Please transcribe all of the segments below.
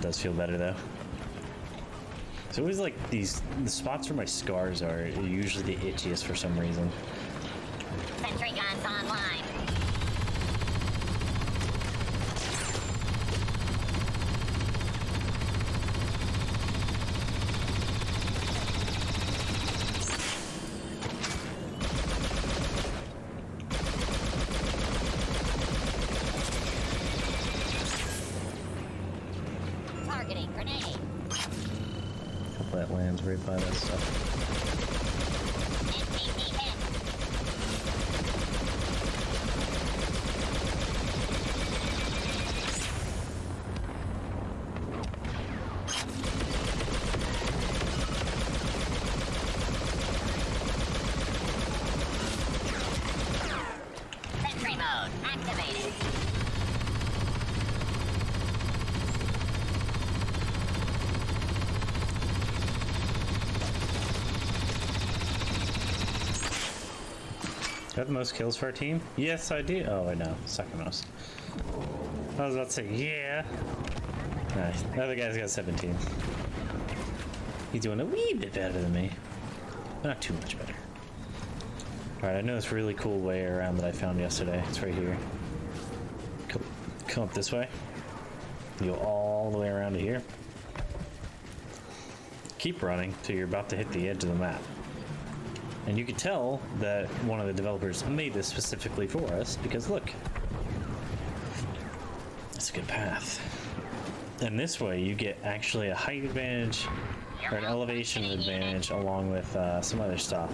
does feel better though. It's always like the spots where my scars are usually the itchiest for some reason. Sentry guns online. Targeting grenade. Hope that lands right by that stuff. Sentry mode activated. Do I have the most kills for our team? Yes, I do. Oh, I know. Second most. I was about to say, yeah. Nice. The other guy's got 17. He's doing a wee bit better than me. Not too much better. Alright, I know this really cool way around that I found yesterday. It's right here. Come up this way. You go all the way around to here. Keep running till you're about to hit the edge of the map. And you can tell that one of the developers made this specifically for us because look, it's a good path. And this way you get actually a height advantage or an elevation advantage along with some other stuff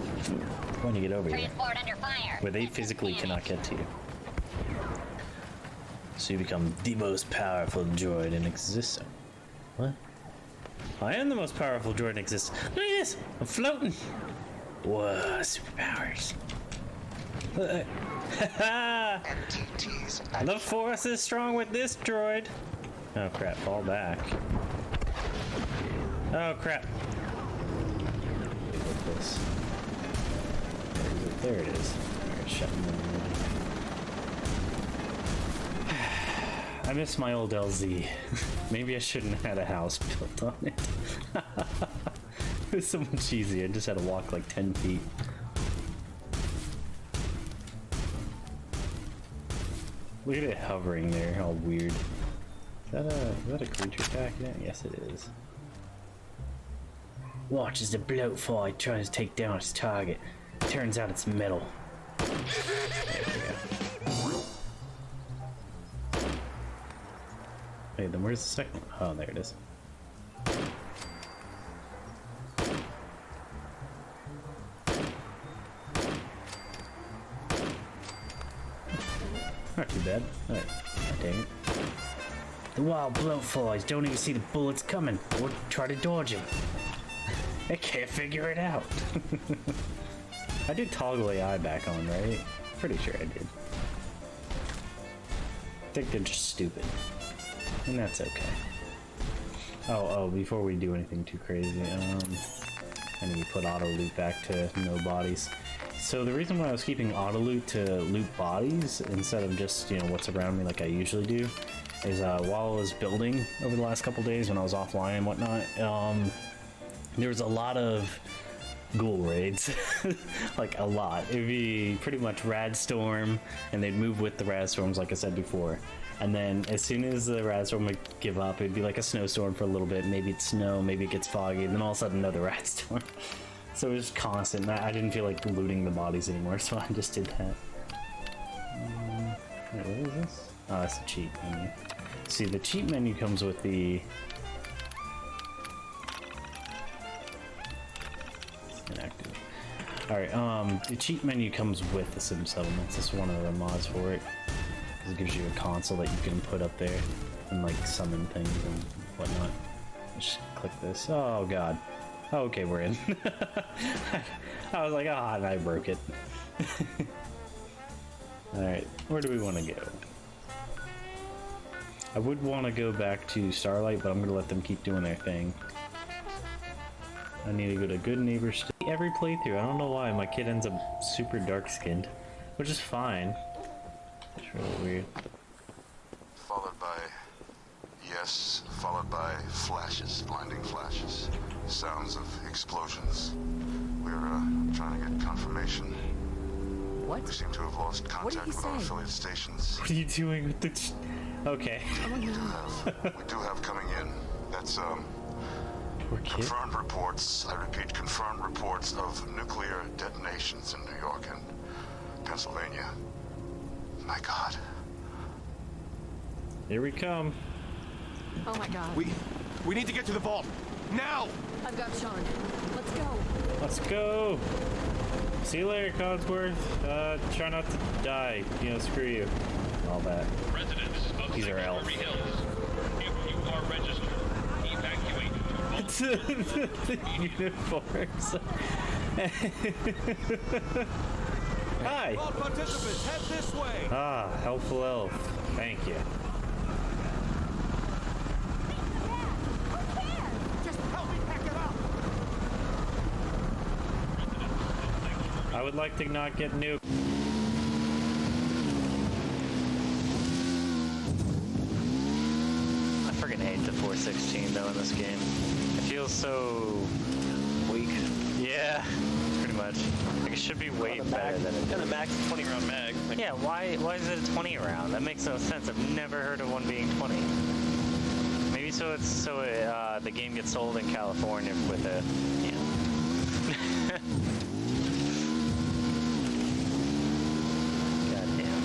when you get over here, Transport under fire. where they physically cannot get to you. So you become the most powerful droid in existence. What? I am the most powerful droid in existence. Look at this! I'm floating! Whoa, superpowers. The force is strong with this droid. Oh crap, fall back. Oh crap. What's this? There it is. Alright, shut me. I miss my old LZ. Maybe I shouldn't have had a house built on it. It was so much easier. I just had to walk like 10 feet. Look at it hovering there, all weird. Is that a creature attacking it? Yes, it is. Watch as the bloatfly tries to take down its target. Turns out it's metal. There we go. Hey, then where's the second one? Oh, there it is. Not too bad. Alright, dang it. The wild bloatflies don't even see the bullets coming or try to dodge them. They can't figure it out. I did toggle AI back on, right? Pretty sure I did. I think they're just stupid. And that's okay. Oh, before we do anything too crazy, I need to put auto loot back to no bodies. So the reason why I was keeping auto loot to loot bodies instead of just, you know, what's around me like I usually do is while I was building over the last couple days when I was offline and whatnot, there was a lot of ghoul raids. Like a lot. It would be pretty much Radstorm, and they'd move with the Radstorms like I said before. And then as soon as the Radstorm would give up, it'd be like a snowstorm for a little bit. Maybe it's snow, maybe it gets foggy, and then all of a sudden another Radstorm. So it was constant. I didn't feel like looting the bodies anymore, so I just did that. Wait, what is this? Oh, that's the cheat menu. See, the cheat menu comes with the... Inactive. Alright, the cheat menu comes with the Sim Settlements. It's one of the mods for it. It gives you a console that you can put up there and like summon things and whatnot. Just click this. Oh god. Okay, we're in. I was like, ah, and I broke it. Alright, where do we want to go? I would want to go back to Starlight, but I'm going to let them keep doing their thing. I need to go to Good Neighbors. Every playthrough, I don't know why, my kid ends up super dark-skinned, which is fine. It's really weird. Followed by, yes, followed by flashes, blinding flashes. Sounds of explosions. We're trying to get confirmation. What? We seem to have lost contact with our affiliate stations. What are you doing with the... Okay. We do have coming in. That's, We're kidding. confirmed reports, I repeat, confirmed reports of nuclear detonations in New York and Pennsylvania. My God. Here we come. Oh my god. We need to get to the vault. Now! I've got Sean. Let's go. Let's go. See you later, Codsworth. Try not to die. You know, screw you. All that. Residents of These are elves. Beverly Hills, if you are registered, evacuate to The uniforms. Hi. All participants, head this way! Ah, helpful elf. Thank you. Just help me pack it up! I would like to not get nuked. I freaking hate the 416 though in this game. It feels so weak. Yeah, pretty much. Like it should be way better than it And the is. max 20 round mag. Like, Yeah, why is it a 20 round? That makes no sense. I've never heard of one being 20. Maybe so it's so the game gets sold in California with a, you know. Goddamn.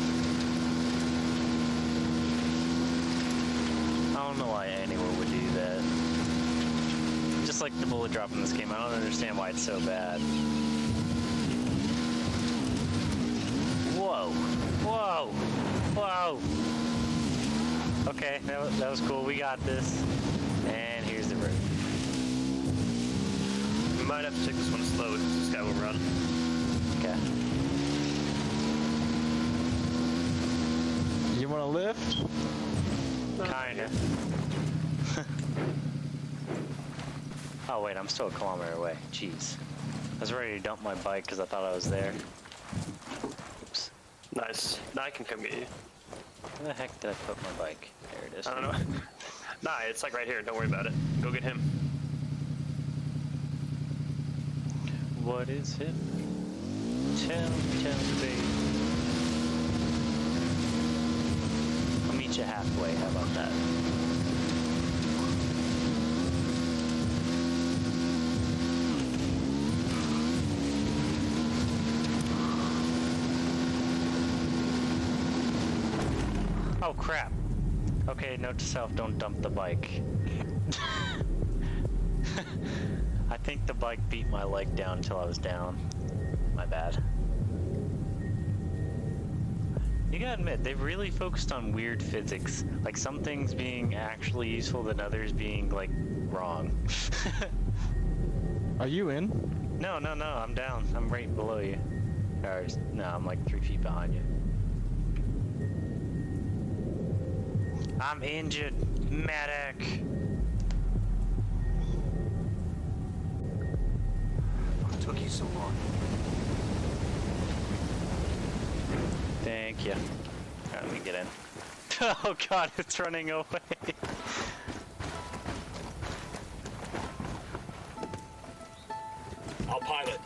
I don't know why anyone would do that. Just like the bullet drop in this game, I don't understand why it's so bad. Whoa. Whoa. Whoa. Okay, that was cool. We got this. And here's the route. we might have to take this one slow because this guy will run. Okay. You want to lift? Kinda. Oh wait, I'm still a kilometer away. Jeez. I was ready to dump my bike because I thought I was there. Oops. Nice. Now I can come get you. Where the heck did I put my bike? There it is. I don't know. Nah, it's like right here. Don't worry about it. Go get him. What is him? Tell me, baby. I'll meet you halfway. How about that? Oh crap. Okay, note to self, don't dump the bike. I think the bike beat my leg down until I was down. My bad. You gotta admit, they really focused on weird physics. Like some things being actually useful than others being, like, wrong. Are you in? No, I'm down. I'm right below you. Or, no, I'm like 3 feet behind you. I'm injured, medic. What took you so long? Thank you. Alright, let me get in. Oh god, it's running away. I'll pilot.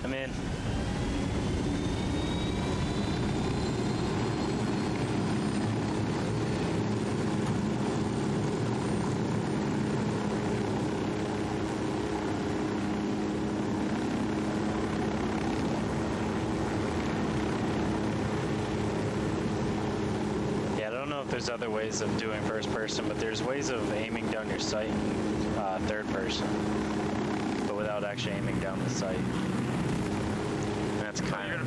I'm in. Yeah, I don't know if there's other ways of doing first person, but there's ways of aiming down your sight in third person, but without actually aiming down the sight. And that's kind of...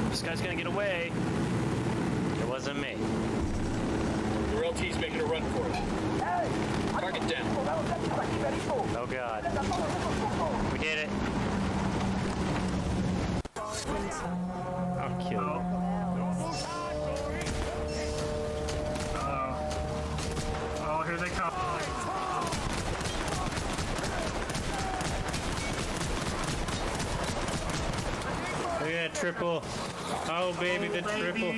This guy's gonna get away. It wasn't me. Your LT's making a run for it. Target down. Oh god. We did it. I'll kill you. Oh, here they come. Look at that triple. Oh, baby, the triple.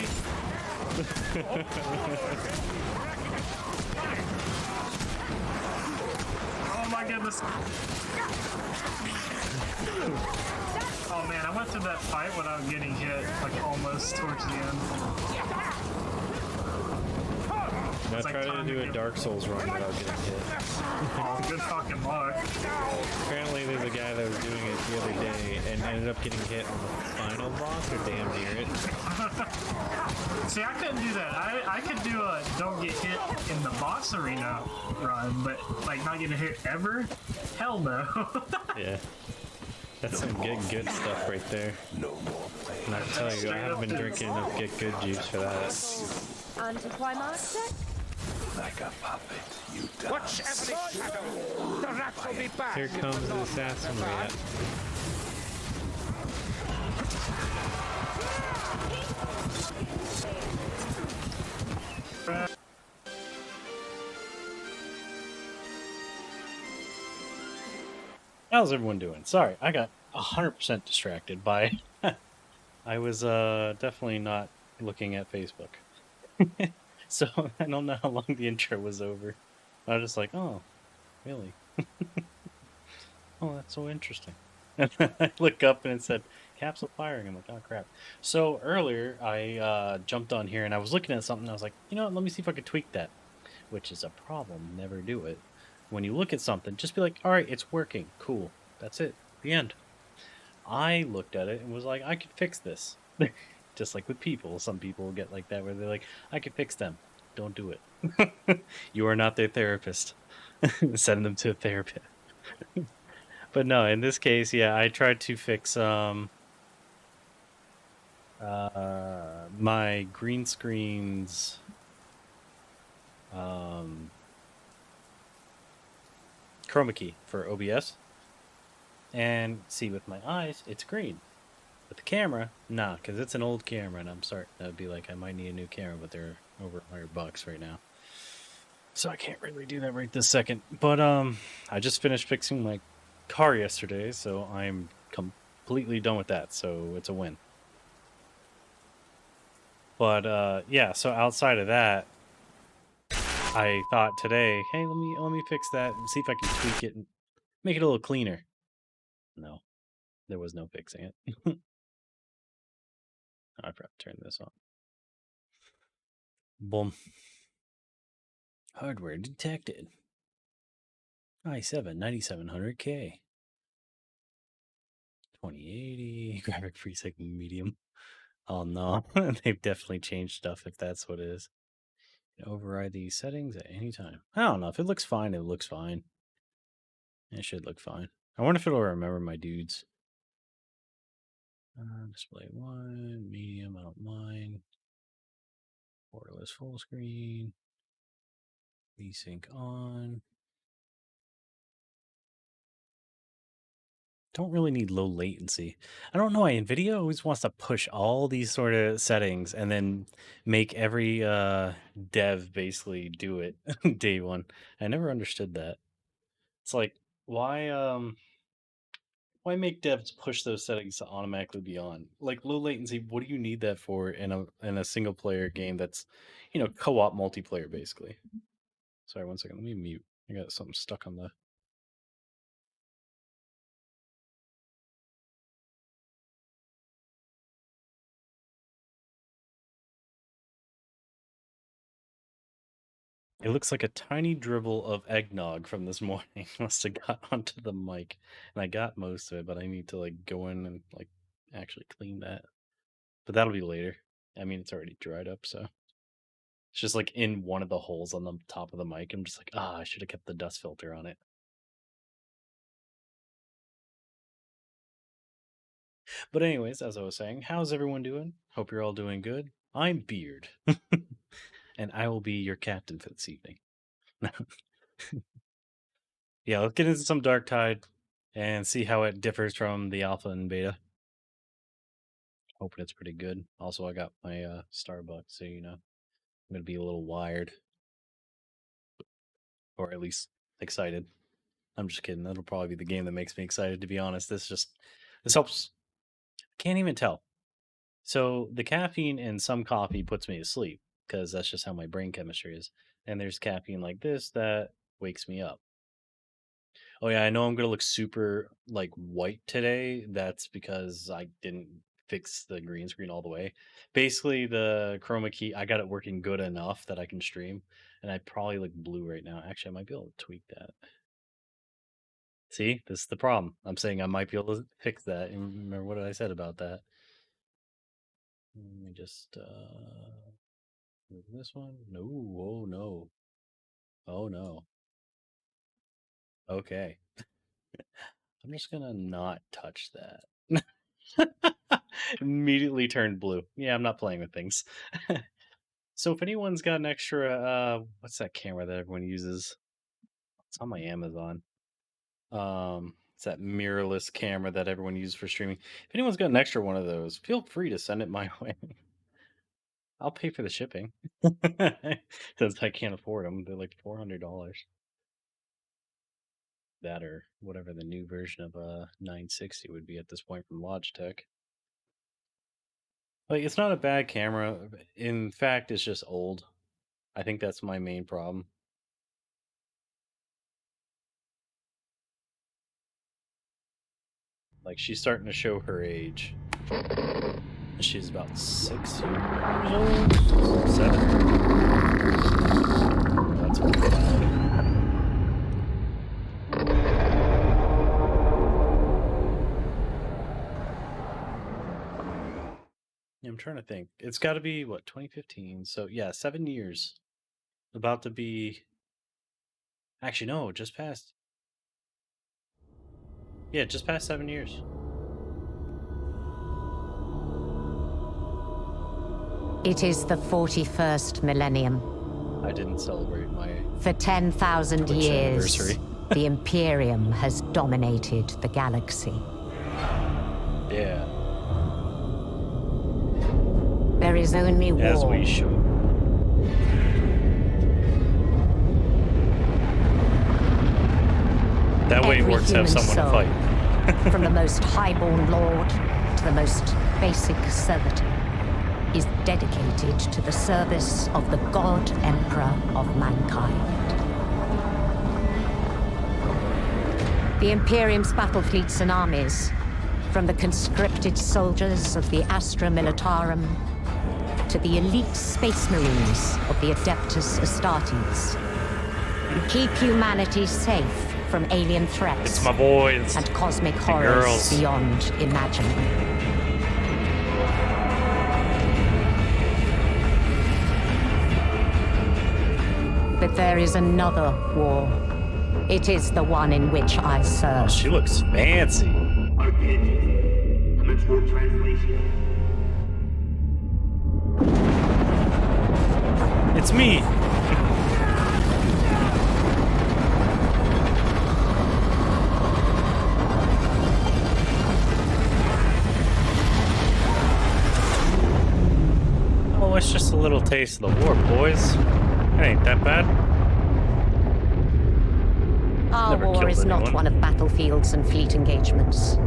Oh my goodness. Oh man, I went through that fight without getting hit, like almost towards the end. Now try to do a Dark Souls run without getting hit. Oh, good fucking luck. Apparently there's a guy that was doing it the other day and ended up getting hit on the final boss or damn near it. See, I couldn't do that. I could do a don't get hit in the boss arena run, but like not getting hit ever? Hell no. Yeah. That's some getting good stuff right there. And I tell you, I haven't been drinking enough Get Good juice for that. Anticlimactic? Watch every shadow. The rats will be back. Here comes the assassin rat. How's everyone doing? Sorry, I got 100% distracted by... I was definitely not looking at Facebook. So I don't know how long the intro was over. I was just like, oh, really? Oh, that's so interesting. And I look up and it said, capsule firing. I'm like, oh, crap. So earlier, I jumped on here and I was looking at something. I was like, you know what? Let me see if I could tweak that. Which is a problem. Never do it. When you look at something, just be like, all right, it's working. Cool. That's it. The end. I looked at it and was like, I could fix this. Just like with people. Some people get like that where they're like, I could fix them. Don't do it. You are not their therapist. Send them to a therapist. But no, in this case, yeah, I tried to fix my green screen's chroma key for OBS. And see, with my eyes, it's green. With the camera, nah, because it's an old camera, and I'm starting to be like, I might need a new camera, but they're over $100 right now. So I can't really do that right this second. But I just finished fixing my car yesterday, so I'm completely done with that, so it's a win. But yeah, so outside of that, I thought today, hey, let me fix that and see if I can tweak it and make it a little cleaner. No, there was no fixing it. I forgot to turn this on. Boom. Hardware detected. i7 9700K. 2080 graphic preset medium. Oh no, they've definitely changed stuff if that's what it is. Override these settings at any time. I don't know. If it looks fine, it looks fine. It should look fine. I wonder if it'll remember my dudes. Display 1, medium, I don't mind. Borderless full screen. VSync on. Don't really need low latency. I don't know why NVIDIA always wants to push all these sort of settings and then make every dev basically do it day one. I never understood that. It's like, why make devs push those settings to automatically be on? Like low latency, what do you need that for in a single player game that's, co-op multiplayer basically? Sorry, one second. Let me mute. I got something stuck on the... It looks like a tiny dribble of eggnog from this morning must have got onto the mic. And I got most of it, but I need to go in and actually clean that. But that'll be later. I mean, it's already dried up, so it's just in one of the holes on the top of the mic. I'm just like, I should have kept the dust filter on it. But anyways, as I was saying, how's everyone doing? Hope you're all doing good. I'm Beard. And I will be your captain for this evening. Yeah, let's get into some Darktide and see how it differs from the alpha and beta. Hoping it's pretty good. Also, I got my Starbucks, so I'm gonna be a little wired, or at least excited. I'm just kidding. That'll probably be the game that makes me excited, to be honest. This helps. Can't even tell. So the caffeine in some coffee puts me to sleep because that's just how my brain chemistry is. and there's caffeine like this that wakes me up. Oh yeah, I know I'm gonna look super like white today. That's because I didn't fix the green screen all the way. Basically, the chroma key, I got it working good enough that I can stream, and I probably look blue right now. Actually, I might be able to tweak that. See, this is the problem. I'm saying I might be able to fix that. And remember what I said about that? Let me just move this one. No, oh no. Oh no. Okay. I'm just gonna not touch that. Immediately turned blue. Yeah, I'm not playing with things. So if anyone's got an extra what's that camera that everyone uses? It's on my Amazon. It's that mirrorless camera that everyone uses for streaming. If anyone's got an extra one of those, feel free to send it my way. I'll pay for the shipping. Since I can't afford them. They're like $400. That or whatever the new version of a 960 would be at this point from Logitech. Like, it's not a bad camera. In fact, it's just old. I think that's my main problem. Like, she's starting to show her age. She's about 6 years old? 7? That's wild. I'm trying to think. It's got to be, what, 2015? So, yeah, 7 years. About to be... Actually, no, just past. Yeah, just past 7 years. It is the 41st millennium. I didn't celebrate my... For 10,000 Twitch years, anniversary. the Imperium has dominated the galaxy. Yeah. There is only war. As we should. That way it Every works to have human someone to soul, fight. from the most highborn lord to the most basic servitor, is dedicated to the service of the God Emperor of mankind. The Imperium's battle fleets and armies, from the conscripted soldiers of the Astra Militarum to the elite space marines of the Adeptus Astartes, keep humanity safe from alien threats It's my boys and cosmic and horrors girls. beyond imagining. But there is another war. It is the one in which I serve. She looks fancy. It's me. Oh, it's just a little taste of the war, boys. It ain't that bad. Our Never war killed is not anyone. one of battlefields and fleet engagements.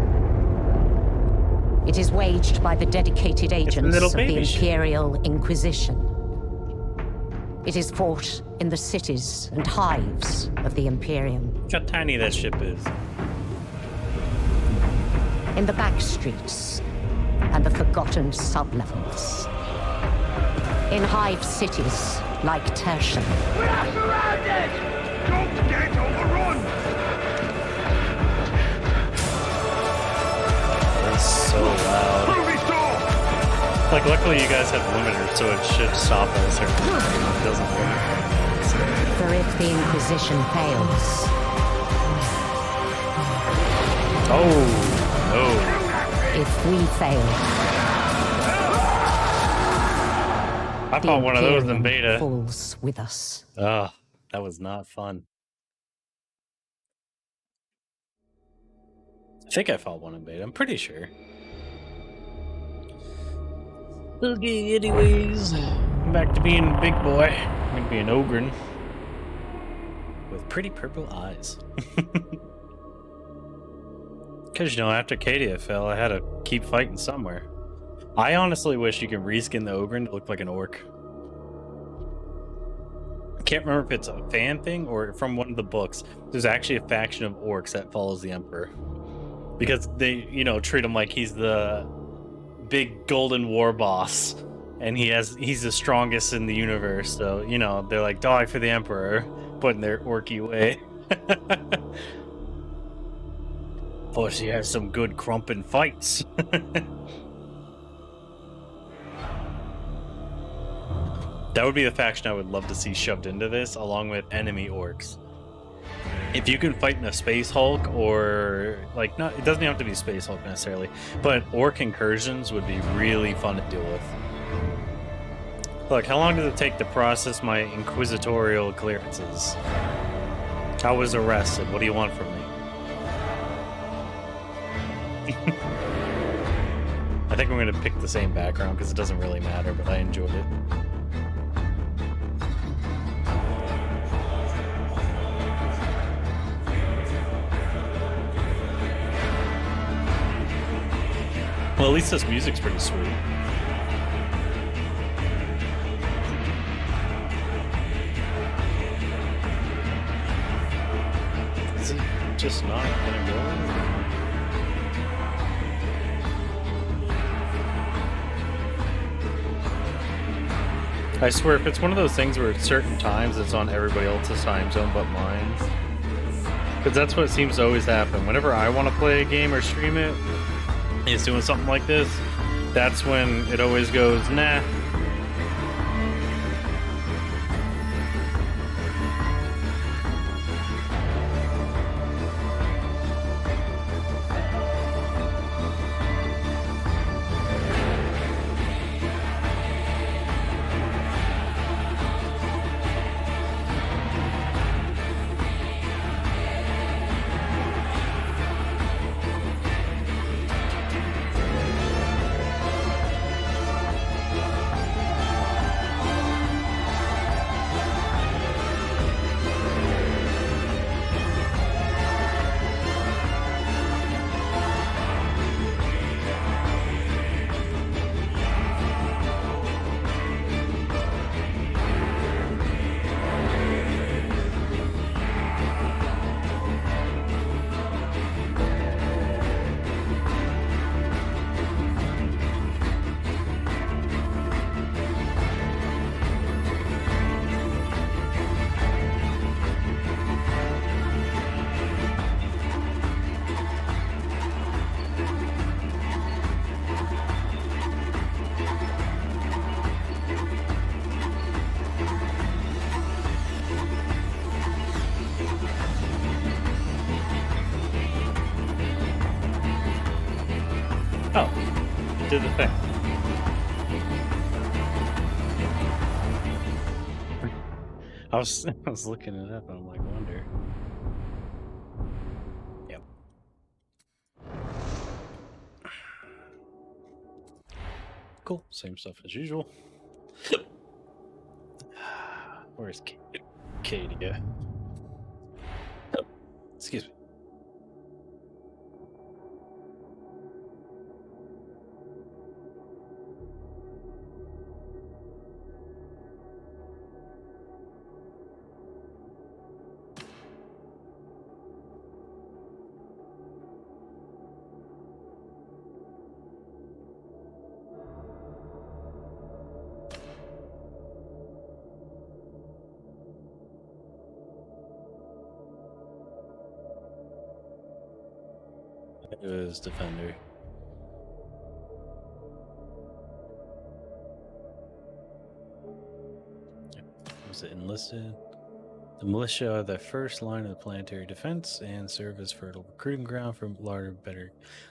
It is waged by the dedicated agents little of the baby ship. Imperial Inquisition. It is fought in the cities and hives of the Imperium, Look how tiny that ship is. in the back streets and the forgotten sublevels, in hive cities like Tertian. We are surrounded! Don't get overrun! It's so loud. Through this door! Like, luckily you guys have limiters, so it should stop at a certain point. It doesn't work. For if the Inquisition fails, Oh, no. if we fail, I the fought one of those in Imperium beta. falls with us. Ugh, that was not fun. I think I fought one in beta. I'm pretty sure. Okay, anyways. Back to being a big boy. I'm gonna be an Ogryn. With pretty purple eyes. Because, you know, after Cadia fell, I had to keep fighting somewhere. I honestly wish you could reskin the Ogryn to look like an orc. can't remember if it's a fan thing or from one of the books. There's actually a faction of orcs that follows the Emperor because they, you know, treat him like he's the big golden war boss, and he's the strongest in the universe. So you know, they're like, die for the Emperor, but in their orky way. Plus, he has some good crumpin' fights. That would be the faction I would love to see shoved into this, along with enemy orcs. If you can fight in a Space Hulk, or like, not, it doesn't have to be Space Hulk necessarily, but orc incursions would be really fun to deal with. Look, how long does it take to process my inquisitorial clearances? I was arrested. What do you want from me? I think I'm going to pick the same background because it doesn't really matter, but I enjoyed it. Well, at least this music's pretty sweet. Is it just not gonna go? I swear, if it's one of those things where at certain times it's on everybody else's time zone but mine. Because that's what seems to always happen. Whenever I want to play a game or stream it, it's doing something like this, that's when it always goes, nah. Oh, it did the thing. I was looking it up and I'm like, wonder. Yep. Cool, same stuff as usual. Where's Katie? Excuse me. It was Defender. Was it enlisted? The militia are the first line of the planetary defense and serve as fertile recruiting ground for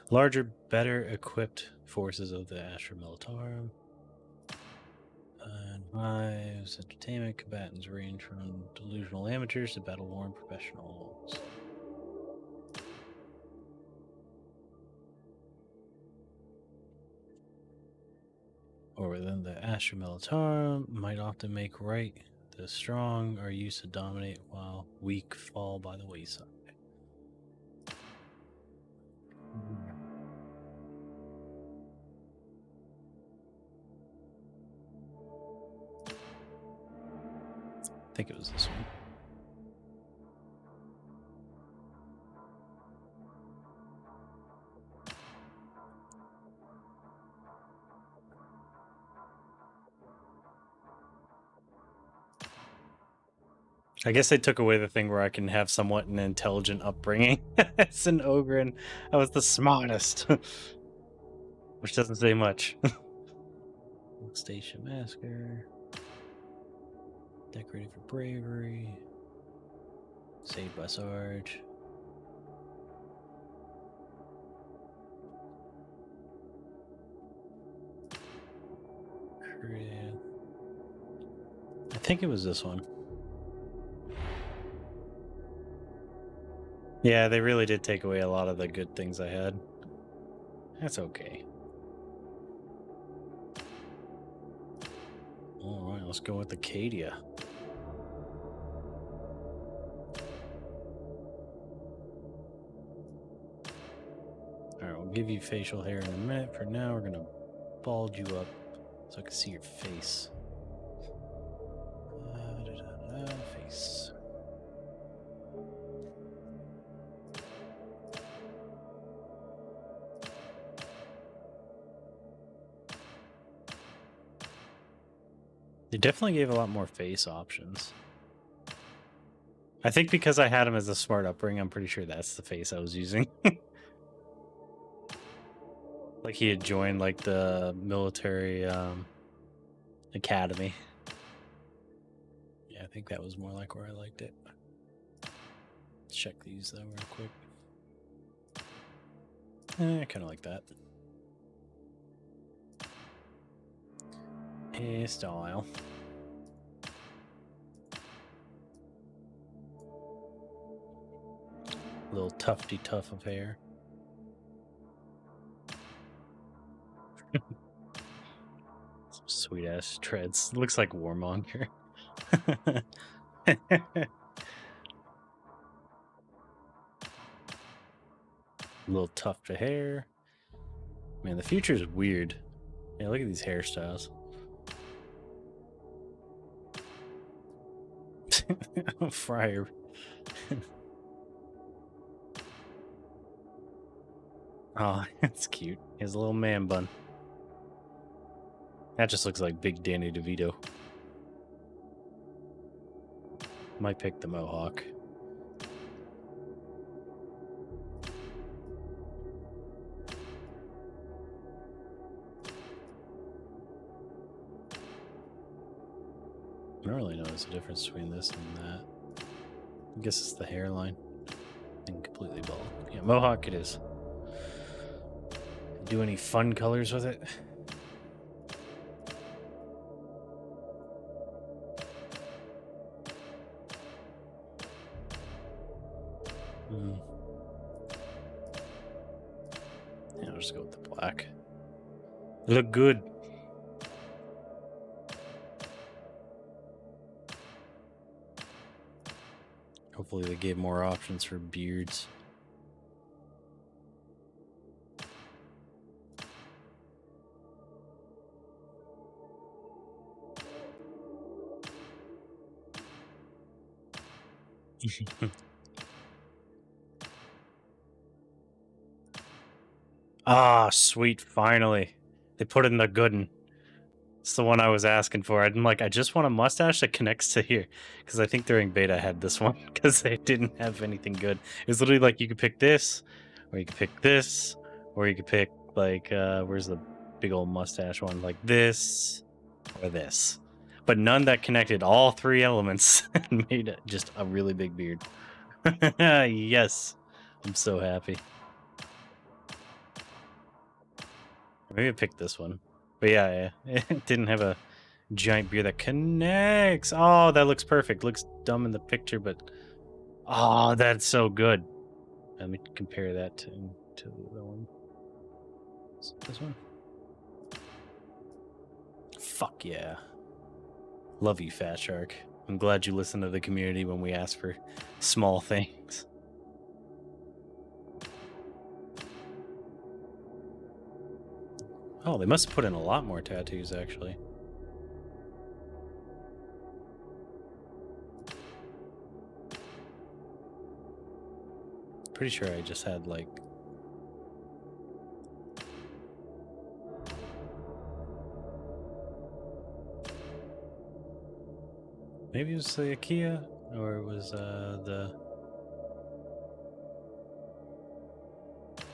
larger, better equipped forces of the Astra Militarum. Hives, entertainment, combatants range from delusional amateurs to battle-worn professionals. Or within the Astra Militarum, might often make right. The strong are used to dominate, while weak fall by the wayside. I think it was this one. I guess they took away the thing where I can have somewhat an intelligent upbringing as an ogre, and I was the smartest. Which doesn't say much. Station Massacre. Decorated for bravery. Saved by Sarge. I think it was this one. Yeah, they really did take away a lot of the good things I had. That's okay. Alright, let's go with Acadia. Alright, we'll give you facial hair in a minute. For now, we're gonna bald you up so I can see your face. Face. They definitely gave a lot more face options. I think because I had him as a smart upbringing, I'm pretty sure that's the face I was using. Like he had joined like the military academy. Yeah, I think that was more like where I liked it. Let's check these though real quick. I kind of like that. Hairstyle. Little tufty tuff of hair. Some sweet ass treads. Looks like Warmonger. Little tuft of hair. Man, the future is weird. Yeah, look at these hairstyles. Friar. Oh, that's cute. He has a little man bun. That just looks like Big Danny DeVito. Might pick the mohawk. I don't really notice the difference between this and that. I guess it's the hairline. And completely bald. Yeah, mohawk it is. Do any fun colors with it? Yeah, I'll just go with the black. Look good. Hopefully they gave more options for beards. Ah, sweet, finally. They put in the good one. It's the one I was asking for. I'm like, I just want a mustache that connects to here. Because I think during beta I had this one. Because they didn't have anything good. It was literally like, you could pick this. Or you could pick this. Or you could pick, like, where's the big old mustache one? Like this. Or this. But none that connected all three elements. And made it just a really big beard. Yes. I'm so happy. Maybe I picked this one. But yeah, it didn't have a giant beard that connects. Oh, that looks perfect. Looks dumb in the picture, but oh, that's so good. Let me compare that to the one. This one. Fuck yeah. Love you, Fat Shark. I'm glad you listened to the community when we asked for small things. Oh, they must have put in a lot more tattoos, actually. Pretty sure I just had like... Maybe it was the IKEA, or it was the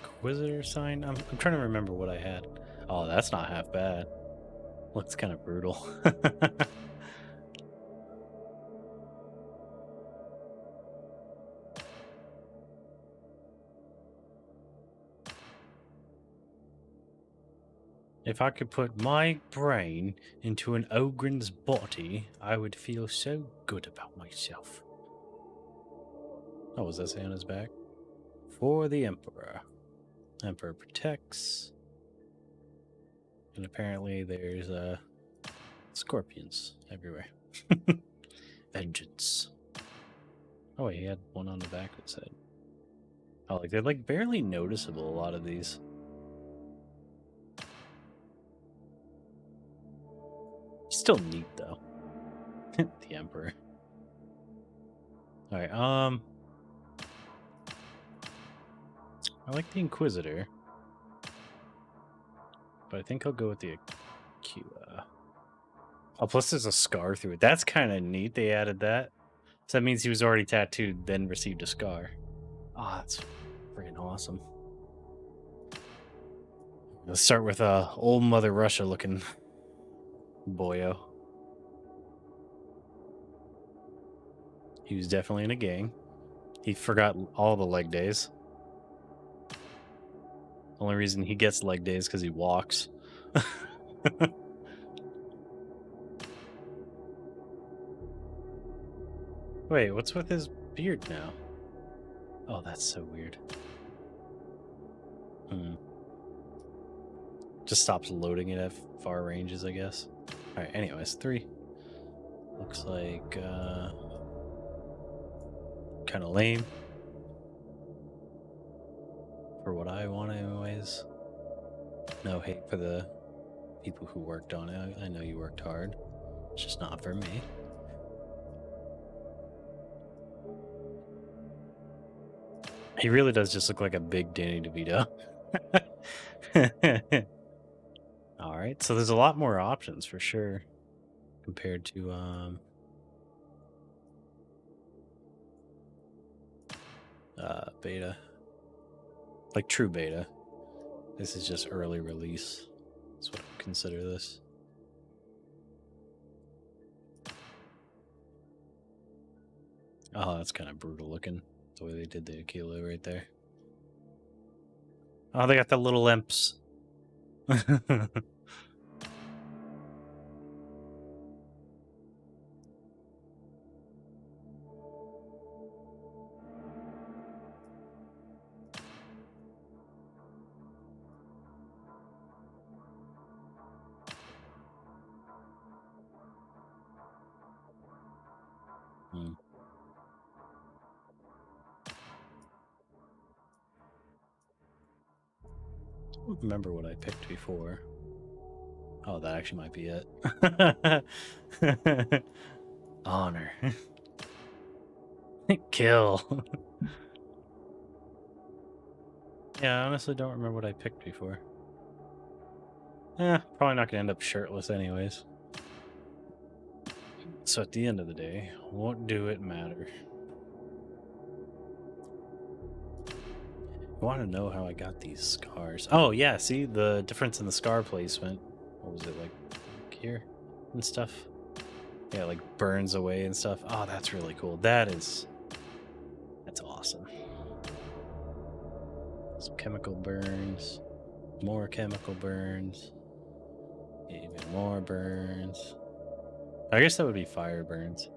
Inquisitor sign. I'm trying to remember what I had. Oh, that's not half bad. Looks kind of brutal. If I could put my brain into an Ogren's body, I would feel so good about myself. Oh, was that say on his back? For the Emperor. Emperor protects. And apparently there's scorpions everywhere. Vengeance. Oh wait, he had one on the back that said. Oh, like they're like barely noticeable, a lot of these. Still neat though. The Emperor. Alright, I like the Inquisitor. But I think I'll go with the Aquila. Oh, plus there's a scar through it. That's kind of neat. They added that. So that means he was already tattooed, then received a scar. Oh, that's freaking awesome. Let's start with old Mother Russia looking boyo. He was definitely in a gang. He forgot all the leg days. Only reason he gets leg days because he walks. Wait, what's with his beard now? Oh, that's so weird. Just stops loading it at far ranges, I guess. Alright, anyways, 3. Looks like kind of lame. For what I want anyways. No hate for the people who worked on it. I know you worked hard. It's just not for me. He really does just look like a big Danny DeVito. Alright, so there's a lot more options for sure. Compared to beta. Like true beta. This is just early release. That's what I would consider this. Oh, that's kind of brutal looking. The way they did the Aquila right there. Oh, they got the little imps. I don't remember what I picked before. Oh, that actually might be it. Honor. Kill. Yeah, I honestly don't remember what I picked before. Probably not gonna end up shirtless anyways. So at the end of the day, what do it matter? I want to know how I got these scars. Oh yeah, see the difference in the scar placement. What was it like here and stuff? Yeah, like burns away and stuff. Oh, that's really cool. That's awesome. Some chemical burns, more chemical burns, even more burns. I guess that would be fire burns.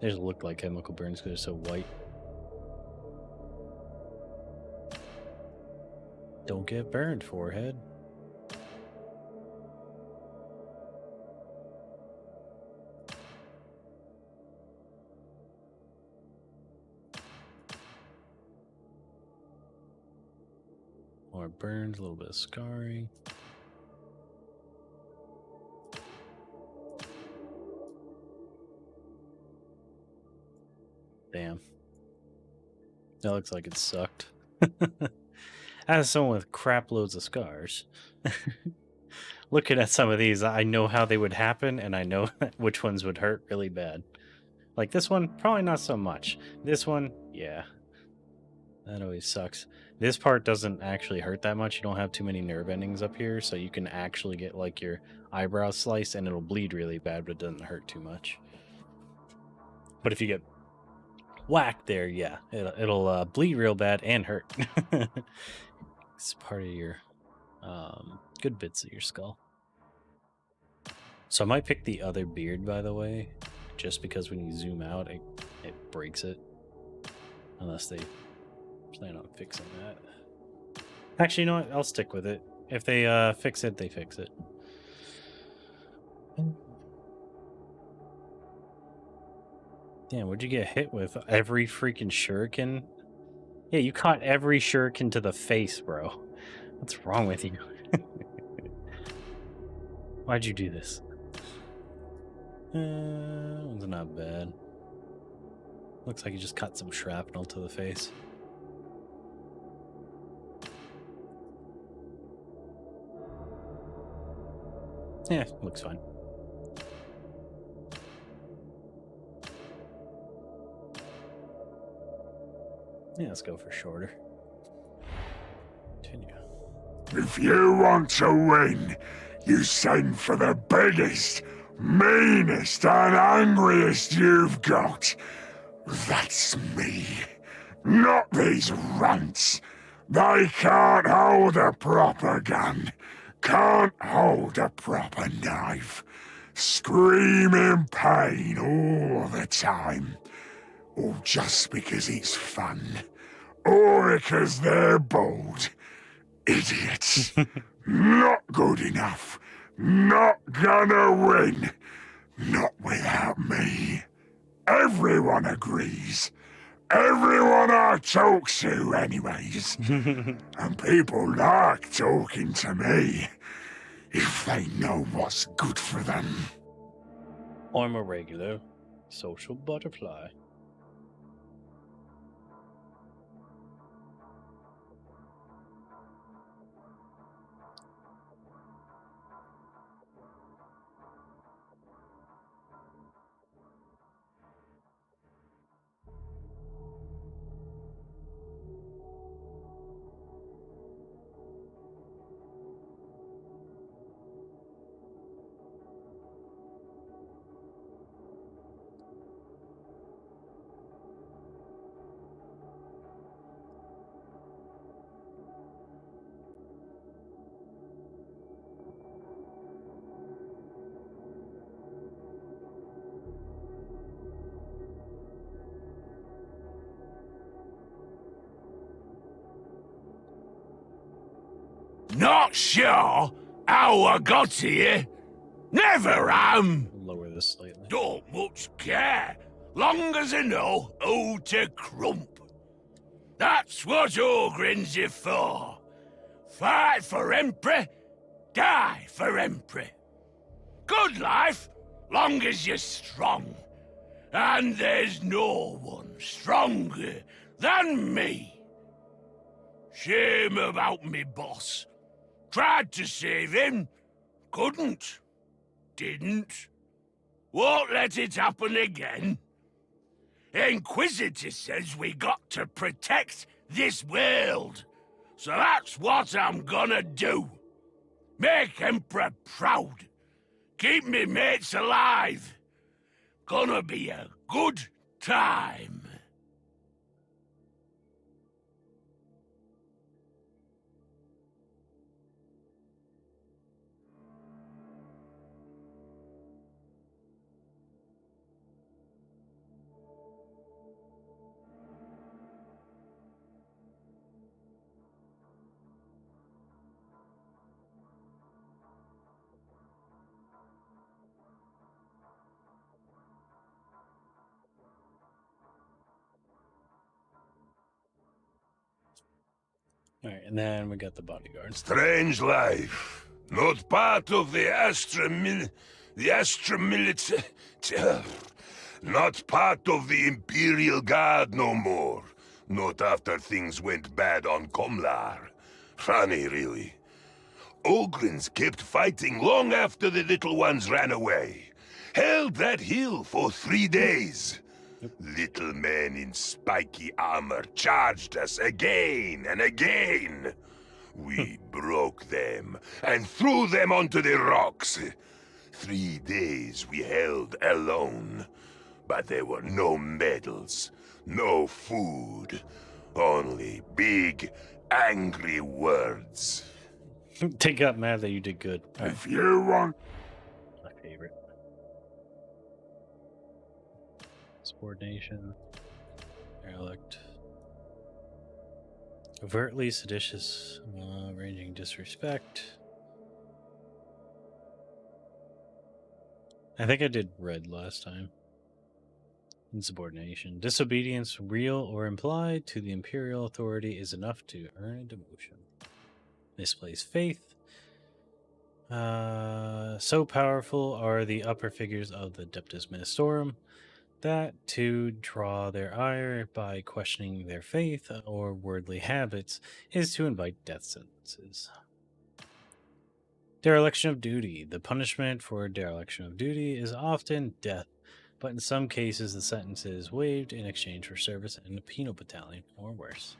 They just look like chemical burns because they're so white. Don't get burned, forehead. More burns, a little bit of scarring. Damn. That looks like it sucked. As someone with crap loads of scars, looking at some of these, I know how they would happen, and I know which ones would hurt really bad. Like this one, probably not so much. This one, yeah. That always sucks. This part doesn't actually hurt that much. You don't have too many nerve endings up here, so you can actually get like your eyebrow sliced, and it'll bleed really bad, but it doesn't hurt too much. But if you get whacked there, yeah, it'll bleed real bad and hurt. It's part of your good bits of your skull. So I might pick the other beard, by the way, just because when you zoom out, it breaks it. Unless they plan on fixing that. Actually, you know what? I'll stick with it. If they fix it, they fix it. Damn, what'd you get hit with? Every freaking shuriken? Yeah, you caught every shuriken to the face, bro. What's wrong with you? Why'd you do this? One's not bad. Looks like you just cut some shrapnel to the face. Yeah, looks fine. Yeah, let's go for shorter. Continue. If you want to win, you send for the biggest, meanest, and angriest you've got. That's me. Not these runts. They can't hold a proper gun. Can't hold a proper knife. Scream in pain all the time. Or just because it's fun. Or because they're bold. Idiots. Not good enough. Not gonna win. Not without me. Everyone agrees. Everyone I talk to, anyways. And people like talking to me. If they know what's good for them. I'm a regular social butterfly. Not sure how I got here. Never am. Lower this slightly. Don't much care, long as I know who to crump. That's what Ogren's are for. Fight for Emperor, die for Emperor. Good life, long as you're strong. And there's no one stronger than me. Shame about me boss. Tried to save him, couldn't. Didn't. Won't let it happen again. Inquisitor says we got to protect this world. So that's what I'm gonna do. Make Emperor proud. Keep me mates alive. Gonna be a good time. Alright, and then we got the bodyguards. Strange life. Not part of the Astra Military. Not part of the Imperial Guard no more. Not after things went bad on Komlar. Funny, really. Ogrins kept fighting long after the little ones ran away. Held that hill for 3 days. Little men in spiky armor charged us again and again. We broke them and threw them onto the rocks. 3 days we held alone. But there were no medals, no food, only big, angry words. They got mad that you did good. If you want... My favorite. Subordination. Derelict. Overtly seditious. Ranging disrespect. I think I did red last time. Insubordination. Disobedience, real or implied, to the imperial authority is enough to earn a demotion. Misplaced faith. So powerful are the upper figures of the Adeptus Ministorum that to draw their ire by questioning their faith or worldly habits is to invite death sentences. Dereliction of duty. The punishment for dereliction of duty is often death, but in some cases the sentence is waived in exchange for service in a penal battalion or worse.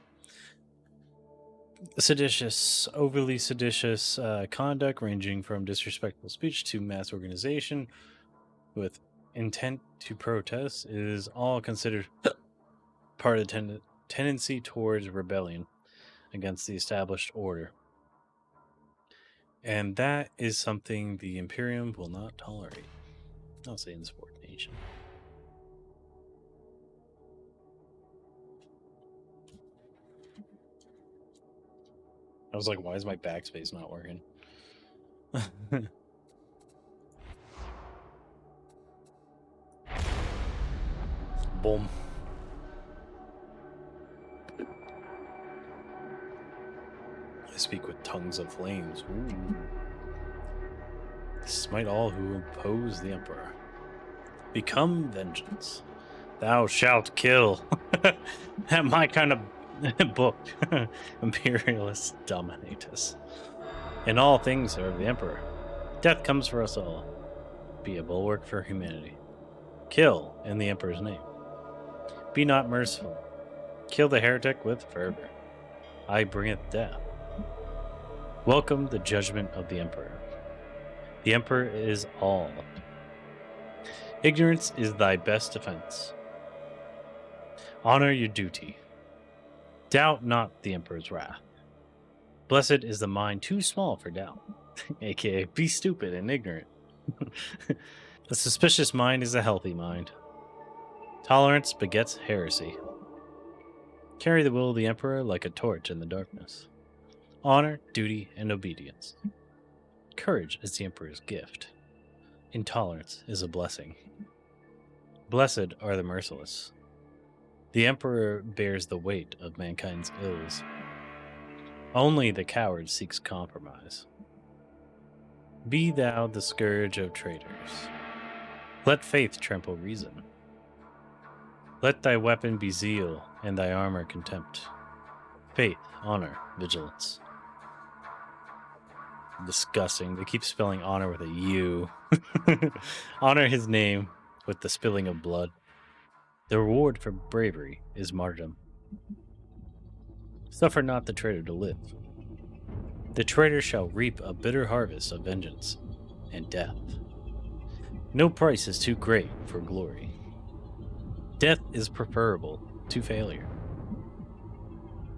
Seditious, overly seditious conduct ranging from disrespectful speech to mass organization with intent to protest is all considered part of the tendency towards rebellion against the established order. And that is something the Imperium will not tolerate. I'll say insubordination. I was like, why is my backspace not working? Boom. I speak with tongues of flames. Ooh. Smite all who oppose the Emperor. Become vengeance. Thou shalt kill. My kind of book. Imperialists dominate us. In all things serve the Emperor. Death comes for us all. Be a bulwark for humanity. Kill in the Emperor's name. Be not merciful. Kill the heretic with fervor. I bringeth death. Welcome the judgment of the Emperor. The Emperor is all. Ignorance is thy best defense. Honor your duty. Doubt not the Emperor's wrath. Blessed is the mind too small for doubt, aka be stupid and ignorant. A suspicious mind is a healthy mind. Tolerance begets heresy. Carry the will of the Emperor like a torch in the darkness. Honor, duty, and obedience. Courage is the Emperor's gift. Intolerance is a blessing. Blessed are the merciless. The Emperor bears the weight of mankind's ills. Only the coward seeks compromise. Be thou the scourge of traitors. Let faith trample reason. Let thy weapon be zeal, and thy armor contempt. Faith, honor, vigilance. Disgusting. They keep spelling honor with a U. Honor his name with the spilling of blood. The reward for bravery is martyrdom. Suffer not the traitor to live. The traitor shall reap a bitter harvest of vengeance and death. No price is too great for glory. Death is preferable to failure.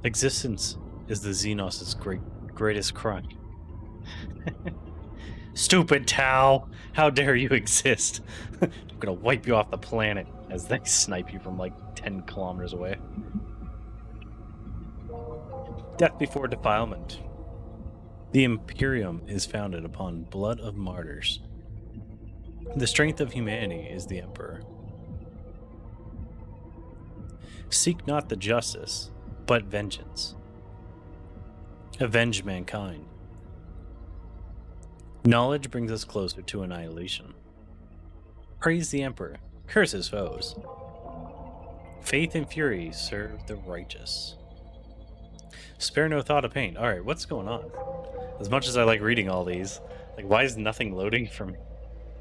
Existence is the Xenos' greatest crime. Stupid Tau! How dare you exist? I'm gonna wipe you off the planet as they snipe you from like 10 kilometers away. Death before defilement. The Imperium is founded upon blood of martyrs. The strength of humanity is the Emperor. Seek not the justice, but vengeance. Avenge mankind. Knowledge brings us closer to annihilation. Praise the Emperor, curse his foes. Faith and fury serve the righteous. Spare no thought of pain. Alright, what's going on? As much as I like reading all these, like, why is nothing loading from...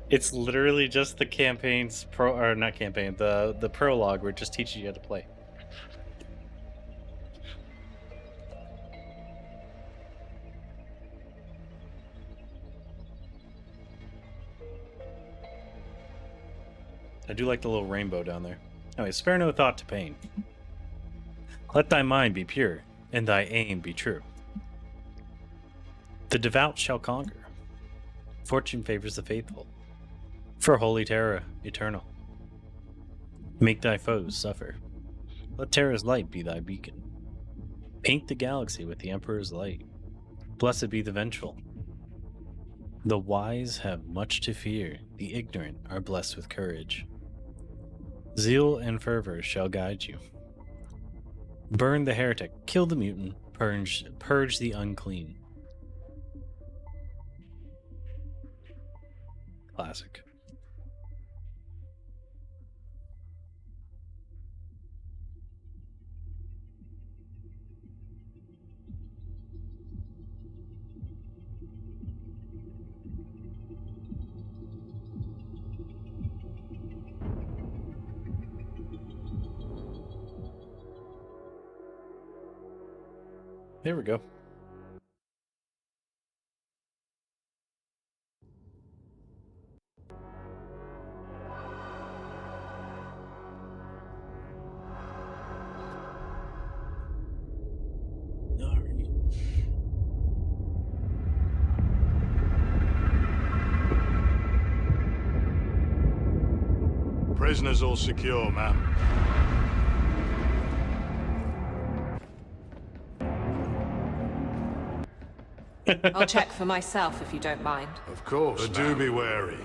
It's literally just the campaign's or not campaign, the prologue where it just teaches you how to play. I do like the little rainbow down there. Anyway, spare no thought to pain. Let thy mind be pure, and thy aim be true. The devout shall conquer. Fortune favors the faithful. For holy Terra, eternal. Make thy foes suffer. Let Terra's light be thy beacon. Paint the galaxy with the Emperor's light. Blessed be the vengeful. The wise have much to fear, the ignorant are blessed with courage. Zeal and fervor shall guide you. Burn the heretic, kill the mutant, purge the unclean. Classic. There we go. Prisoners all secure, ma'am. I'll check for myself if you don't mind. Of course, but do be wary.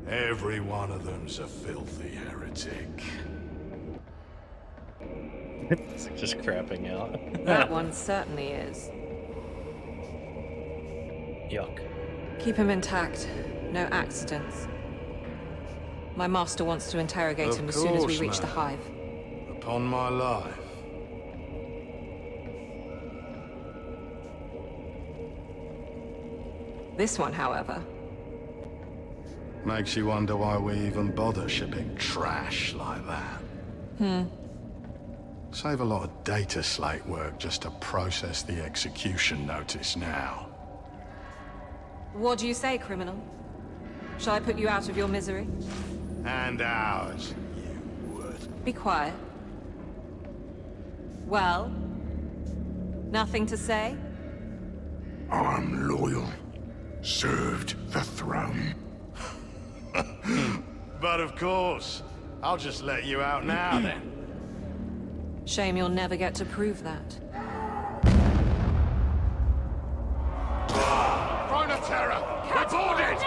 Every one of them's a filthy heretic. It's just crapping out. That one certainly is. Yuck. Keep him intact. No accidents. My master wants to interrogate him as soon as we reach the hive. Upon my life. This one, however... Makes you wonder why we even bother shipping trash like that. Save a lot of data slate work just to process the execution notice now. What do you say, criminal? Shall I put you out of your misery? And ours, you would. Be quiet. Well? Nothing to say? I'm loyal. Served the throne. But of course. I'll just let you out now, then. Shame you'll never get to prove that. Throne of Terror! Reported!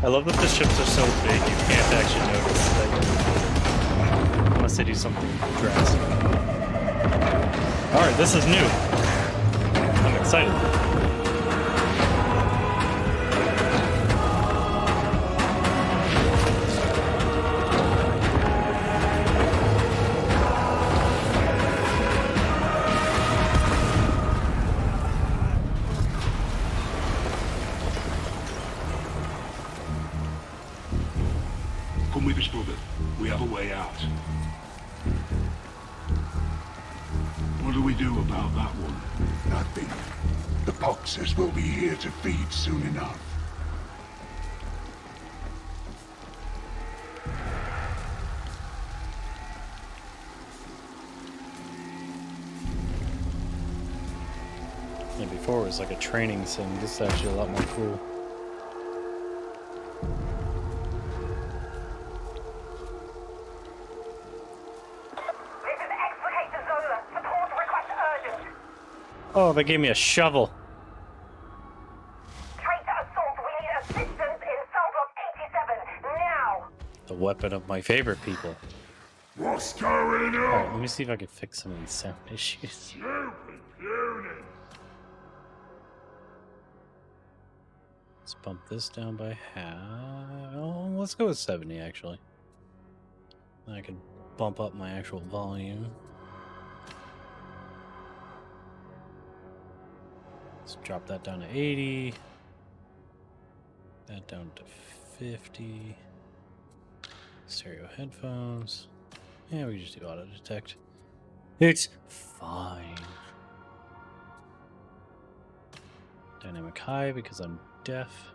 I love that the ships are so big you can't actually notice, like, unless they do something drastic. Alright, this is new. I'm excited. Come with us, brother. We have a way out. What do we do about that one? Nothing. The Poxers will be here to feed soon enough. Yeah, before it was like a training sim. This is actually a lot more cool. Oh, they gave me a shovel. Traitor assault, we need assistance in Cell Block 87, now! The weapon of my favorite people. What's going on? Alright, let me see if I can fix some of these sound issues. Stupid unit. Let's bump this down by half. Oh, let's go with 70 actually. I can bump up my actual volume. Let's drop that down to 80. That down to 50. Stereo headphones. Yeah, we can just do auto detect. It's fine. Dynamic high because I'm deaf.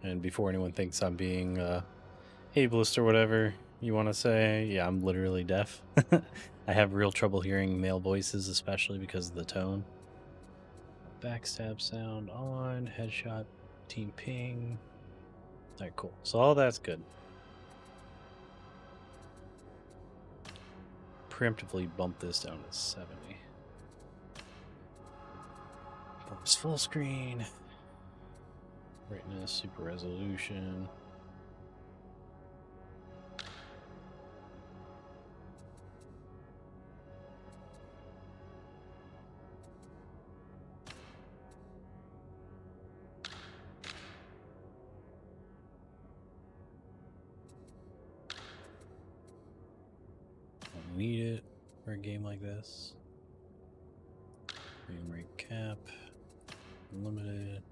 And before anyone thinks I'm being ableist or whatever you want to say, yeah, I'm literally deaf. I have real trouble hearing male voices, especially because of the tone. Backstab sound on, headshot, team ping. Alright, cool. So all that's good. Preemptively bump this down to 70. Bonus full screen. Brightness, super resolution. Don't need it for a game like this. Frame rate cap, unlimited.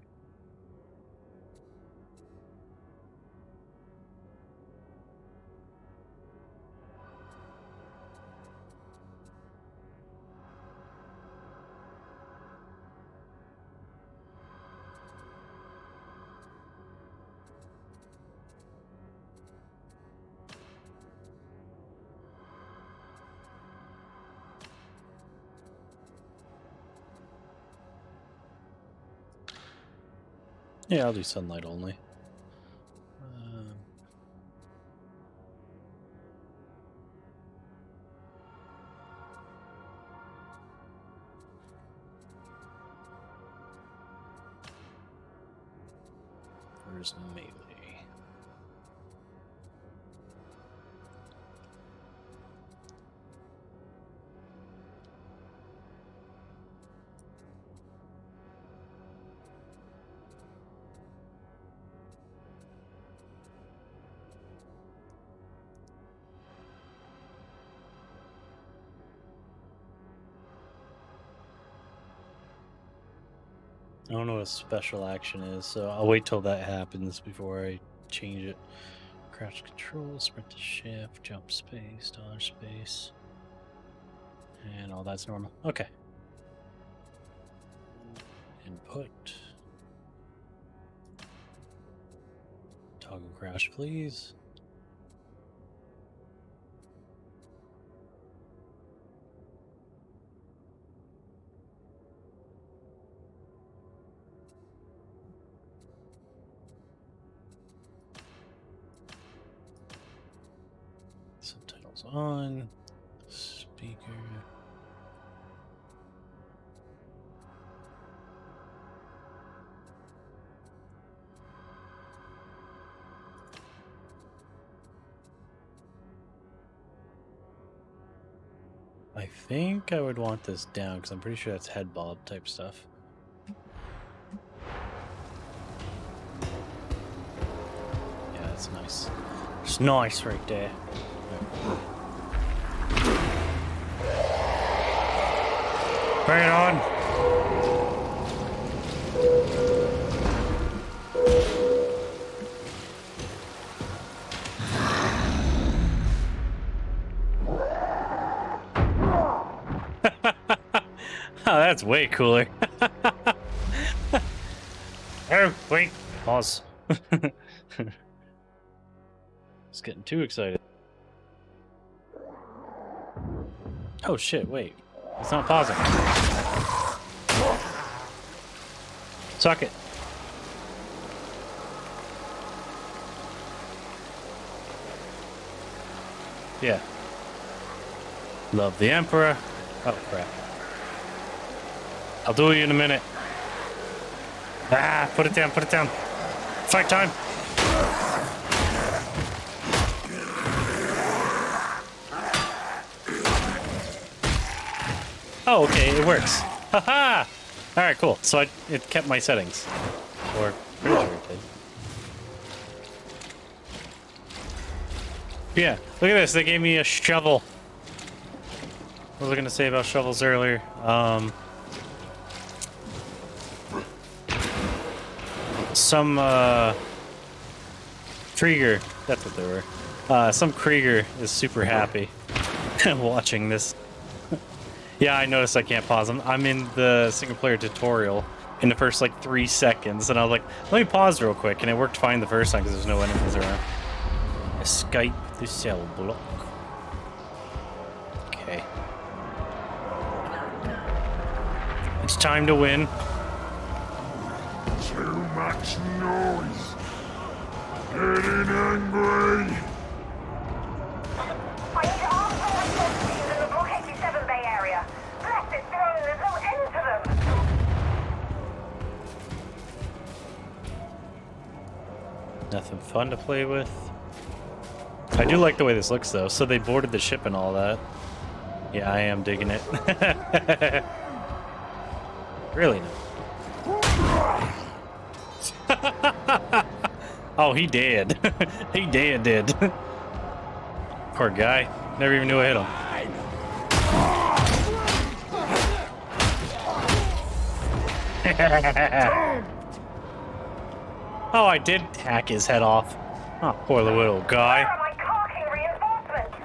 Yeah, I'll do sunlight only. Where's melee? I don't know what a special action is, so I'll wait till that happens before I change it. Crouch control, sprint to shift, jump space, dodge space. And all that's normal. Okay. Input. Toggle crouch, please. Subtitles on. Speaker. I think I would want this down because I'm pretty sure that's head bob type stuff. Yeah, that's nice. It's nice right there. Bring it on. Oh, that's way cooler. Oh, wait. Pause. It's getting too excited. Oh shit, wait. It's not pausing. Suck it. Yeah. Love the Emperor. Oh crap. I'll do it in a minute. Ah, put it down, put it down. Fight time. Oh, okay, it works. Haha! Alright, cool. So it kept my settings. Or pretty sure it did. Yeah, look at this. They gave me a shovel. What was I going to say about shovels earlier? Some Krieger. That's what they were. Some Krieger is super happy watching this. Yeah, I noticed I can't pause them. I'm in the single player tutorial in the first like 3 seconds, and I was like, let me pause real quick, and it worked fine the first time because there's no enemies around. Escape the cell block. Okay. It's time to win. Too much noise. Getting angry. I need armed forces in the Block 87 Bay area. Blessed throne, there's no end to them. Nothing fun to play with. I do like the way this looks though. So they boarded the ship and all that. Yeah, I am digging it. Really no. Oh, he did. He did. Poor guy. Never even knew I hit him. Oh, I did hack his head off. Oh, poor little guy. Where are my carking reinforcements?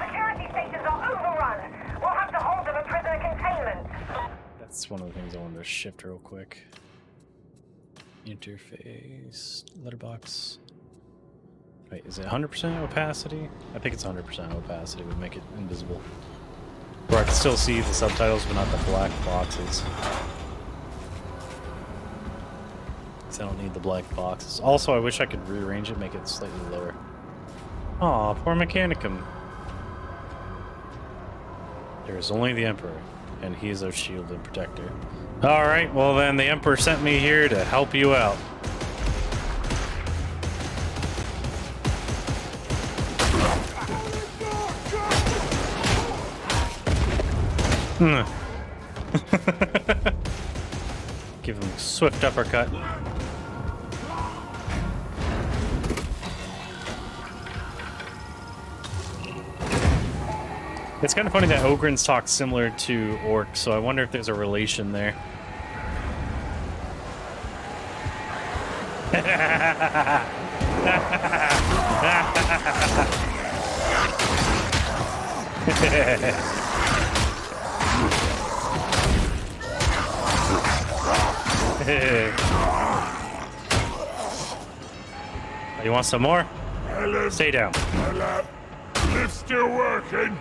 Security stations are overrun. We'll have to hold them in prisoner containment. That's one of the things I wanted to shift real quick. Interface, letterbox. Wait, is it 100% opacity? I think it's 100% opacity would make it invisible. Where I can still see the subtitles, but not the black boxes. Because I don't need the black boxes. Also, I wish I could rearrange it, make it slightly lower. Aw, poor Mechanicum. There is only the Emperor, and he is our shield and protector. Alright, well then the Emperor sent me here to help you out. Give him a swift uppercut. It's kind of funny that Ogryns talk similar to Orcs, so I wonder if there's a relation there. You want some more? Stay down. Lift's still working.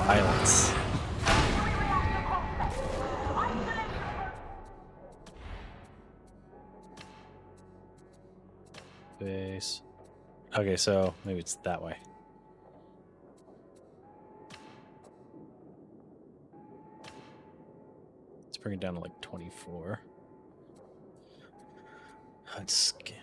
Violence. Base. Okay, so maybe it's that way. Let's bring it down to like 24. Let's scan.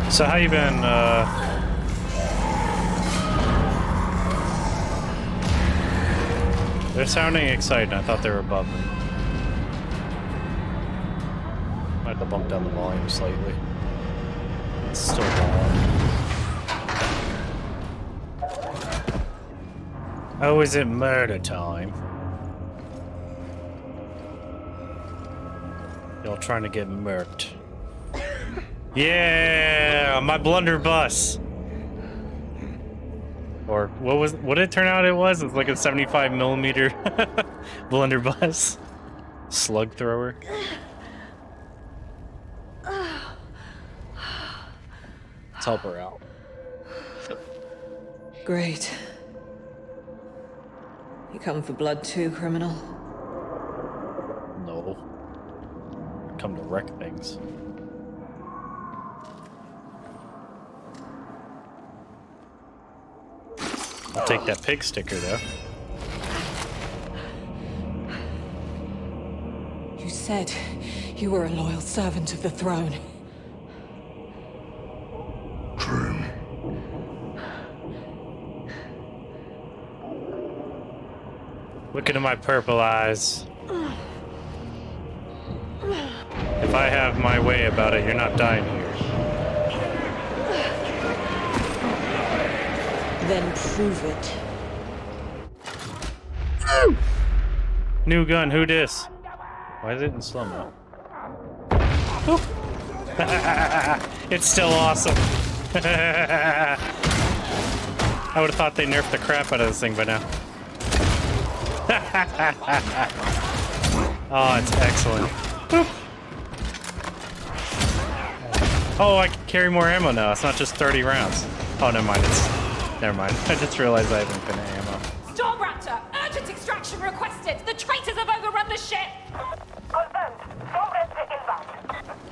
So how you been, They're sounding excited. I thought they were above me. I had to bump down the volume slightly. It's still loud. Oh, is it murder time? Y'all trying to get murked. Yeah, my blunderbuss. Or what did it turn out it was? It's like a 75mm blunderbuss. Slug thrower. Let's help her out. Great. You come for blood too, criminal? No. Come to wreck things. I'll take that pig sticker, though. You said you were a loyal servant of the throne. True. Look into my purple eyes. If I have my way about it, you're not dying here. Then prove it. New gun, who dis? Why is it in slow-mo? It's still awesome. I would have thought they nerfed the crap out of this thing by now. Oh, it's excellent. Oh, I can carry more ammo now. It's not just 30 rounds. Oh, never mind. Never mind. I just realized I have infinite ammo. Storm Raptor! Urgent extraction requested! The traitors have overrun the ship! Confirmed. Storm Raptor inbound.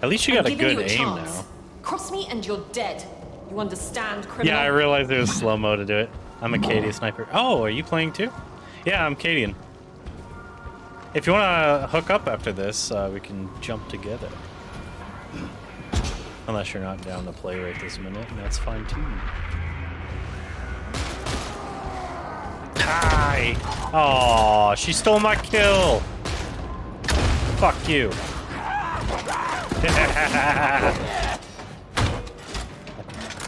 At least you got a I'm giving good you a aim chance. now. Cross me and you're dead. You understand, criminal? Yeah, I realized there was slow-mo to do it. I'm a Cadia sniper. Oh, are you playing too? Yeah, I'm Cadian. If you want to hook up after this, we can jump together. Unless you're not down to play right this minute, and that's fine too. Hi! Aw, she stole my kill! Fuck you.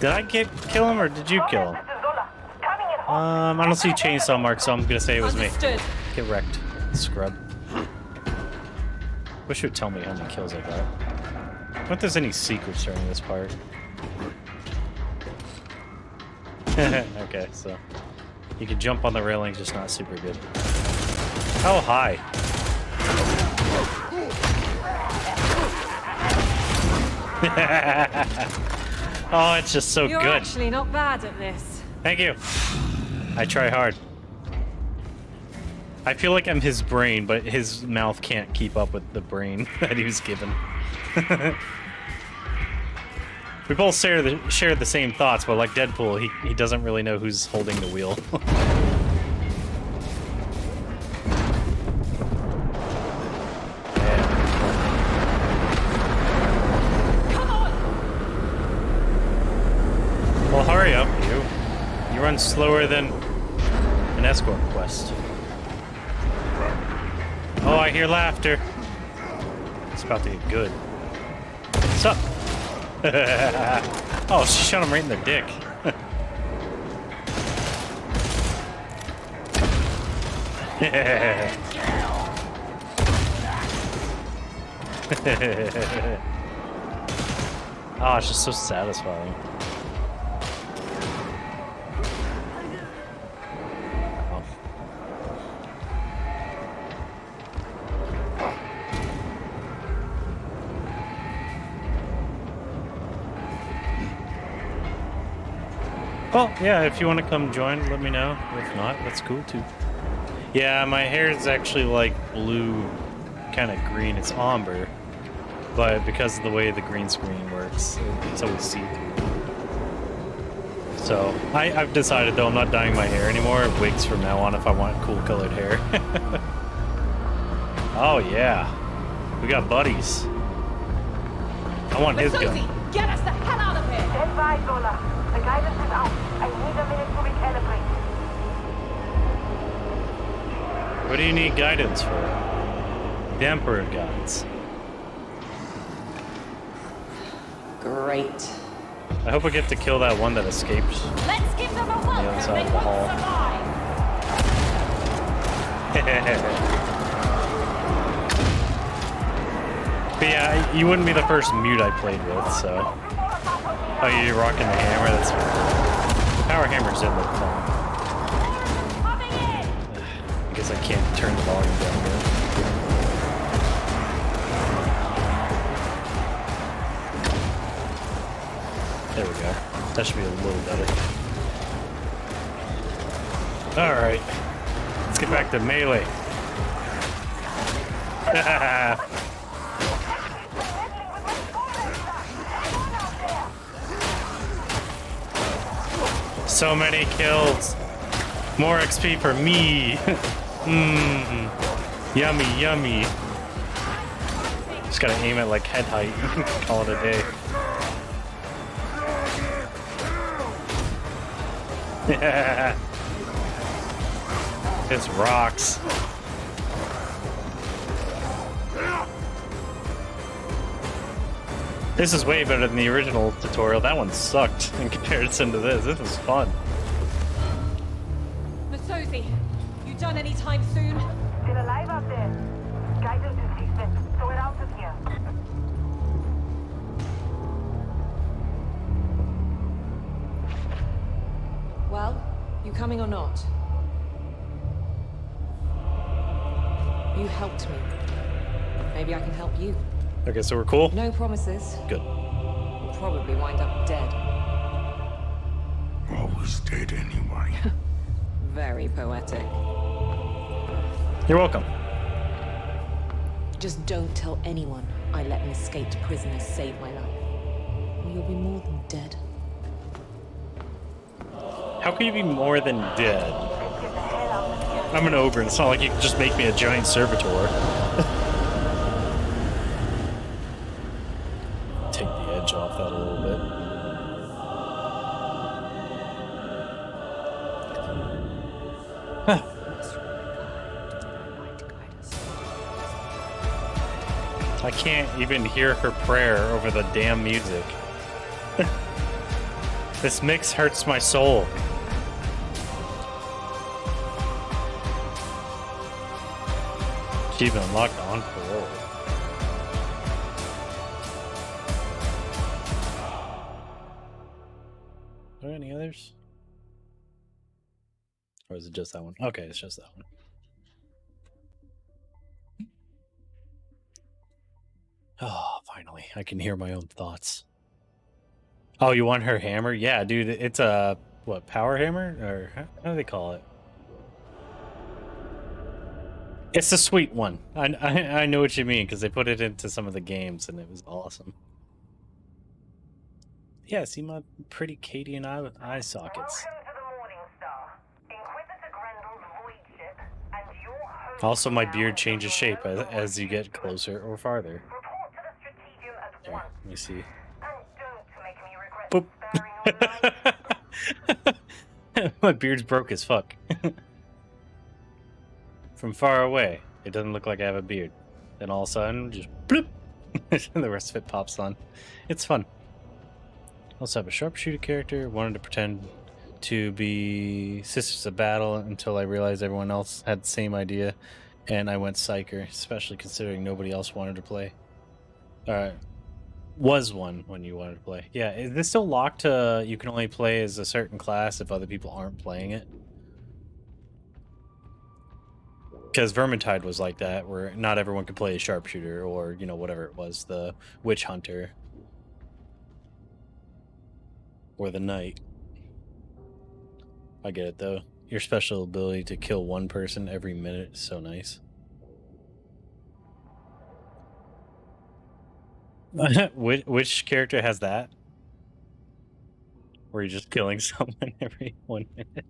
Did I kill him or did you kill him? I don't see chainsaw marks, so I'm gonna say it was me. Understood. Get wrecked, scrub. Wish it would tell me how many kills I got. I wonder if there's any secrets during this part. Okay, so you can jump on the railings, just not super good. Oh, hi. Oh, it's just so You're good. actually not bad at this. Thank you. I try hard. I feel like I'm his brain, but his mouth can't keep up with the brain that he was given. We both share the same thoughts, but like Deadpool, he doesn't really know who's holding the wheel. Well, hurry up, you. You run slower than an escort quest. Oh, I hear laughter. It's about to get good. What's up? Oh, she shot him right in the dick. Oh, it's just so satisfying. Well, yeah, if you want to come join, let me know. If not, that's cool too. Yeah, my hair is actually like blue, kind of green. It's ombre, but because of the way the green screen works, it's always see-through. So I've decided though I'm not dyeing my hair anymore. Wigs from now on if I want cool colored hair. Oh yeah, we got buddies. I want his gun. Get us the hell out of here! Stand by, Zola. The guidance is out. I need a minute to recalibrate. What do you need guidance for? The Emperor guides. Great. I hope I get to kill that one that escaped. Let's give them a On the other welcome side they of the won't hall. survive. But yeah, you wouldn't be the first mute I played with, so. Oh, you're rocking the hammer? That's the power hammers did look fun. I guess I can't turn the volume down here. There we go. That should be a little better. Alright. Let's get back to melee. So many kills. More XP for me. Mmm. Yummy, yummy. Just gotta aim at like head height. Call it a day. This rocks. This is way better than the original tutorial. That one sucked in comparison to this. This was fun. Masozi, you done any time soon? Still alive out there. Guidance is decent, so we're out of here. Well, you coming or not? You helped me. Maybe I can help you. Okay, so we're cool? No promises. Good. You'll probably wind up dead. Always dead anyway. Very poetic. You're welcome. Just don't tell anyone I let an escaped prisoner save my life. Or you'll be more than dead. How can you be more than dead? I'm an ogre. It's not like you can just make me a giant servitor. Take the edge off that a little bit. I can't even hear her prayer over the damn music. This mix hurts my soul. She's been unlocked on parole. Are there any others? Or is it just that one? Okay, it's just that one. Oh, finally. I can hear my own thoughts. Oh, you want her hammer? Yeah, dude, it's a, what, power hammer? Or how do they call it? It's the sweet one. I know what you mean, because they put it into some of the games, and it was awesome. Yeah, see my pretty Katie and eye sockets. Also, my beard changes shape as you get closer or farther. There, let me see. Boop. My beard's broke as fuck. From far away, it doesn't look like I have a beard. Then all of a sudden, just bloop, and the rest of it pops on. It's fun. Also have a sharpshooter character. Wanted to pretend to be Sisters of Battle until I realized everyone else had the same idea, and I went Psyker, especially considering nobody else wanted to play. Alright. Was one when you wanted to play. Yeah, is this still locked to you can only play as a certain class if other people aren't playing it? Because Vermintide was like that, where not everyone could play a sharpshooter or, you know, whatever it was, the witch hunter. Or the knight. I get it, though. Your special ability to kill one person every minute is so nice. Which character has that? Where you're just killing someone every 1 minute?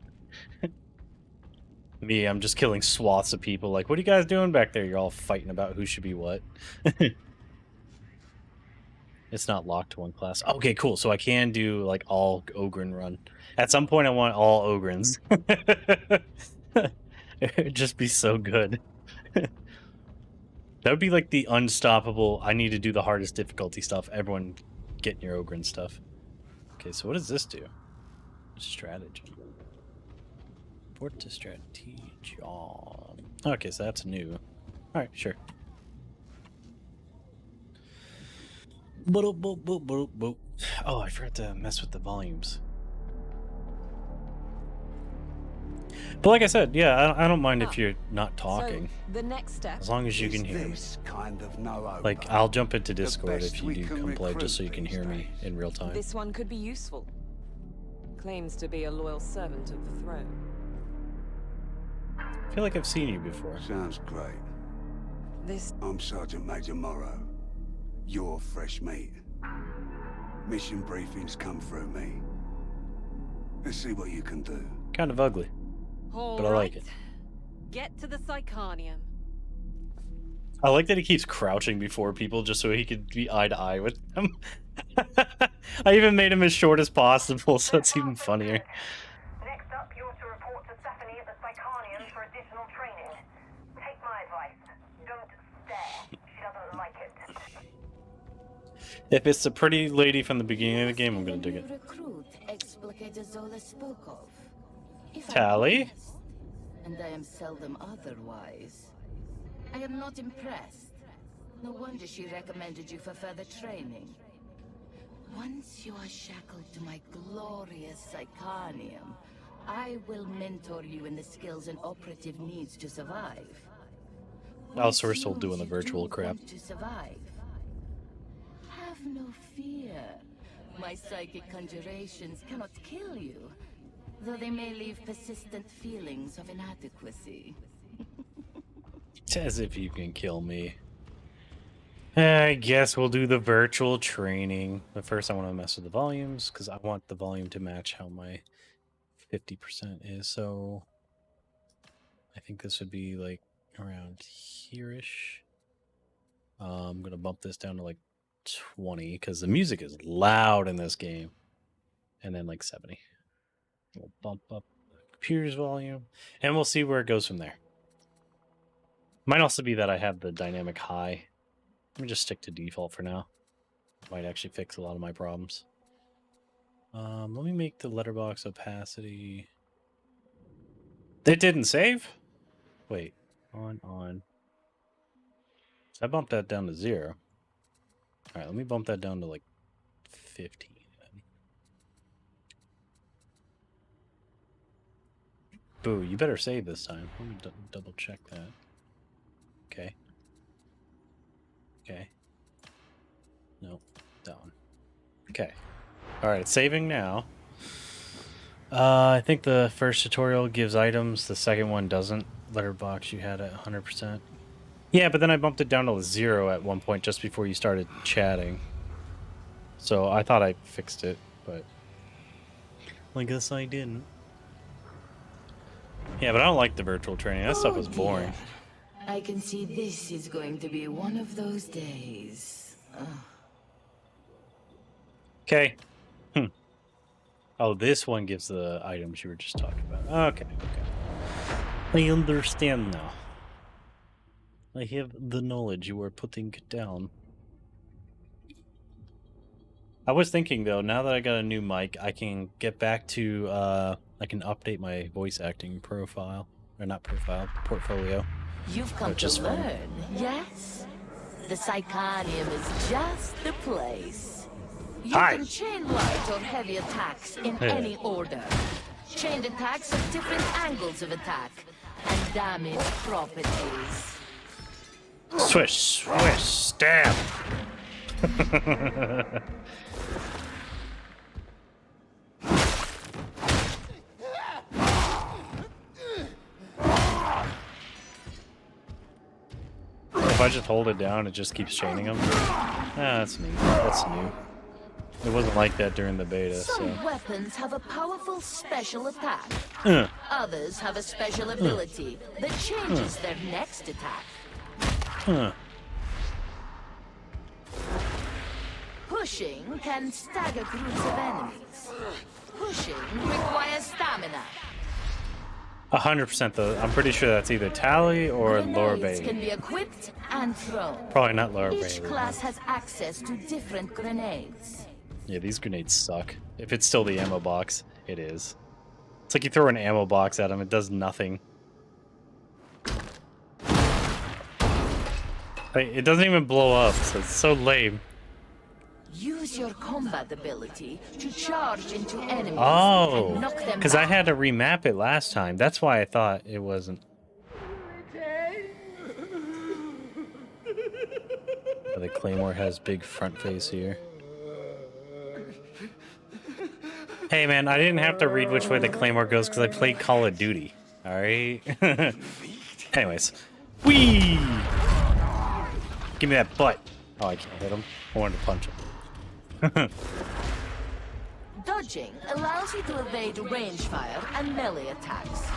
Me, I'm just killing swaths of people. Like, what are you guys doing back there? You're all fighting about who should be what. It's not locked to one class. Okay, cool. So I can do, like, all Ogryn run. At some point, I want all Ogryns. It would just be so good. That would be like the unstoppable, I need to do the hardest difficulty stuff. Everyone get your Ogryn stuff. Okay, so what does this do? Strategy. Port to strategy. Okay, so that's new. Alright, sure. Oh, I forgot to mess with the volumes. But like I said, yeah, I don't mind if you're not talking. So, the next step. As long as you can hear me. Like, I'll jump into Discord if you do come play, just so you can hear me in real time. This one could be useful. Claims to be a loyal servant of the throne. I feel like I've seen you before. Sounds great. I'm Sergeant Major Morrow. You're fresh meat. Mission briefings come through me. Let's see what you can do. Kind of ugly, but I like it. Get to the Psychonium. I like that he keeps crouching before people just so he could be eye to eye with them. I even made him as short as possible, so it's even funnier. Next up, you're to report to Stephanie at the Psychonium for additional If it's the pretty lady from the beginning of the game, I'm gonna dig it. Recruit Explicator Zola spoke of. If I'm Tally? honest, and I am seldom otherwise. I am not impressed. No wonder she recommended you for further training. Once you are shackled to my glorious Psychonium, I will mentor you in the skills an operative needs to survive. Oh, so we're still doing the virtual crap. To survive. Have no fear. My psychic conjurations cannot kill you, though they may leave persistent feelings of inadequacy. It's as if you can kill me. I guess we'll do the virtual training. But first I want to mess with the volumes, because I want the volume to match how my 50% is. So I think this would be like around here-ish. I'm going to bump this down to like 20, because the music is loud in this game. And then like 70. We'll bump up the computer's volume, and we'll see where it goes from there. Might also be that I have the dynamic high. Let me just stick to default for now. Might actually fix a lot of my problems. Let me make the letterbox opacity. It didn't save? Wait. On. So I bumped that down to 0. Alright, let me bump that down to like 15. Boo, you better save this time. Let me double check that. Okay. Okay. No, that one. Okay. Alright, it's saving now. I think the first tutorial gives items, the second one doesn't. Letterbox you had at 100%. Yeah, but then I bumped it down to 0 at one point just before you started chatting. So I thought I fixed it, but I guess I didn't. Yeah, but I don't like the virtual training. That stuff was boring. I can see this is going to be one of those days. Okay. Oh, this one gives the items you were just talking about. Okay. I understand now. I have the knowledge you were putting down. I was thinking, though, now that I got a new mic, I can get back to, I can update my voice acting profile. Or not profile, portfolio. You've come to learn, yes? The Psychonium is just the place. You can chain light or heavy attacks in any order. Chained attacks have different angles of attack and damage properties. Swish, swish, stab! If I just hold it down, it just keeps chaining them. Ah, that's neat. That's new. It wasn't like that during the beta, Some weapons have a powerful special attack. Others have a special ability that changes their next attack. Pushing can stagger groups of enemies. Pushing requires stamina. 100% though. I'm pretty sure that's either Tally or Laura Grenades Bailey. can be equipped and thrown. Probably not Laura Each Bailey. class has access to different grenades. Yeah, these grenades suck. If it's still the ammo box, it is. It's like you throw an ammo box at them, it does nothing. It doesn't even blow up, so it's so lame. Use your combat ability to charge into enemies Oh, and knock them because I back. had to remap it last time. That's why I thought it wasn't. Oh, the Claymore has big front face here. Hey man, I didn't have to read which way the Claymore goes because I played Call of Duty. Alright? Anyways. Whee! Give me that butt. Oh, I can't hit him. I wanted to punch him. Dodging allows you to evade range fire and melee attacks.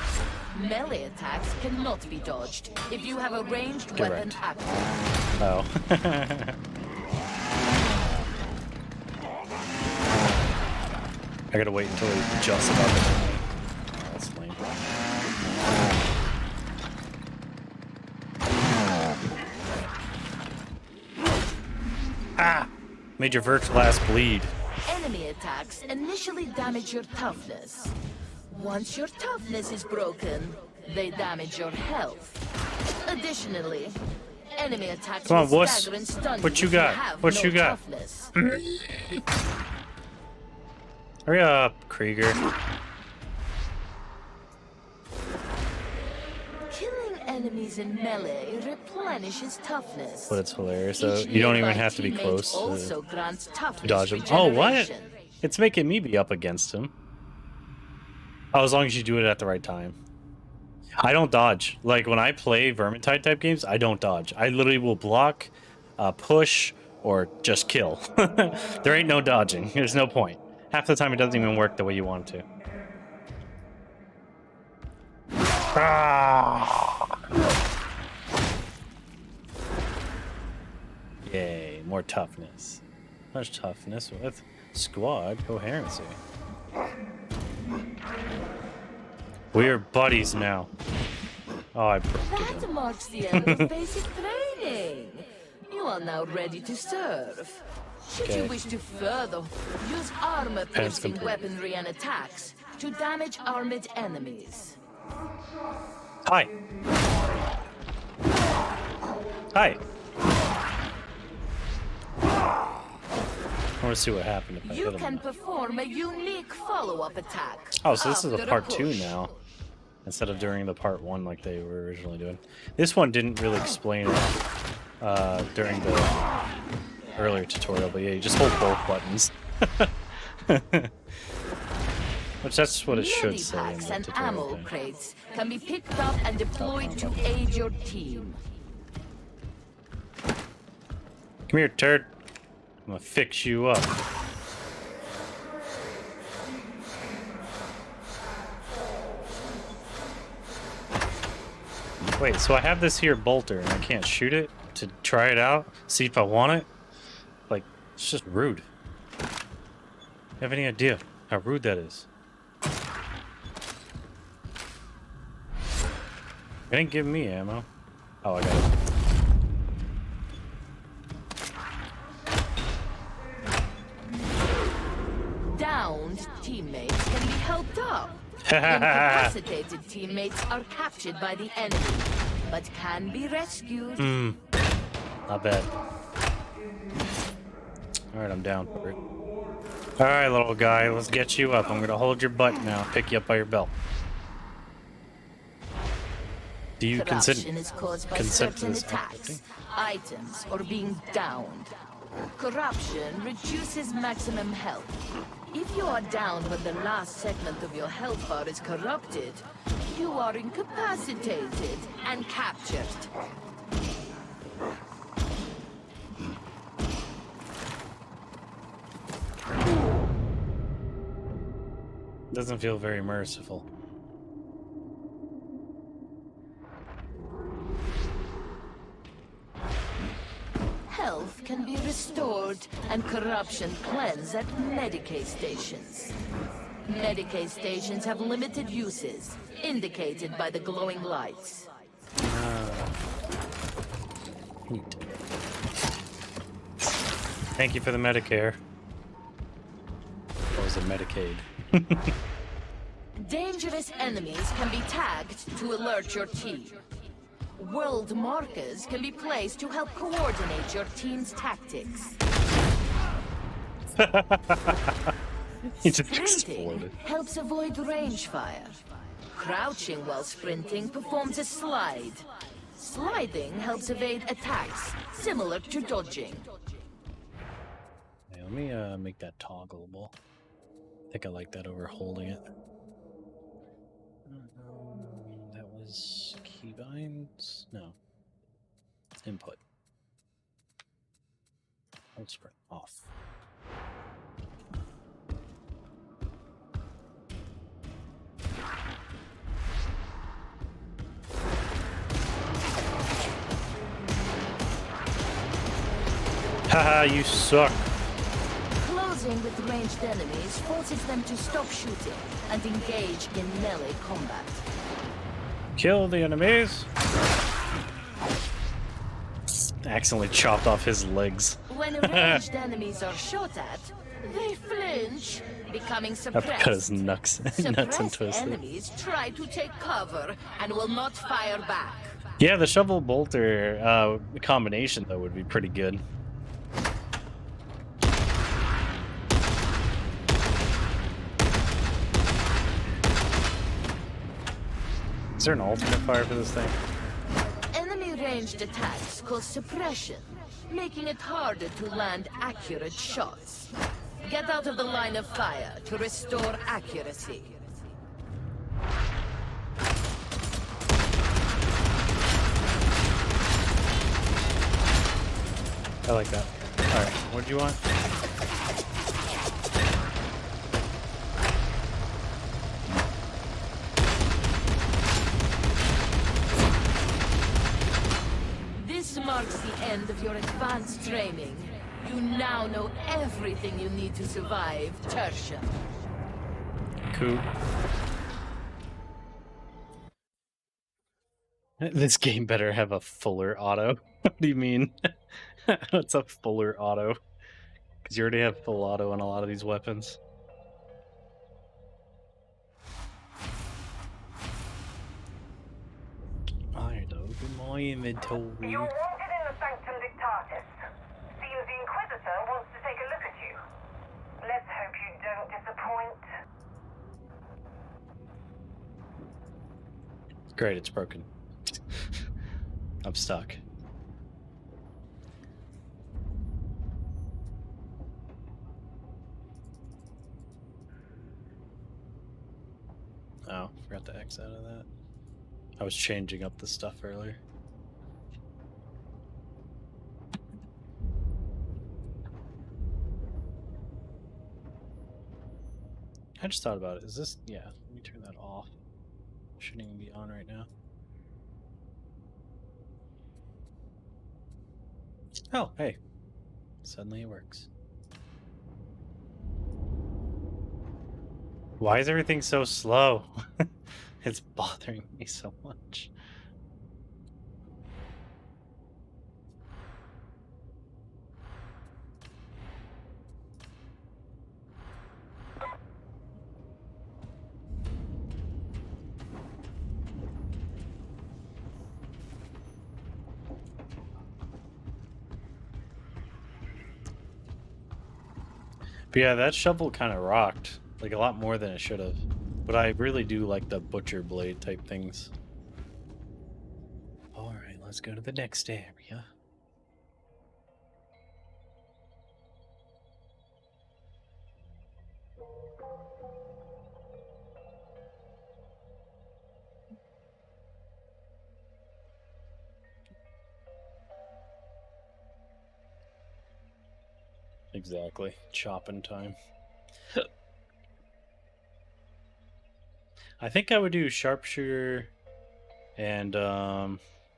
Melee attacks cannot be dodged if you have a ranged weapon Correct. active. Oh. I gotta wait until he jumps above it. Oh, that's lame. Ah! Made your Vertglass bleed. Enemy attacks initially damage your toughness. Once your toughness is broken, they damage your health. Additionally, enemy attacks Come on, will wuss. stagger and stun What you if you got? have What no you got? toughness. Hurry up, Krieger. Killing enemies in melee replenishes toughness. But it's hilarious though. Each You don't even nearby have to be teammate close also to grants toughness dodge him. Oh, what? regeneration. It's making me be up against him. Oh, as long as you do it at the right time. I don't dodge. Like, when I play Vermintide type games, I don't dodge. I literally will block, push, or just kill. There ain't no dodging. There's no point. Half the time it doesn't even work the way you want it to. Ah! Yay, more toughness. Much toughness with squad coherency. We're buddies now. Oh, I broke it. That marks the end of basic training. You are now ready to serve. Should Okay. you wish to further, use armor-piercing complete. weaponry and attacks to damage armored enemies. Hi. Hi. I want to see what happened if I You hit can him. perform a unique follow-up attack. Oh, so this is after a part 2 push. now. Instead of during the part 1 like they were originally doing. This one didn't really explain it during the earlier tutorial, but yeah, you just hold both buttons. Which that's what it should say in Medipacks the and tutorial ammo thing. crates can be picked up and deployed to aid your team. Come here, turd. I'm gonna fix you up. Wait, so I have this here bolter and I can't shoot it to try it out, see if I want it? Like, it's just rude. You have any idea how rude that is? It ain't giving me ammo. Oh, I got it. Downed teammates can be helped up. Incapacitated teammates are captured by the enemy, but can be rescued. Not bad. Alright, I'm down for it. Alright, little guy, let's get you up. I'm gonna hold your butt now, pick you up by your belt. Do you consent Corruption is caused by to certain this? attacks, items, or being downed. Corruption reduces maximum health. If you are downed when the last segment of your health bar is corrupted, you are incapacitated and captured. Doesn't feel very merciful. Health can be restored and corruption cleansed at Medicaid stations. Medicaid stations have limited uses, indicated by the glowing lights. Neat. Thank you for the Medicare. Or was it Medicaid? Dangerous enemies can be tagged to alert your team. World markers can be placed to help coordinate your team's tactics. He just Sprinting exploded. helps avoid range fire. Crouching while sprinting performs a slide. Sliding helps evade attacks, similar to dodging. Hey, let me make that toggleable. I think I like that over holding it. That was keybinds? No. Input. Hold sprint off. Haha, you suck. Closing with ranged enemies forces them to stop shooting and engage in melee combat. Kill the enemies. Accidentally chopped off his legs. When ranged enemies are shot at, they flinch, becoming I have to cut his suppressed. nuts and Suppressed twist it. enemies try to take cover and will not fire back. Yeah, the shovel bolter combination though would be pretty good. Is there an alternate fire for this thing? Enemy ranged attacks cause suppression, making it harder to land accurate shots. Get out of the line of fire to restore accuracy. I like that. Alright, what do you want? This marks the end of your advanced training. You now know everything you need to survive Tertia. Cool. This game better have a fuller auto. What do you mean? What's a fuller auto? Because you already have full auto on a lot of these weapons. Alright, open my inventory. You're wanted in the Sanctum Dictatus. Seems the Inquisitor wants to take a look at you. Let's hope you don't disappoint. Great, it's broken. I'm stuck. Oh, forgot to X out of that. I was changing up the stuff earlier. I just thought about it. Is this... Yeah, let me turn that off. Shouldn't even be on right now. Oh, hey. Suddenly it works. Why is everything so slow? It's bothering me so much. But yeah, that shovel kind of rocked. Like, a lot more than it should have. But I really do like the butcher blade type things. Alright, let's go to the next area. Exactly. Chopping time. I think I would do Sharpshooter and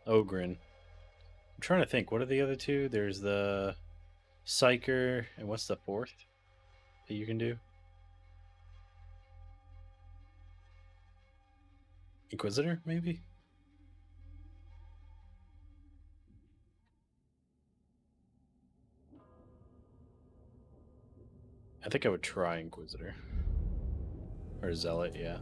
Ogren. I'm trying to think. What are the other two? There's the Psyker, and what's the fourth that you can do? Inquisitor, maybe? I think I would try Inquisitor. Or Zealot, yeah.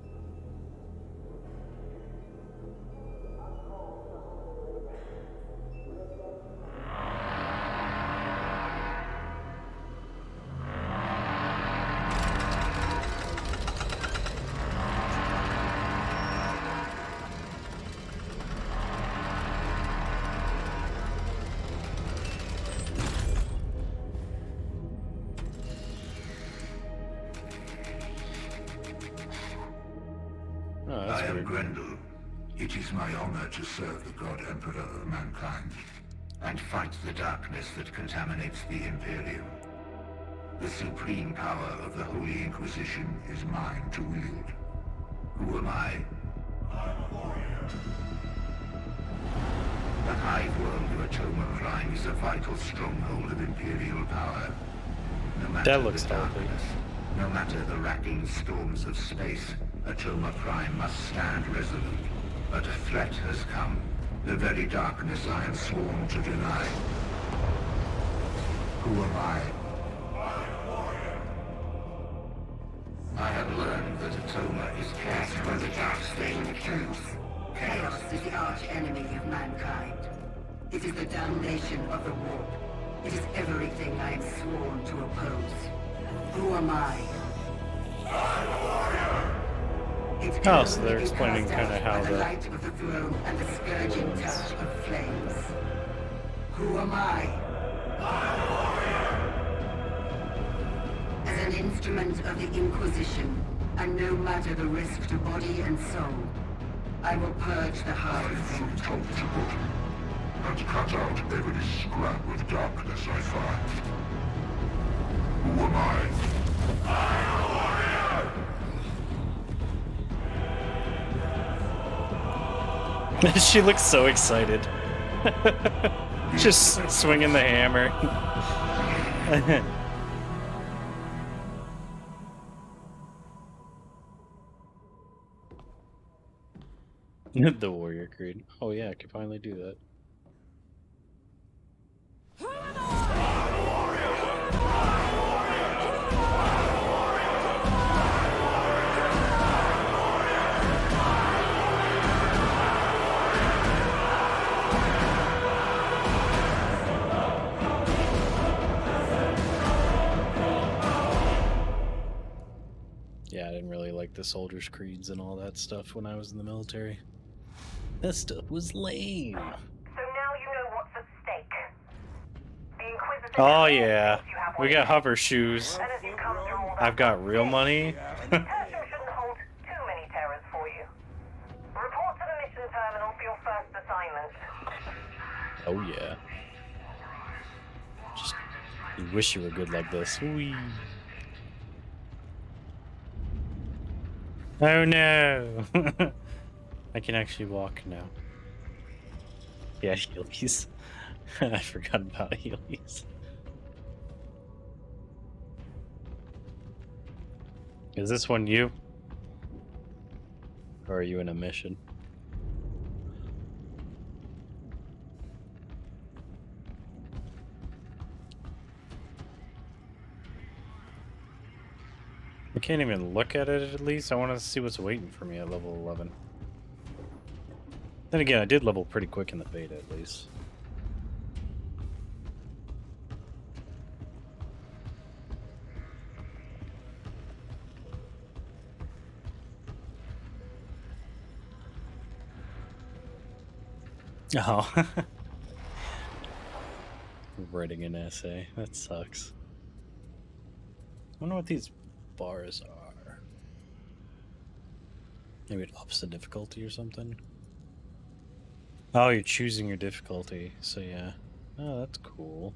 I am Grendel. It is my honor to serve the God Emperor of mankind and fight the darkness that contaminates the Imperium. The supreme power of the Holy Inquisition is mine to wield. Who am I? I'm a warrior. The hive world of Atoma Prime is a vital stronghold of Imperial power. No matter That looks the darkness, no matter the racking storms of space, Atoma Prime must stand resolute. But a threat has come. The very darkness I am sworn to deny. Who am I? I have learned that Atoma is cast by the dark-stained truth. Chaos is the arch-enemy of mankind. It is the damnation of the warp. It is everything I am sworn to oppose. Who am I? Oh, so they're explaining kind of how the light of the throne and the scourging touch of flames. Who am I? As an instrument of the Inquisition, and no matter the risk to body and soul, I will purge the hive from top to bottom, and cut out every scrap of darkness I find. Who am I? She looks so excited. Just swinging the hammer. The warrior creed. Oh yeah, I can finally do that. Yeah, I didn't really like the soldiers' creeds and all that stuff when I was in the military. That stuff was lame. So now you know what's at stake. The Inquisitor. Oh yeah, we got hover shoes. And as you come through all that I've got real money. Tertium shouldn't hold too many terrors for you. Report to the mission terminal for your first assignment. Oh yeah. Just you wish you were good like this. Whee. Oh no! I can actually walk now. Yeah, Heelys. I forgot about Heelys. Is this one you? Or are you in a mission? I can't even look at it at least. I want to see what's waiting for me at level 11. Then again, I did level pretty quick in the beta at least. Oh. Writing an essay. That sucks. I wonder what these bars are. Maybe it ups the difficulty or something. Oh, you're choosing your difficulty, so yeah. Oh, that's cool.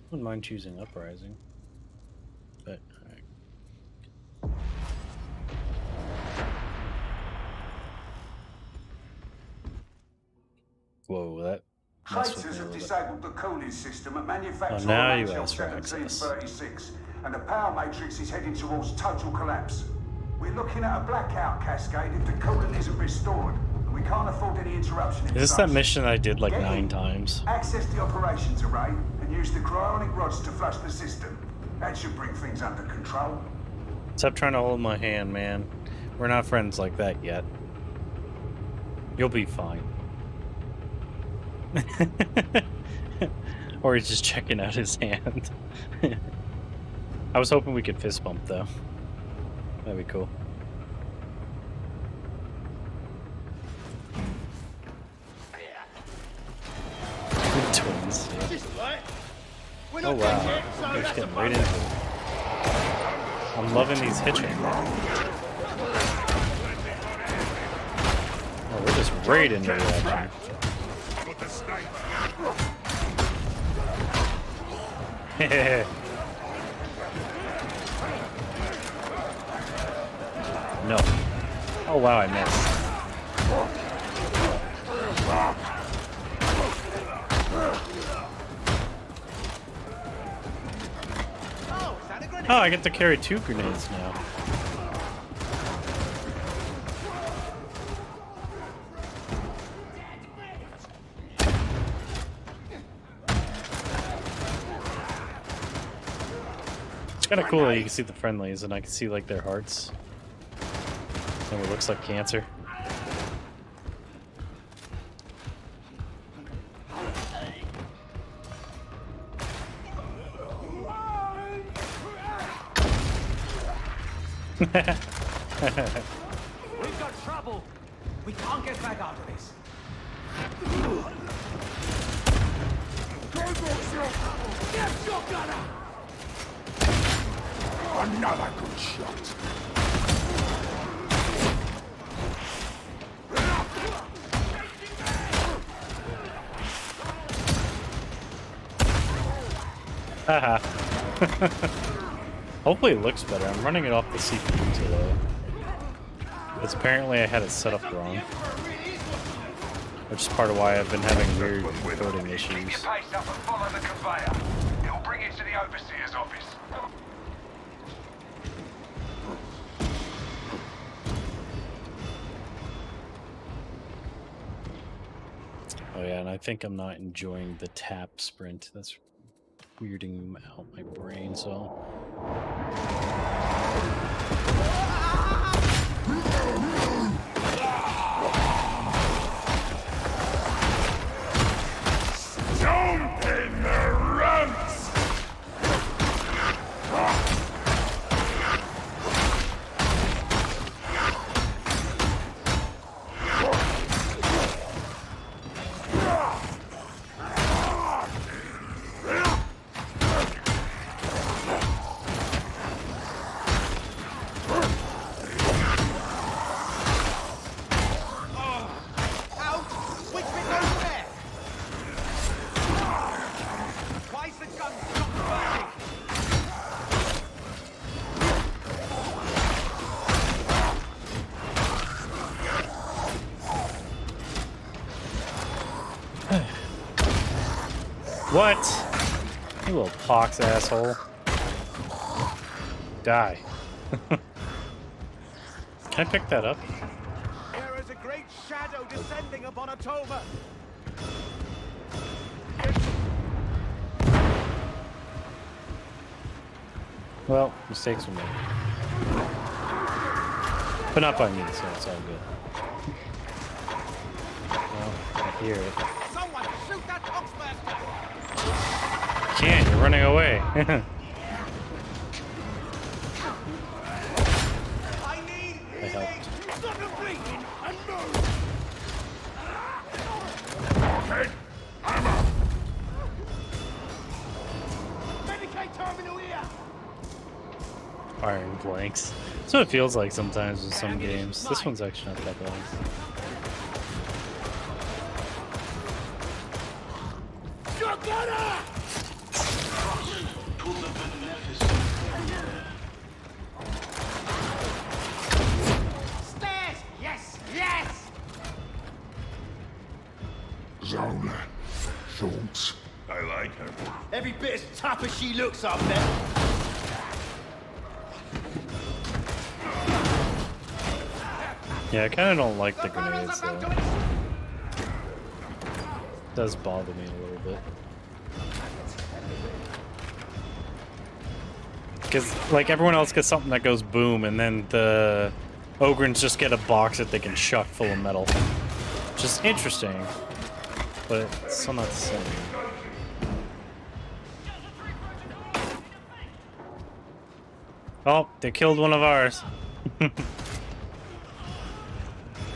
Wouldn't mind choosing Uprising. But, alright. Whoa, that messed with me Traitors a have little bit. disabled the cooling system at manufacturer Oh, now you Rachel ask for access. 1736, and the power matrix is heading towards total collapse. We're looking at a blackout cascade if the coolant isn't restored, and we can't afford any interruption. Is this that mission I did like Get 9 in, times? Access the operations array and use the cryonic rods to flush the system. That should bring things under control. Stop trying to hold my hand, man. We're not friends like that yet. You'll be fine. Or he's just checking out his hand. I was hoping we could fist bump though. That'd be cool. Twins. Yeah. Oh wow, they're just getting right into it. I'm loving these hitching. Oh, we're just right into the action. No. Oh wow, I missed. Oh, I get to carry 2 grenades now. kind of cool that you can see the friendlies and I can see like their hearts. And what looks like cancer. We've got trouble. We can't get back out of this. Yes, you're gonna. Another good shot. Haha. Hopefully it looks better. I'm running it off the CPU today. Because apparently I had it set up wrong. Which is part of why I've been having weird coding issues. Keep your pace up and follow the conveyor. It'll bring you to the overseer's office. Oh yeah, and I think I'm not enjoying the tap sprint. That's weirding out my brain, so... Jump in the ranks! What? You little pox asshole. Die. Can I pick that up? There is a great shadow descending upon Atoma. Well, mistakes were made. But not by me, so it's all good. Well, I hear it. Someone shoot that Oxmaster! Can't, you're running away. I helped. Stop him bleeding and move! Medicate terminal here! Firing blanks. That's what it feels like sometimes with some games. This one's actually not that bad. You're gonna! Stairs! Yes! Yes! Zola, thoughts? I like her. Every bit as tough as she looks up there. Yeah, I kind of don't like the grenades though. It does bother me a little bit. Because, like, everyone else gets something that goes boom, and then the Ogrins just get a box that they can chuck full of metal. Which is interesting, but it's still not the same. Oh, they killed one of ours.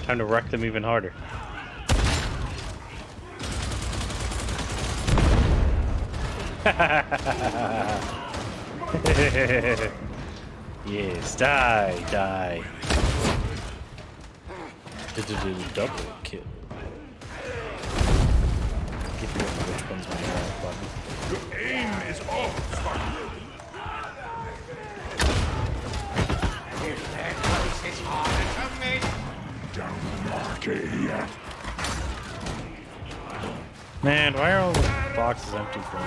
Time to wreck them even harder. Yes, die. Double kill. Keep forgetting which one's my button. Your aim is off, Spartan. If their place is harder to make. Don't mark it here. Man, why are all the boxes empty for me?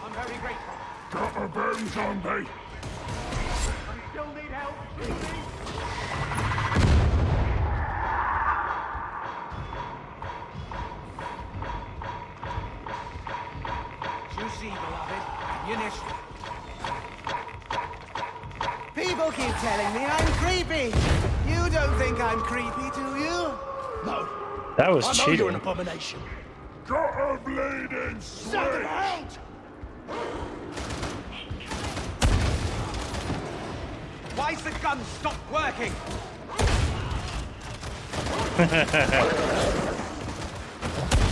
I'm very grateful. Got a burn zombie. I still need help. see, beloved. Ammunition. People keep telling me I'm creepy. You don't think I'm creepy, do you? No. That was I know cheating. you're an abomination. Got a bleeding Send it switch! out! Why's the gun stopped working?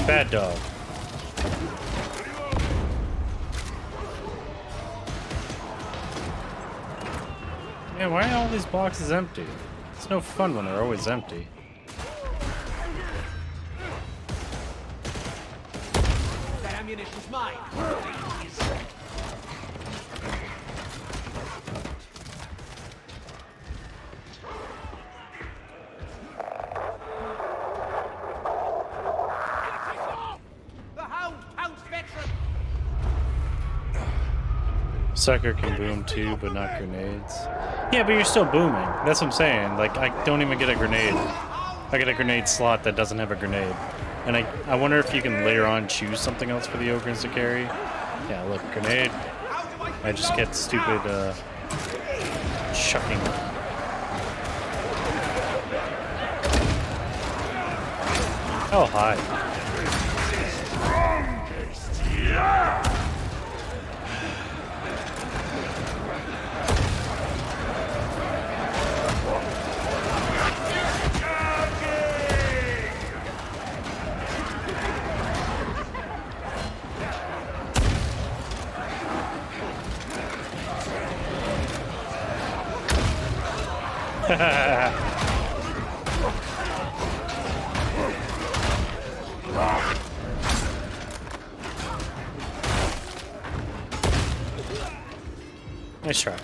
Bad dog. Man, why are all these boxes empty? It's no fun when they're always empty. That ammunition's mine. The Hound pounds veteran. Sucker can boom too, but not grenades. Yeah, but you're still booming. That's what I'm saying. Like, I don't even get a grenade. I get a grenade slot that doesn't have a grenade. And I wonder if you can later on choose something else for the Ogrins to carry. Yeah, look, grenade. I just get stupid, chucking. Oh, hi. Nice try.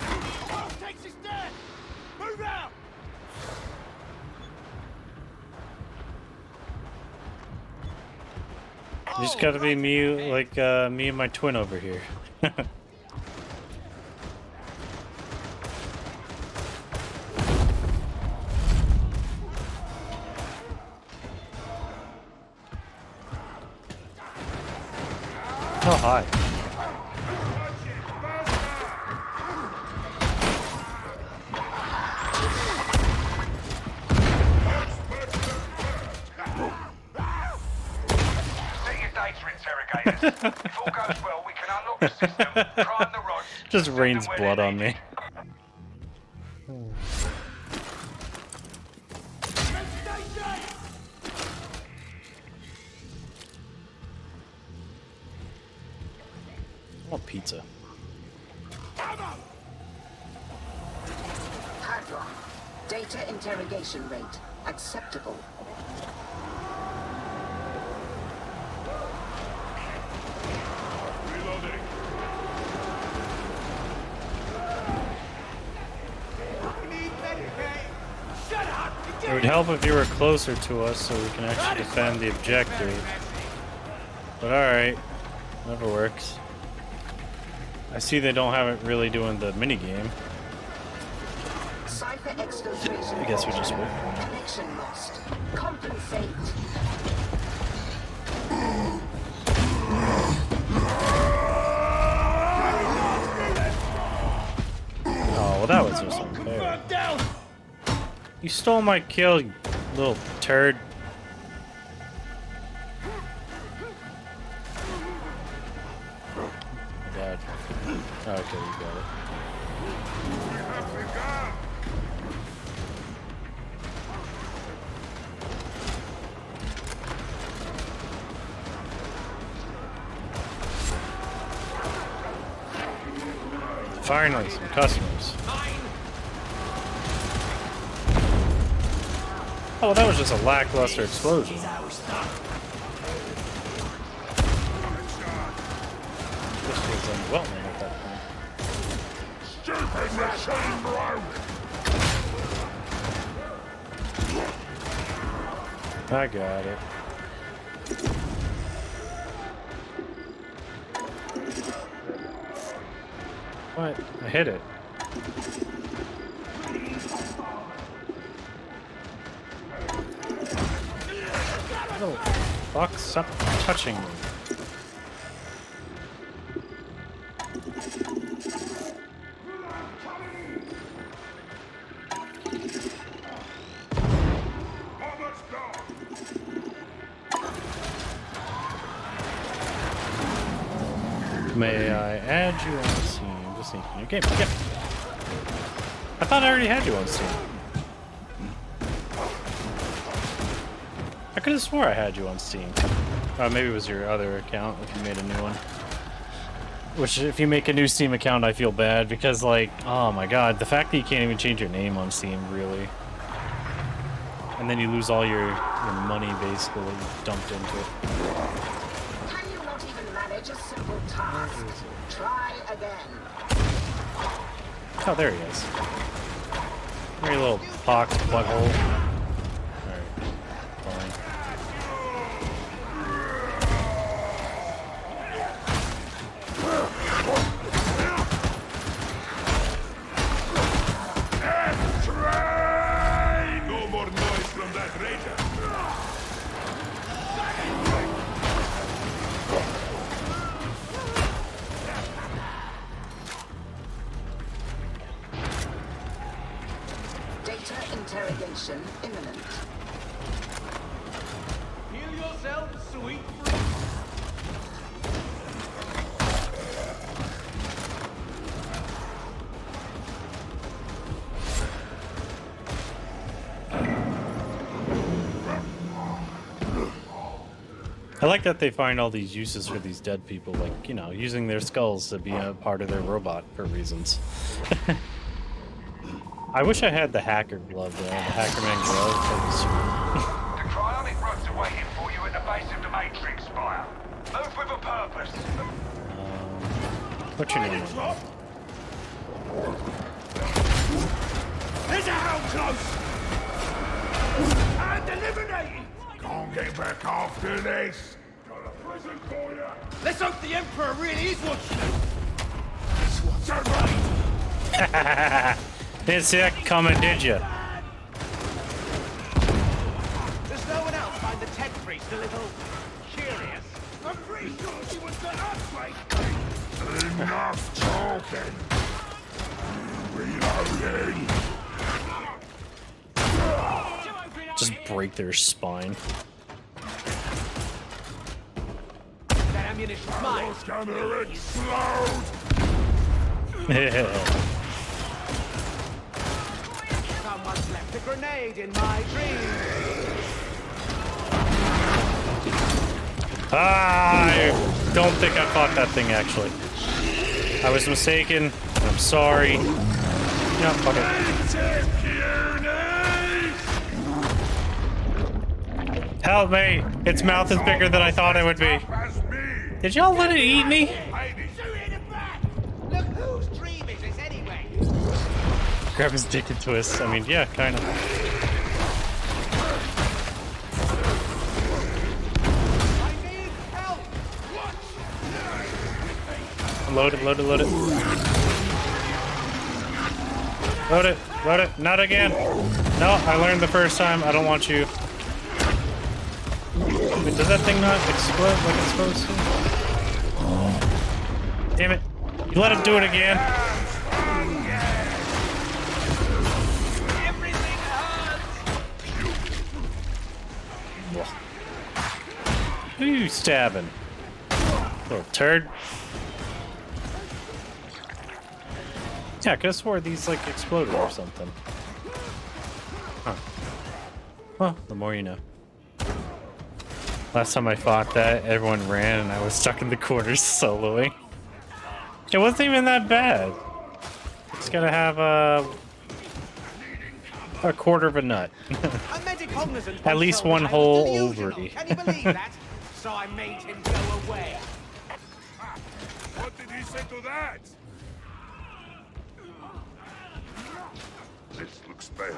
You just gotta be me, like me and my twin over here. Oh, hi. If all goes well, we can unlock the system, prime the rods. Just rains blood on me. I want pizza. Hadron. Data interrogation rate acceptable. It would help if you were closer to us so we can actually defend the objective. But alright, whatever works. I see they don't have it really doing the minigame. I guess we just will. Connection lost. Compensate. Oh, well that was just unfair. You stole my kill, you little turd. Oh, God. Oh, okay, you got it. Finally, some customers. Oh, that was just a lackluster explosion. This was underwhelming at that point. Stupid machine broke! I got it. What? I hit it. Oh, fuck, stop touching me. May I add you on Steam? Just thinking. Okay, yeah. I thought I already had you on Steam. I could have swore I had you on Steam. Maybe it was your other account if you made a new one. Which, if you make a new Steam account, I feel bad because, like, oh my god, the fact that you can't even change your name on Steam, really. And then you lose all your money, basically, that you dumped into it. Can you not even manage a simple task? Try again. Oh, there he is. Very little pox butthole. Alright, fine. No more noise from that raider. Data interrogation imminent. Heal yourself, sweet I like that they find all these uses for these dead people, like, you know, using their skulls to be a part of their robot for reasons. I wish I had the hacker glove, though, the Hackerman glove. The cryonic rods are waiting for you at the base of the Matrix, Spire. Move with a purpose. What's your name? There's a hell close! And eliminated! Can't get back after this! Got a present for you! Let's hope the Emperor really is watching. This one's a raid! Didn't see that coming, did you? Does no one else find the tech priest a little curious? I'm pretty sure she was the earthquake! Enough talking! Reloading! Just break their spine. That ammunition's mine. It's gonna explode! Someone's left a grenade in my dream. I don't think I fought that thing, actually. I was mistaken. I'm sorry. No, fuck it. Help me! Its mouth is bigger than I thought it would be. Did y'all let it eat me? Look, whose dream is this anyway? Grab his dick and twist. I mean, yeah, kind of. Load it, load it, load it. Load it, load it. Not again. No, I learned the first time. I don't want you. Wait, does that thing not explode like it's supposed to? Damn it. You let it do it again. Who are you stabbing? Little turd. Yeah, I could have swore these, like, exploded or something. Huh. Well, the more you know. Last time I fought that, everyone ran and I was stuck in the corners soloing. It wasn't even that bad. Just gotta have a quarter of a nut. At least one whole ovary. Can you believe that? So I made him go away. What did he say to that? This looks bad.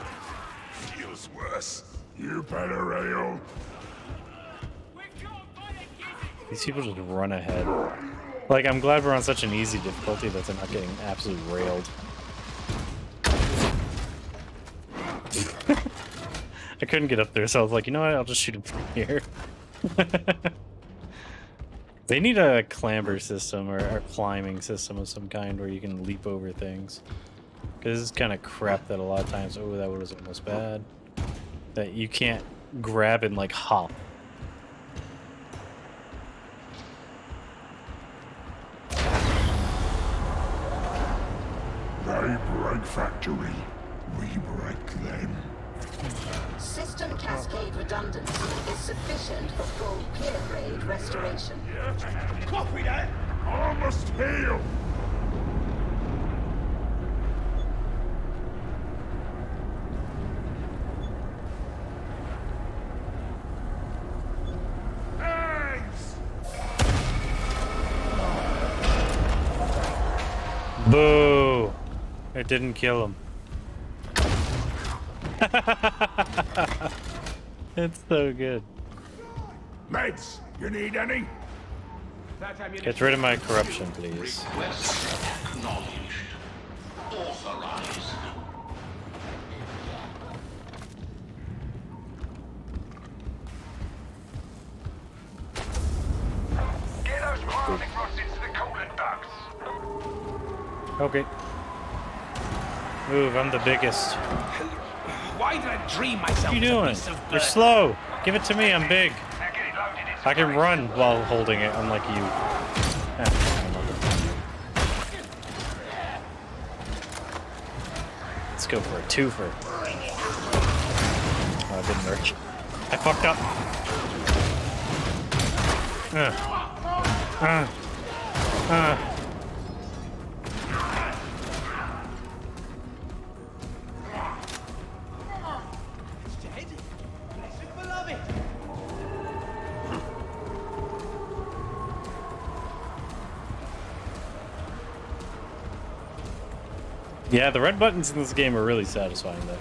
Feels worse. You better rail. These people just run ahead. Like, I'm glad we're on such an easy difficulty that they're not getting absolutely railed. I couldn't get up there, so I was like, you know what, I'll just shoot him from here. They need a clamber system or a climbing system of some kind where you can leap over things. Because this is kind of crap that a lot of times, oh, that was almost bad. That you can't grab and, like, hop. break factory, we break them. System cascade redundancy is sufficient for full clear grade restoration. Copy that! I must heal! Boo! It didn't kill him. It's so good. Meds, you need any? Get rid of my corruption, please. Acknowledged. Authorized. Get those plastic rods into the coolant ducts. Okay. Move, I'm the biggest. Why did I dream What myself are you a doing? piece of You're bird? slow. Give it to me, I'm big. I can run while holding it, unlike you. Let's go for a twofer. Oh, it didn't work. I fucked up. Yeah, the red buttons in this game are really satisfying, though.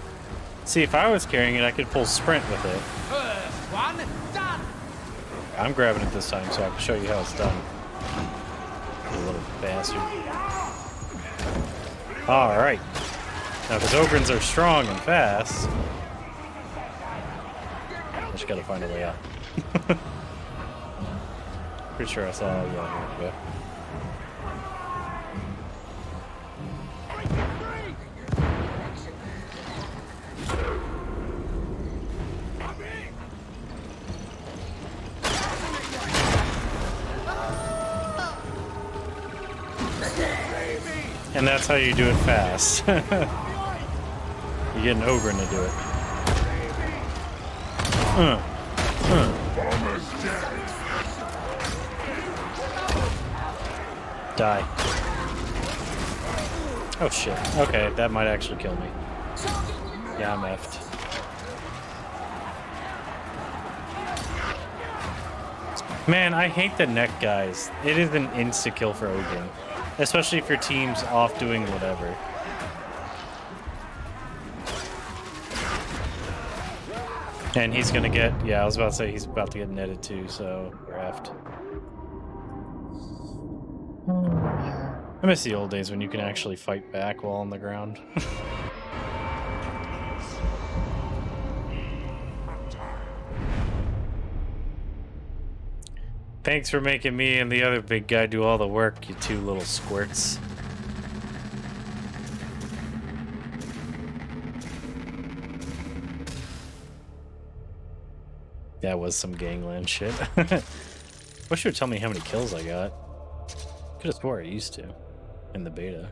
See, if I was carrying it, I could pull sprint with it. First one, done! I'm grabbing it this time so I can show you how it's done. You little bastard. Alright. Now, because Ogrins are strong and fast, I just gotta find a way out. Pretty sure I saw you on here. And that's how you do it fast. You get an Ogren to do it. Die. Oh shit. Okay, that might actually kill me. Yeah, I'm effed. Man, I hate the neck guys. It is an insta-kill for Ogren. Especially if your team's off doing whatever. And he's gonna get, yeah, I was about to say he's about to get netted too, so we're effed. I miss the old days when you can actually fight back while on the ground. Thanks for making me and the other big guy do all the work, you two little squirts. That was some gangland shit. Wish you would tell me how many kills I got. Could have swore I used to in the beta.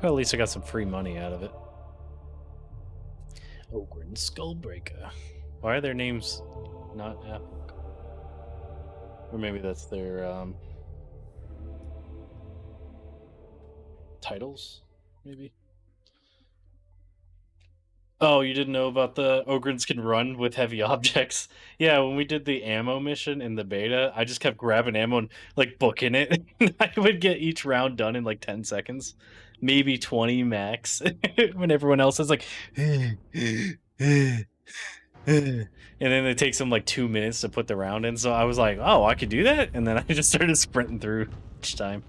Well, at least I got some free money out of it. Ogren Skullbreaker. Why are their names not epic? Or maybe that's their titles, maybe? Oh, you didn't know about the Ogrins can run with heavy objects? Yeah, when we did the ammo mission in the beta, I just kept grabbing ammo and like booking it. I would get each round done in like 10 seconds. Maybe 20 max. When everyone else is like and then it takes them like 2 minutes to put the round in. So I was like, oh, I could do that? And then I just started sprinting through each time.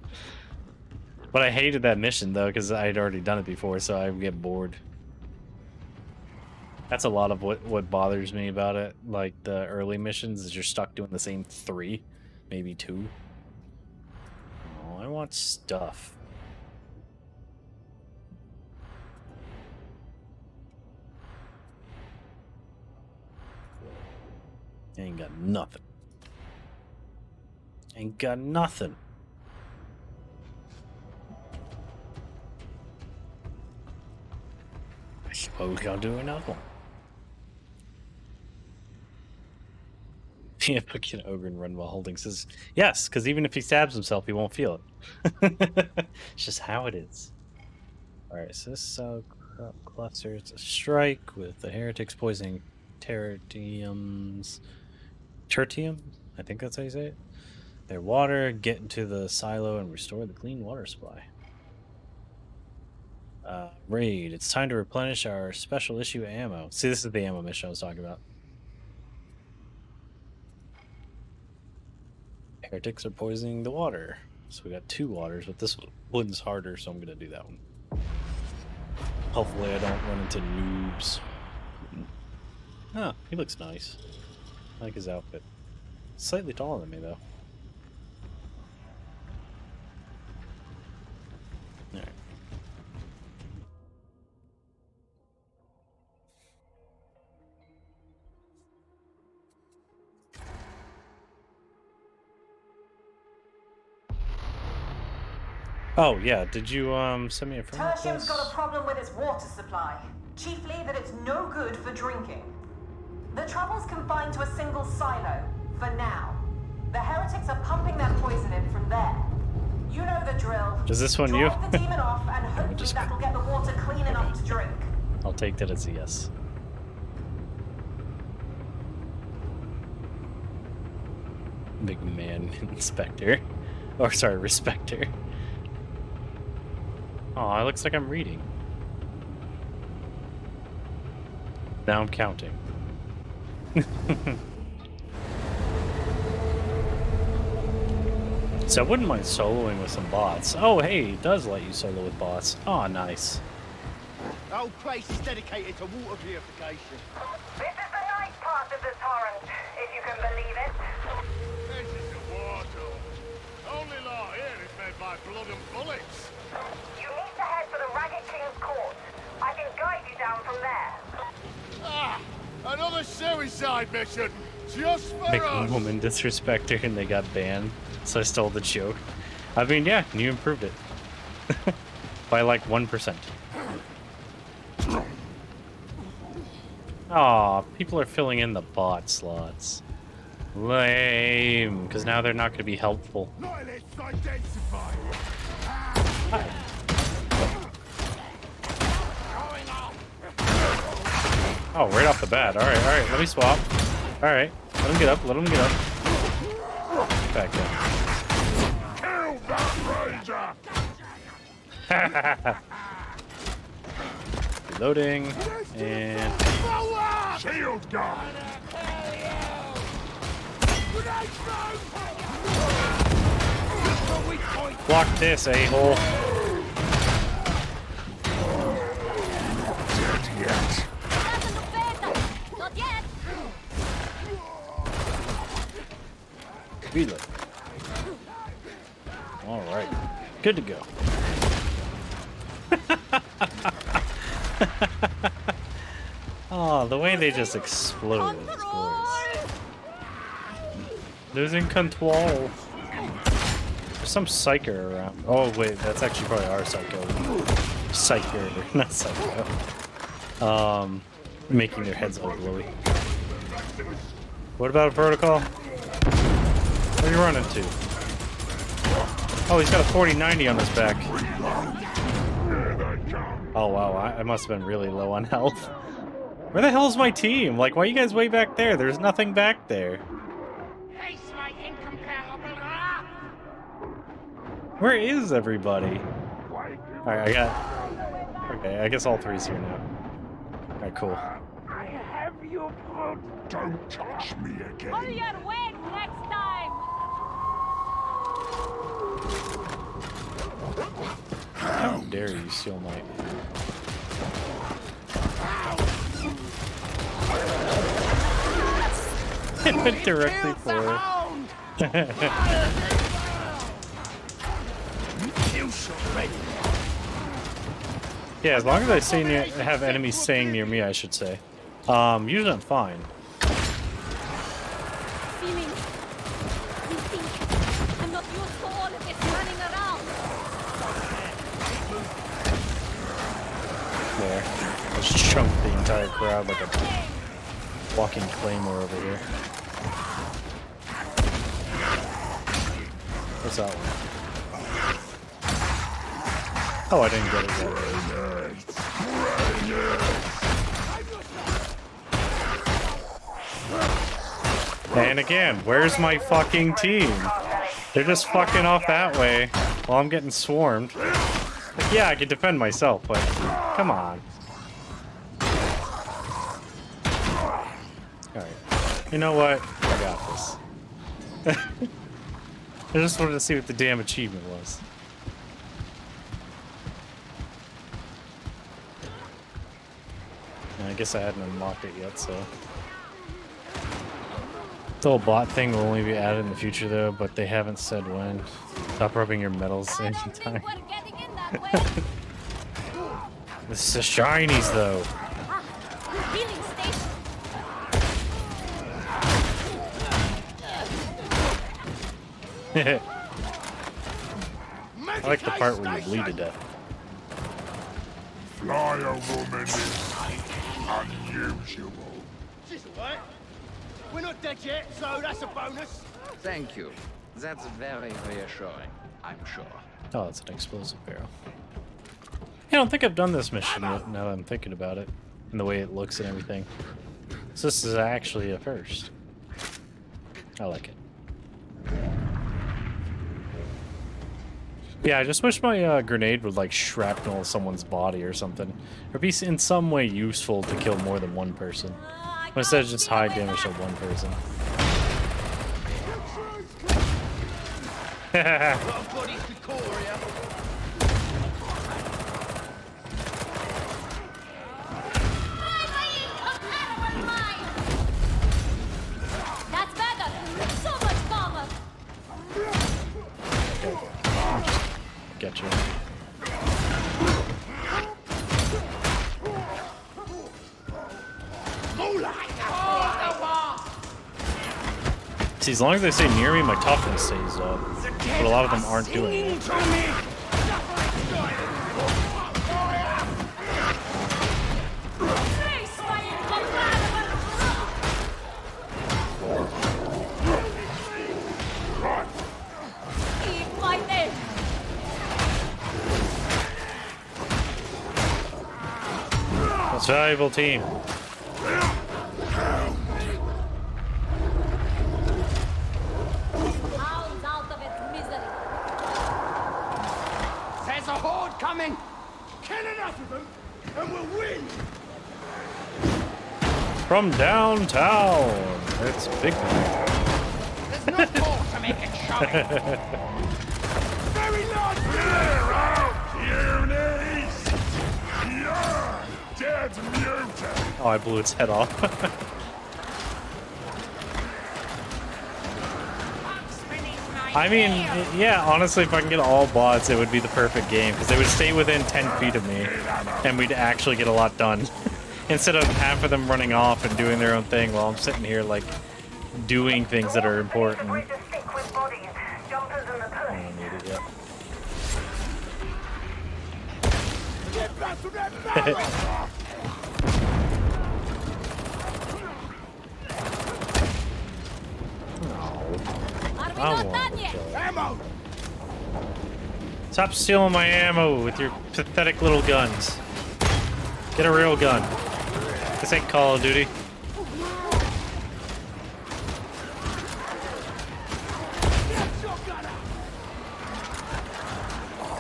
But I hated that mission though, because I had already done it before, so I would get bored. That's a lot of what bothers me about it. Like the early missions is you're stuck doing the same 3, maybe 2. Oh, I want stuff. Ain't got nothing. Ain't got nothing. I suppose I'll do another one. Yeah, fucking Ogren run while holding says yes, because even if he stabs himself, he won't feel it. It's just how it is. Alright, so this cluster, it's a strike with the heretics poisoning tertiums. Tertium? I think that's how you say it. Their water, get into the silo and restore the clean water supply. Raid, it's time to replenish our special issue ammo. See, this is the ammo mission I was talking about. Heretics are poisoning the water. So we got 2 waters, but this one's harder, so I'm going to do that one. Hopefully I don't run into noobs. Oh, he looks nice. I like his outfit. Slightly taller than me, though. Alright. Oh, yeah, did you send me a friend request? Tertium's got a problem with its water supply. Chiefly that it's no good for drinking. The trouble's confined to a single silo, for now. The heretics are pumping that poison in from there. You know the drill. Is this one you? Drop the demon off and hopefully that'll get the water clean enough to drink. I'll take that as a yes. Big man inspector. Or sorry, respecter. Oh, it looks like I'm reading. Now I'm counting. So I wouldn't mind soloing with some bots. Oh, hey, it does let you solo with bots. Oh, nice. The whole place is dedicated to water purification. This is the night part of the torrent, if you can believe it. This is the water. Only law here is made by blood and bullets. You need to head for the Ragged King's court. I can guide you down from there. Ah! Another suicide mission! Just for Big us! woman disrespecter and they got banned. So I stole the joke. I mean, yeah, you improved it. By like 1%. Aw, people are filling in the bot slots. Lame, because now they're not going to be helpful. Oh, right off the bat. Alright, let me swap. Alright, let him get up, Back down. Kill that ranger! Reloading, and... Shield guy! Block this, a-hole. Not yet. Reload. Alright. Good to go. Oh, the way they just explode is glorious. Losing control. There's some psyker around. Oh wait, that's actually probably our psycho. Psyker, not psycho. Making their heads all glowy. What about a protocol? What are you running to? Oh, he's got a 4090 on his back. Oh wow, I must have been really low on health. Where the hell's my team? Like, why are you guys way back there? There's nothing back there. Where is everybody? Alright, I got... Okay, I guess all three's here now. Alright, cool. I have your blood. Don't touch me again. Pull your weight next time. How dare you steal my... It went directly for it. Yeah, as long as I stay near, have enemies staying near me, I should say. Usually I'm fine. Feeling. You think I'm not used to all of this running around? There. Just chunk the entire crowd like a walking claymore over here. What's that one? Oh, I didn't get it yet. And again, where's my fucking team? They're just fucking off that way while I'm getting swarmed. Like, yeah, I can defend myself, but come on. Alright. You know what? I got this. I just wanted to see what the damn achievement was. And I guess I hadn't unlocked it yet, so... The whole bot thing will only be added in the future, though, but they haven't said when. Stop rubbing your medals anytime. This is a shinies, though. I like the part where you bleed to death. Fly a woman is unusual. She's alright. We're not dead yet, so that's a bonus. Thank you. That's very reassuring, I'm sure. Oh, it's an explosive barrel. Yeah, I don't think I've done this mission yet, now that I'm thinking about it. And the way it looks and everything. So this is actually a first. I like it. Yeah, I just wish my grenade would like shrapnel someone's body or something. Or be in some way useful to kill more than one person. Instead of just high damage to one person. That's better. So much calmer. Get you. See, as long as they stay near me, my toughness stays up. But a lot of them aren't doing it. That's a valuable team. There's a horde coming. Kill enough of them, and we'll win. From downtown, it's Big Mac. There's no cause to make it shocking. Very large. Clear out, Unis! You're dead mutant! Oh, I blew its head off. I mean, yeah, honestly, if I can get all bots, it would be the perfect game, because they would stay within 10 feet of me, and we'd actually get a lot done. Instead of half of them running off and doing their own thing while I'm sitting here, like, doing things that are important. I don't need it yet. I want ammo. Stop stealing my ammo with your pathetic little guns. Get a real gun. This ain't Call of Duty.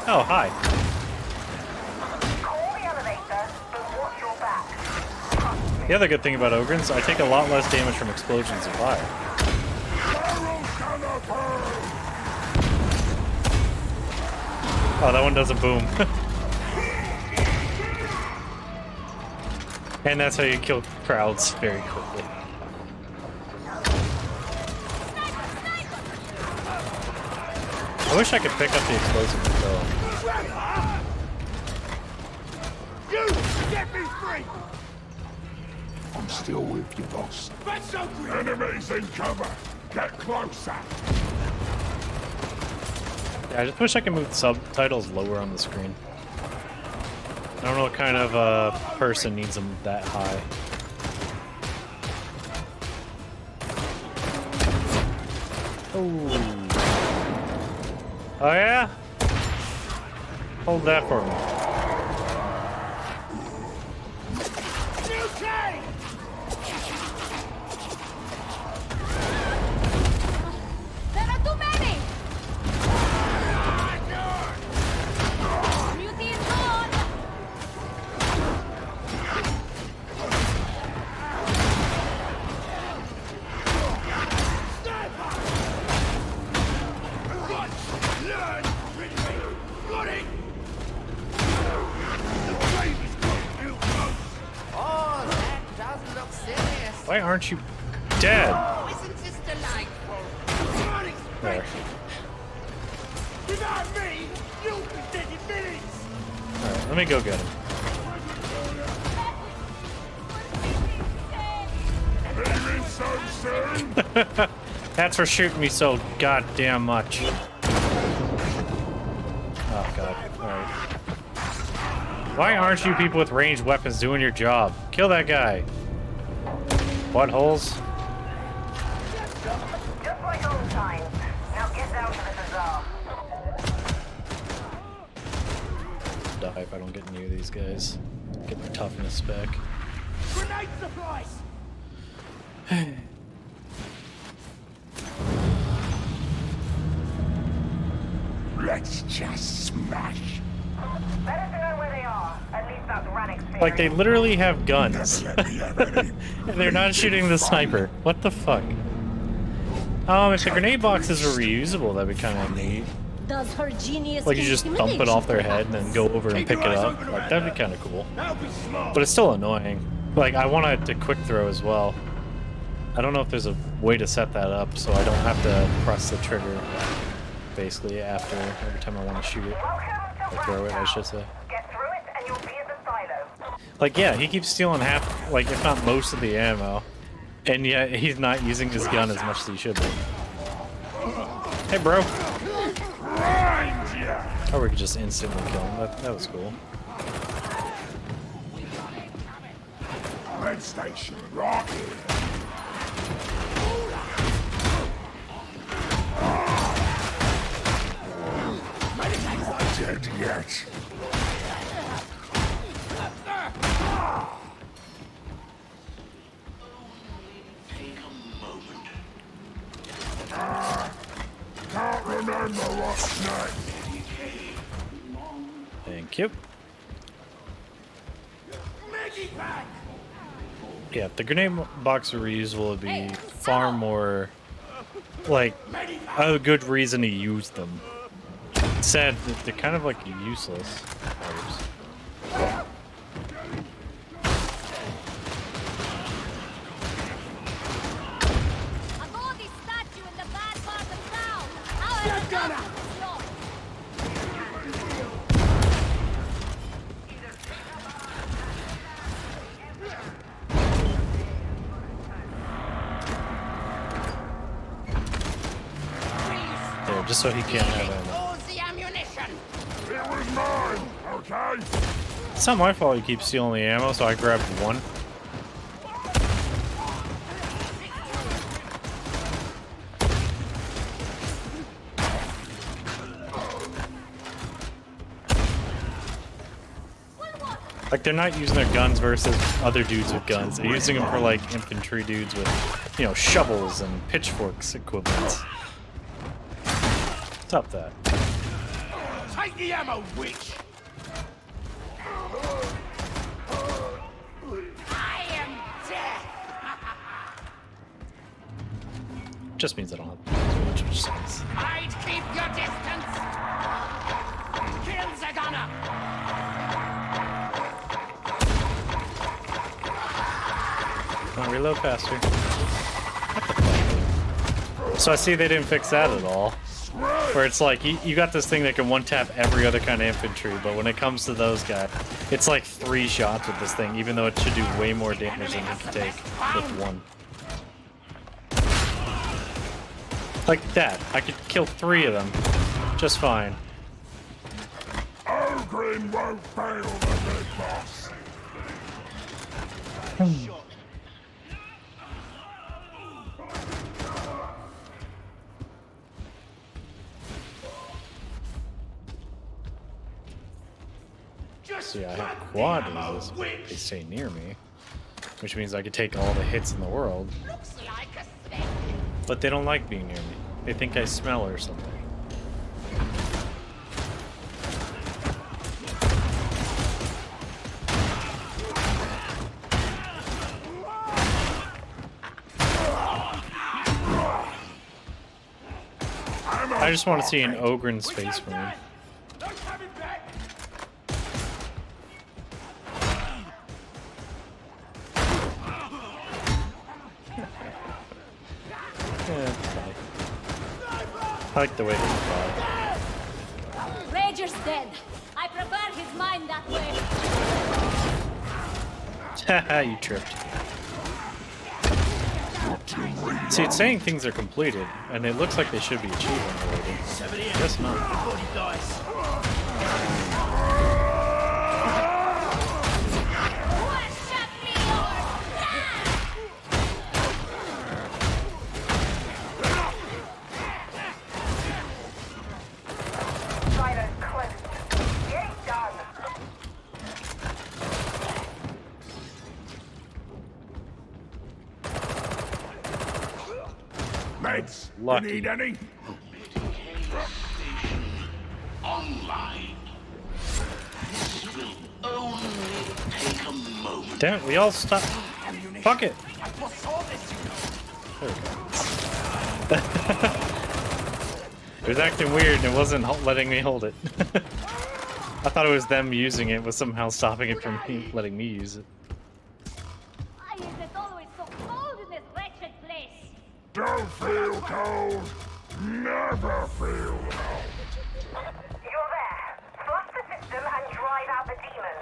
Oh, hi. The other good thing about Ogryns, I take a lot less damage from explosions and fire. Oh, that one does a boom. And that's how you kill crowds very quickly. I wish I could pick up the explosive control. You get me free. I'm still with you, boss. That's so great. Enemies in cover! Get closer! Yeah, I just wish I could move the subtitles lower on the screen. I don't know what kind of person needs them that high. Oh. Oh yeah? Hold that for me. There are too many! Beauty is on! Oh, that does look serious. Why aren't you dead? Oh, isn't this delightful? There. Without me, you'll be dead in minutes. Alright, let me go get him. Leaving so soon? That's for shooting me so goddamn much. Oh god. Alright. Why aren't you people with ranged weapons doing your job? Kill that guy. Buttholes. Just like old times. Now get down to the bazaar. Die if I don't get near these guys. Get my toughness back. Grenade supplies. Let's just smash. Better to know where they are. At least that's Rannick's theory. Like, they literally have guns. And they're not shooting the sniper. What the fuck? If the grenade boxes were reusable, that'd be kind of neat. Does her genius Like, you just dump it off their head and then go over and pick it up. Like, that'd be kind of cool. But it's still annoying. Like, I want it to quick throw as well. I don't know if there's a way to set that up so I don't have to press the trigger, basically, after every time I want to shoot it. Or throw it, I should say. Get through it and you'll be at the silo. Like, yeah, he keeps stealing half, like, if not most of the ammo. And yet, he's not using his gun as much as he should be. Hey, bro. Or we could just instantly kill him. That was cool. Red station, right here. Not dead yet. Can't remember what's next. Thank you. Yeah, if the grenade box were reusable, would be far more, like, a good reason to use them. Sad that they're kind of, like, useless. There, just so he can't have ammo. The ammunition. It was mine, okay? It's not my fault he keeps stealing the ammo, so I grabbed one. Like, they're not using their guns versus other dudes with guns. They're using them for, like, infantry dudes with, you know, shovels and pitchforks equivalents. Stop that. Take the ammo, witch. I am death. Just means I don't have much, which sucks. I'd keep your distance. Kill the gunner. Come on, reload faster. What the fuck? So I see they didn't fix that at all. Where it's like, you got this thing that can one-tap every other kind of infantry, but when it comes to those guys, it's like 3 shots with this thing, even though it should do way more damage than you can take with one. Like that. I could kill 3 of them just fine. Ogre Nothing won't fail the big boss. See, I have quad resist, but they stay near me, which means I could take all the hits in the world. But they don't like being near me. They think I smell or something. I just want to see an Ogryn Space Marine. I like the way they fly. Rager's dead. I prefer his mind that way. Haha, you tripped. See, it's saying things are completed, and it looks like they should be achievement related. Guess not. Meds, Lucky. you need any? Online. This will only take a moment. Damn it, we all stop. Fuck it. There we go. It was acting weird and it wasn't letting me hold it. I thought it was them using it, was somehow stopping it from me letting me use it. Why is it always so cold in this wretched place? Don't feel cold. Never feel cold. You're there. Flush the system and drive out the demon.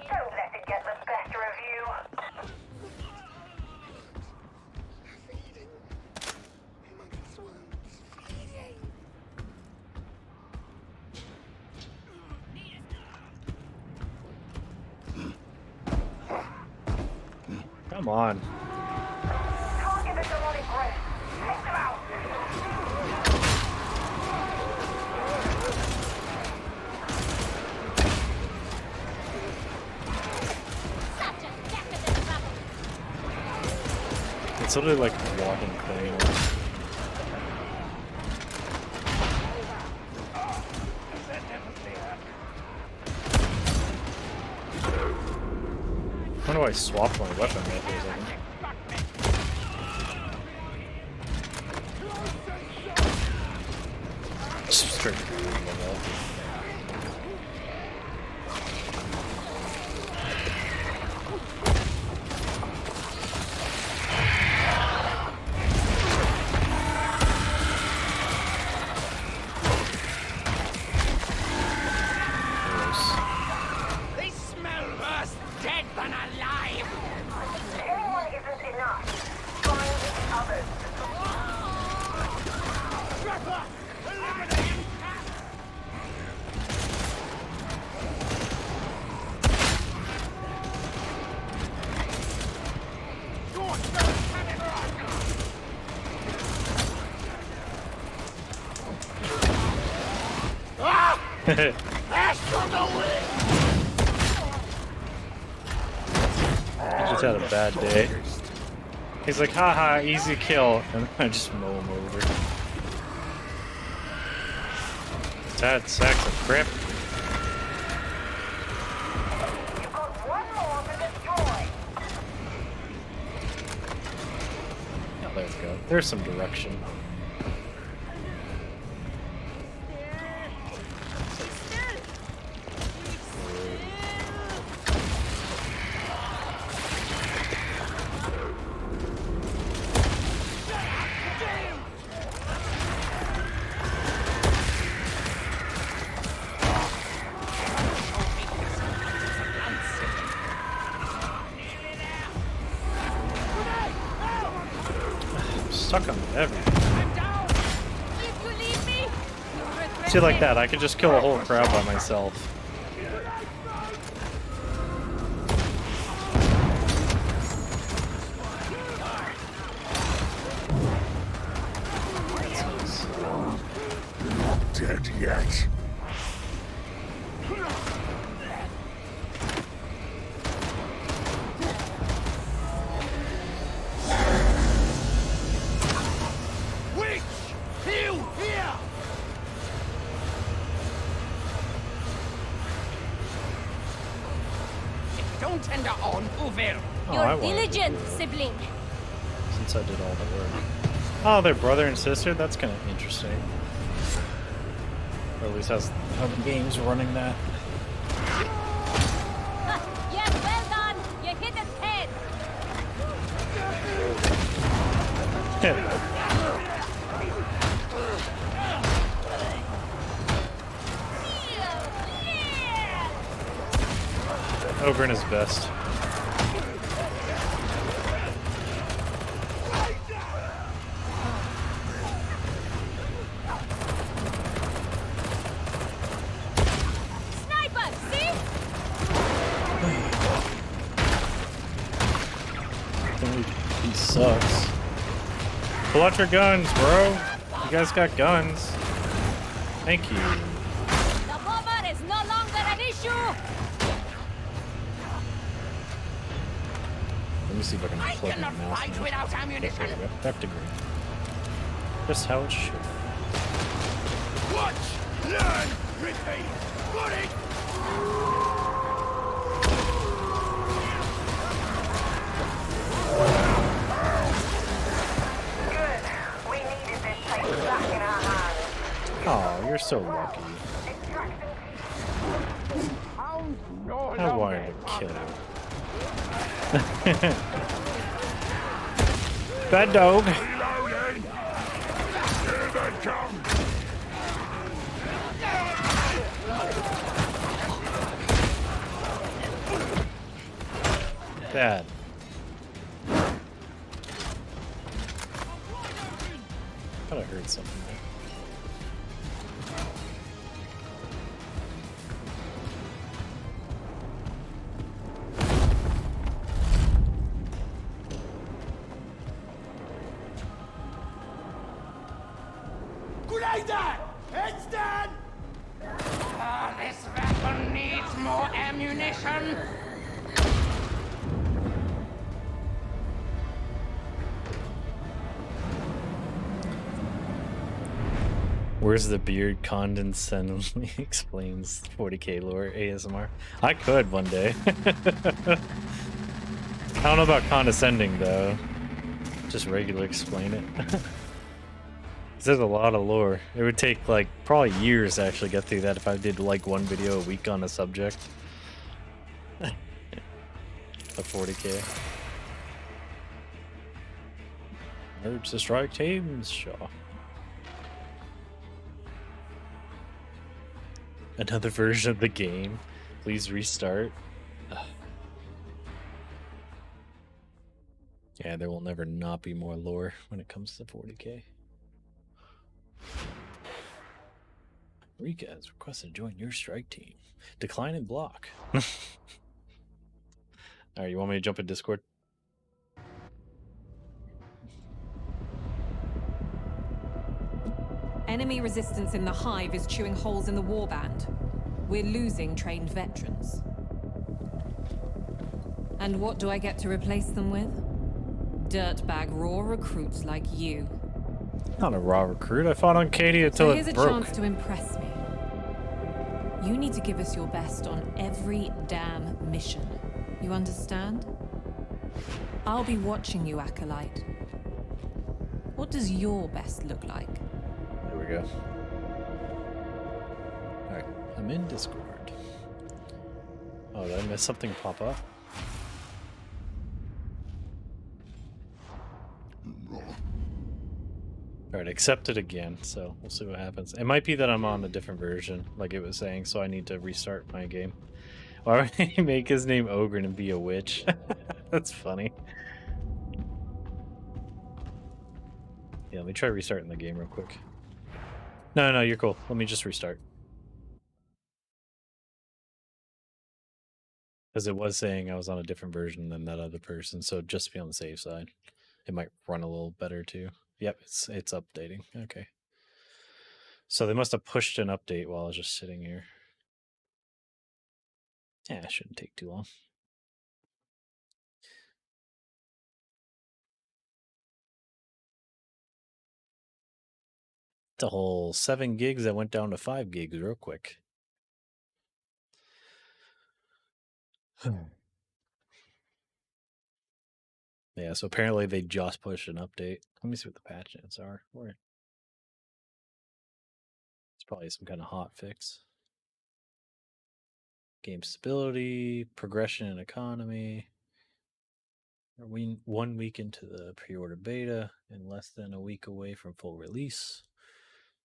Don't let it get the better of you. Come on. Target the demonic growth. Take them out. It's literally like walking Claymore. When do I swap my weapon there for a second? Straight through the wall. They smell worse dead than alive. Killing one isn't enough. Find the others. Trevor, eliminate him. I just had a bad day. He's like, haha, easy kill, and I just mow him over. Sad sacks of crap. You've got one more to destroy. Oh, there we go. There's some direction. Stuck on everything. See, like that, I could just kill a whole crowd by myself. Not dead yet. Don't tender on, over. Oh, You're I wanted diligent, sibling. since I did all the work. Oh, they're brother and sister? That's kind of interesting. Or at least how the game's running that. Yes, well done. You hit its head. Ogren is best. Sniper, see? He sucks. Pull out your guns, bro. You guys got guns. Thank you. The bomber is no longer an issue. Let me see if I can plug my mouse. Fight without ammunition. There we go. Back to green. Just how it should. Watch, learn, repeat. Got it. Oh, you're so lucky. I wanted to kill you. Bad dog. Reloading! Here they come! Bad. Thought I heard something there. Grenade! Heads down! Ah, this weapon needs more ammunition. Where's the beard? Condescendingly explains 40k lore ASMR. I could one day. I don't know about condescending though. Just regular explain it. There's a lot of lore. It would take like probably years to actually get through that if I did like one video a week on a subject. A 40k. Urge to strike teams, Shaw. Another version of the game. Please restart. Ugh. Yeah, there will never not be more lore when it comes to 40k. Rika has requested to join your strike team. Decline and block. Alright, you want me to jump in Discord? Enemy resistance in the Hive is chewing holes in the warband. We're losing trained veterans. And what do I get to replace them with? Dirtbag raw recruits like you. Not a raw recruit. I fought on Katie until So here's it a broke. chance to impress me. You need to give us your best on every damn mission. You understand? I'll be watching you, Acolyte. What does your best look like? There we go. Alright, I'm in Discord. Oh, did I miss something pop up? Alright, accept it again, so we'll see what happens. It might be that I'm on a different version, like it was saying, so I need to restart my game. Why would he make his name Ogren and be a witch? That's funny. Yeah, let me try restarting the game real quick. No, you're cool. Let me just restart. Because it was saying I was on a different version than that other person, so just to be on the safe side. It might run a little better too. Yep, it's updating. Okay. So they must have pushed an update while I was just sitting here. Yeah, it shouldn't take too long. It's a whole 7 gigs that went down to 5 gigs real quick. Yeah, so apparently they just pushed an update. Let me see what the patch notes are. It's probably some kind of hot fix. Game stability, progression and economy. Are we 1 week into the pre-order beta and less than a week away from full release?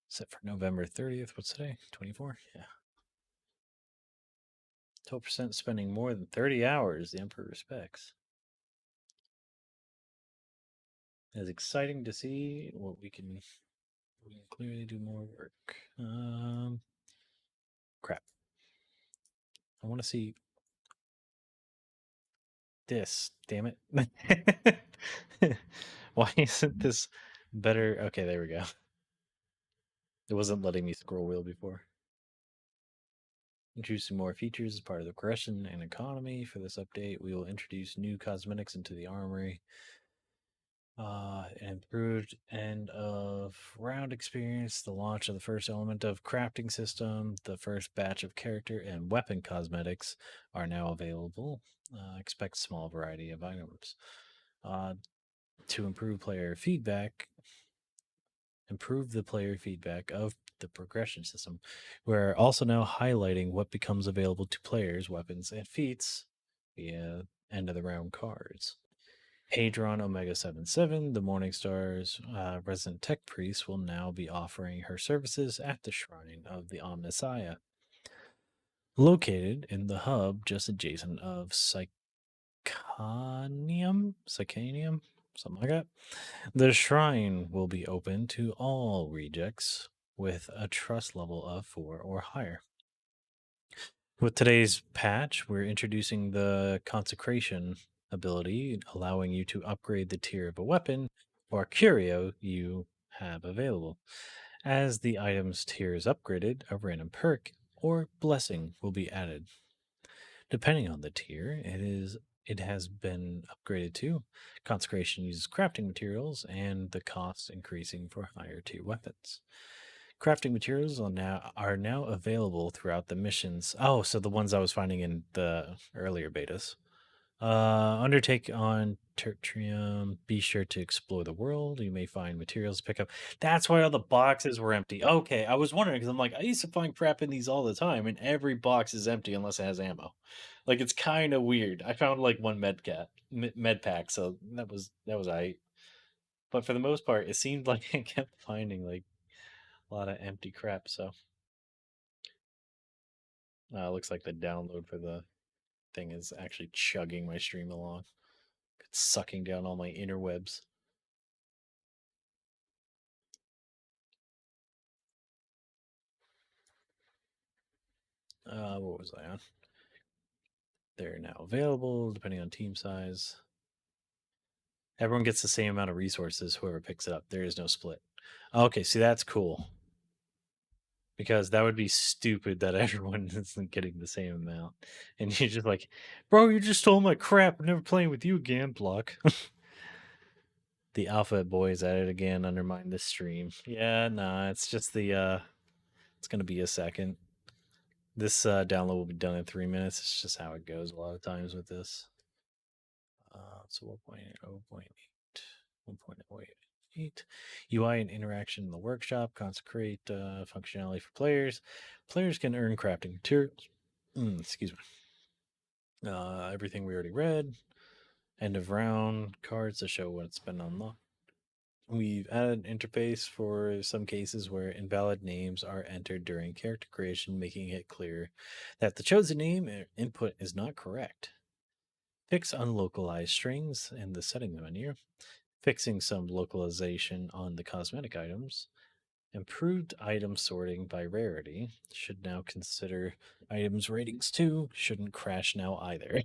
Set for November 30th. What's today? 24? Yeah. 12% spending more than 30 hours. The Emperor respects. It's exciting to see what we can clearly do more work. Crap. I want to see this. Damn it. Why isn't this better? Okay, there we go. It wasn't letting me scroll wheel before. Introducing more features as part of the progression and economy. For this update, we will introduce new cosmetics into the armory. Improved end of round experience, the launch of the first element of crafting system, the first batch of character and weapon cosmetics are now available. Expect small variety of items. To improve player feedback, improve the player feedback of the progression system. We're also now highlighting what becomes available to players, weapons, and feats via end of the round cards. Hadron Omega 77, the Morningstar's resident tech priest, will now be offering her services at the Shrine of the Omnissiah, located in the hub just adjacent of Psychanium, something like that. The shrine will be open to all rejects with a trust level of 4 or higher. With today's patch, we're introducing the consecration ability, allowing you to upgrade the tier of a weapon or curio you have available. As the item's tier is upgraded, a random perk or blessing will be added. Depending on the tier, it has been upgraded to. Consecration uses crafting materials and the costs increasing for higher tier weapons. Crafting materials are now available throughout the missions. Oh, so the ones I was finding in the earlier betas. Undertake on Tertium. Be sure to explore the world. You may find materials to pick up. That's why all the boxes were empty. Okay, I was wondering because I'm like, I used to find crap in these all the time, and every box is empty unless it has ammo. Like it's kind of weird. I found like one med pack, so that was aight. But for the most part, it seemed like I kept finding like a lot of empty crap. So looks like the download for the thing is actually chugging my stream along. It's sucking down all my interwebs. What was I on? They're now available depending on team size. Everyone gets the same amount of resources, whoever picks it up. There is no split. Okay, see, that's cool. Because that would be stupid that everyone isn't getting the same amount. And you're just like, bro, you just stole my crap. I'm never playing with you again, block. The Alphabet Boys at it again, undermine this stream. Yeah, nah, it's just the, it's going to be a second. This download will be done in 3 minutes. It's just how it goes a lot of times with this. So 1.0.8. 1.08. UI and interaction in the workshop. Consecrate functionality for players. Players can earn crafting materials. Excuse me. Everything we already read. End of round cards to show what it's been unlocked. We've added an interface for some cases where invalid names are entered during character creation, making it clear that the chosen name input is not correct. Fix unlocalized strings in the setting menu. Fixing some localization on the cosmetic items. Improved item sorting by rarity. Should now consider items ratings too. Shouldn't crash now either.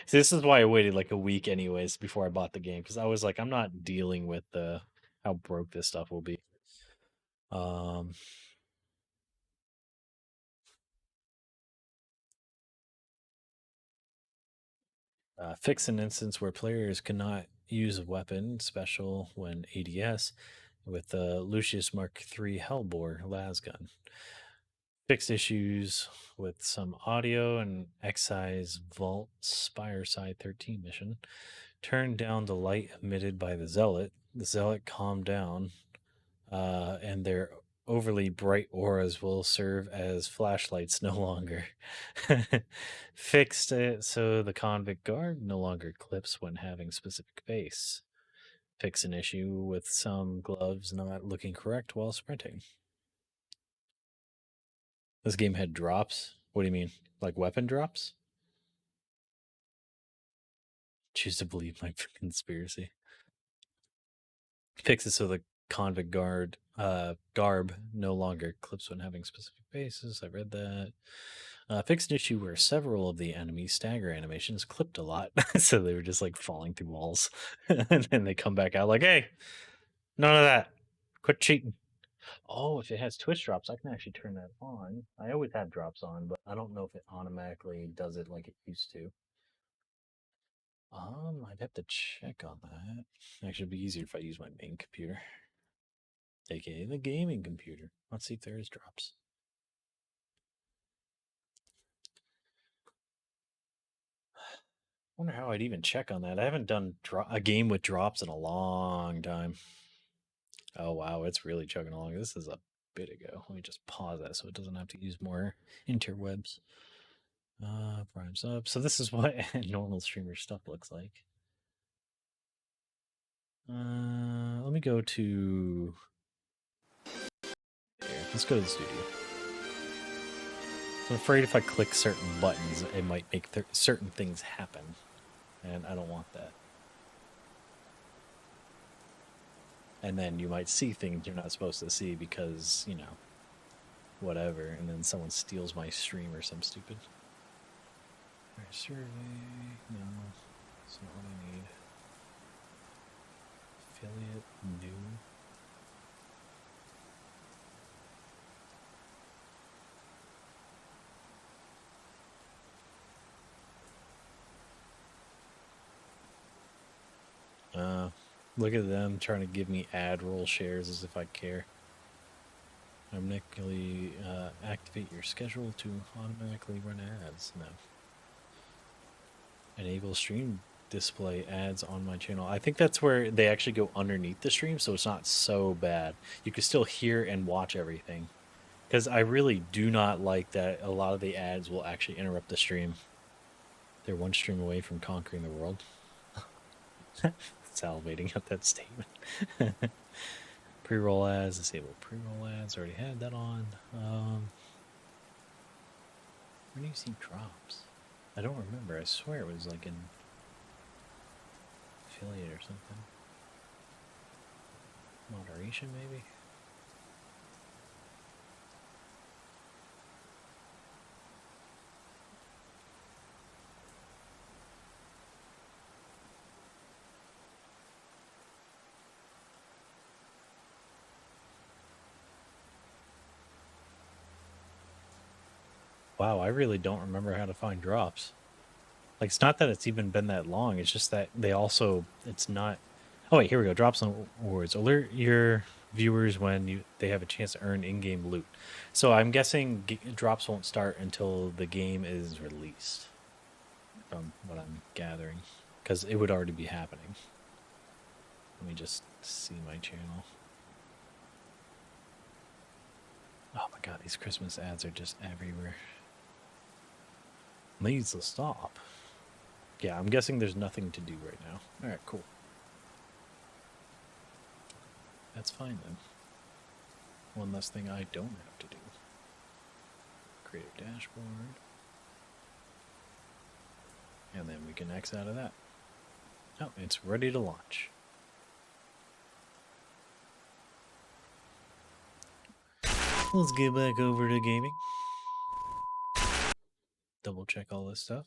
So this is why I waited like a week anyways before I bought the game, because I was like, I'm not dealing with the how broke this stuff will be. Fix an instance where players cannot use a weapon special when ADS with the Lucius Mark III Hellbore lasgun. Fix issues with some audio and excise Vault Spireside 13 mission. Turn down the light emitted by the Zealot. The Zealot calmed down, and their overly bright auras will serve as flashlights no longer. Fixed it so the Convict Guard no longer clips when having specific base. Fix an issue with some gloves not looking correct while sprinting. This game had drops? What do you mean? Like weapon drops? Choose to believe my conspiracy. Fix it so the Convict Guard garb no longer clips when having specific bases. I read that. Fixed an issue where several of the enemies' stagger animations clipped a lot, so they were just like falling through walls, and then they come back out like, "Hey, none of that. Quit cheating." Oh, if it has Twitch drops, I can actually turn that on. I always have drops on, but I don't know if it automatically does it like it used to. I'd have to check on that. Actually, it'd be easier if I use my main computer, aka the gaming computer. Let's see if there is drops. Wonder how I'd even check on that. I haven't done a game with drops in a long time. Oh wow, it's really chugging along. This is a bit ago. Let me just pause that so it doesn't have to use more interwebs. Prime's up. So this is what normal streamer stuff looks like. Let me go to there. Let's go to the studio. I'm afraid if I click certain buttons, it might make certain things happen, and I don't want that. And then you might see things you're not supposed to see because, you know, whatever, and then someone steals my stream or some stupid. Alright, survey, no, that's not what I need. Affiliate, new. Look at them trying to give me ad roll shares as if I care. Automatically activate your schedule to automatically run ads. No. Enable stream display ads on my channel. I think that's where they actually go underneath the stream, so it's not so bad. You can still hear and watch everything. Because I really do not like that a lot of the ads will actually interrupt the stream. They're one stream away from conquering the world. Salivating at that statement. Pre-roll ads, disable pre-roll ads. Already had that on. Where do you see drops? I don't remember. I swear it was like in affiliate or something. Moderation, maybe? Wow, I really don't remember how to find drops. Like, it's not that it's even been that long. It's just that they also, it's not. Oh wait, here we go. Drops on awards. Alert your viewers when they have a chance to earn in-game loot. So I'm guessing drops won't start until the game is released, from what I'm gathering, because it would already be happening. Let me just see my channel. Oh my god, these Christmas ads are just everywhere. Needs to stop. Yeah, I'm guessing there's nothing to do right now. Alright, cool. That's fine then. One less thing I don't have to do. Create a dashboard. And then we can X out of that. Oh, it's ready to launch. Let's get back over to gaming. Double check all this stuff.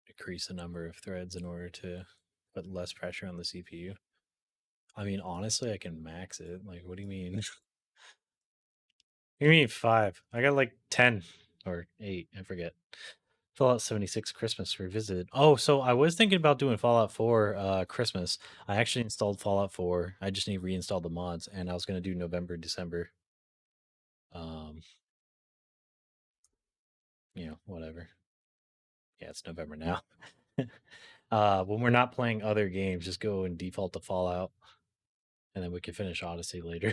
Decrease the number of threads in order to put less pressure on the CPU. I mean, honestly, I can max it. Like, what do you mean? What do you mean 5? I got like 10 or 8. I forget. Fallout 76 Christmas Revisited. Oh, so I was thinking about doing Fallout 4 Christmas. I actually installed Fallout 4. I just need to reinstall the mods, and I was going to do November, December. You know, whatever. Yeah, it's November now. When we're not playing other games, just go and default to Fallout, and then we can finish Odyssey later.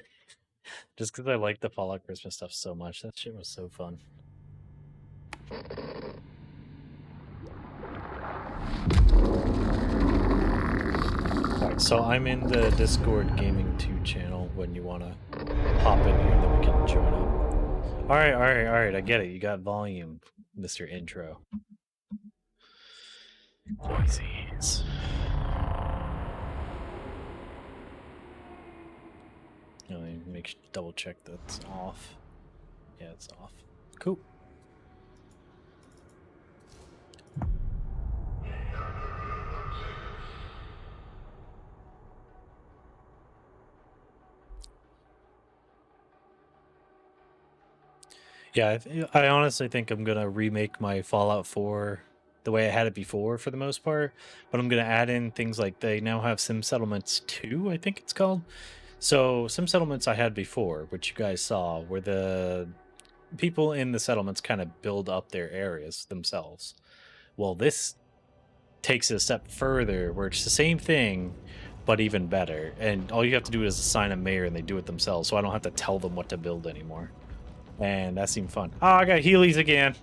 Just because I like the Fallout Christmas stuff so much. That shit was so fun. Alright, so I'm in the Discord Gaming 2 channel when you want to hop in here, then we can join up. Alright, I get it. You got volume, Mr. Intro. Voices. Let me double check that's off. Yeah, it's off. Cool. Yeah, I honestly think I'm gonna remake my Fallout 4 the way I had it before for the most part, but I'm gonna add in things like they now have Sim Settlements 2, I think it's called. So Sim Settlements I had before, which you guys saw, where the people in the settlements kind of build up their areas themselves. Well, this takes it a step further, where it's the same thing, but even better. And all you have to do is assign a mayor, and they do it themselves, so I don't have to tell them what to build anymore. And that seemed fun. Oh, I got Heelys again.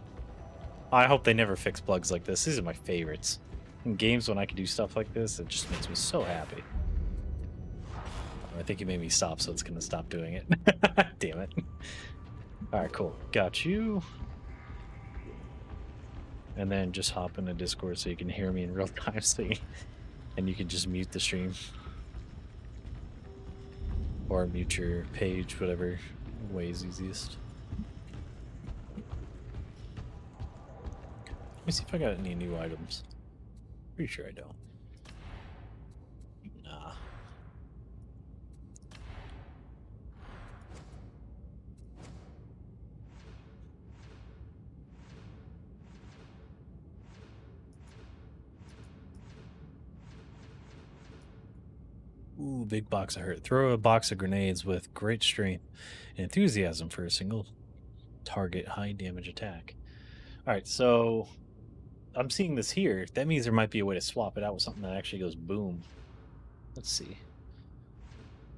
I hope they never fix bugs like this. These are my favorites. In games when I can do stuff like this, it just makes me so happy. I think you made me stop, so it's going to stop doing it. Damn it. Alright, cool. Got you. And then just hop in the Discord so you can hear me in real time, and you can just mute the stream. Or mute your page, whatever way is easiest. Let me see if I got any new items. Pretty sure I don't. Nah. Ooh, big box of hurt. Throw a box of grenades with great strength and enthusiasm for a single target high damage attack. Alright, so I'm seeing this here. That means there might be a way to swap it out with something that actually goes boom. Let's see.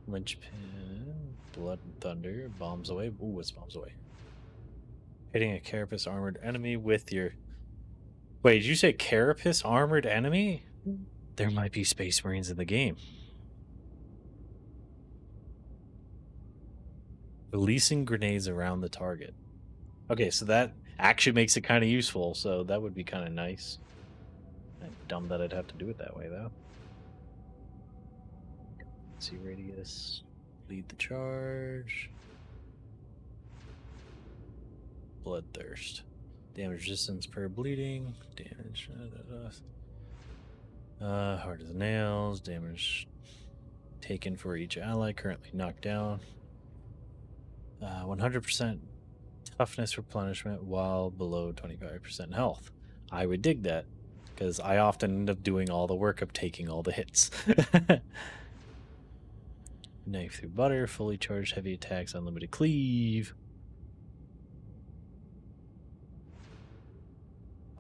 Linchpin, Blood and Thunder, bombs away. Ooh, it's bombs away. Hitting a Carapace armored enemy with your... Wait, did you say Carapace armored enemy? There might be Space Marines in the game. Releasing grenades around the target. Okay, so that actually makes it kind of useful, so that would be kind of nice. Dumb that I'd have to do it that way, though. Let's see, radius. Lead the charge. Bloodthirst. Damage resistance per bleeding. Damage. Hard as nails. Damage taken for each ally currently knocked down. 100% toughness replenishment while below 25% health. I would dig that, because I often end up doing all the work of taking all the hits. Knife through butter, fully charged heavy attacks, unlimited cleave.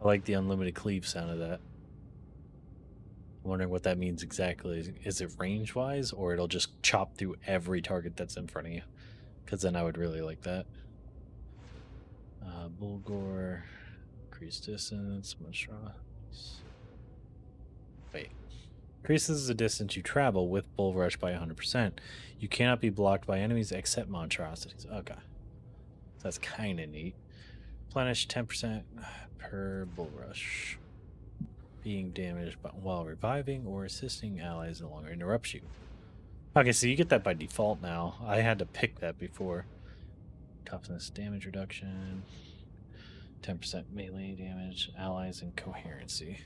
I like the unlimited cleave sound of that. I'm wondering what that means exactly. Is it range-wise, or it'll just chop through every target that's in front of you? Because then I would really like that. Bulgor, increase distance, monstrous. Wait. Increases the distance you travel with Bull Rush by 100%. You cannot be blocked by enemies except monstrosities. Okay. That's kind of neat. Replenish 10% per Bull Rush. Being damaged while reviving or assisting allies no longer interrupts you. Okay, so you get that by default now. I had to pick that before. Toughness, damage reduction, 10% melee damage, allies, and coherency.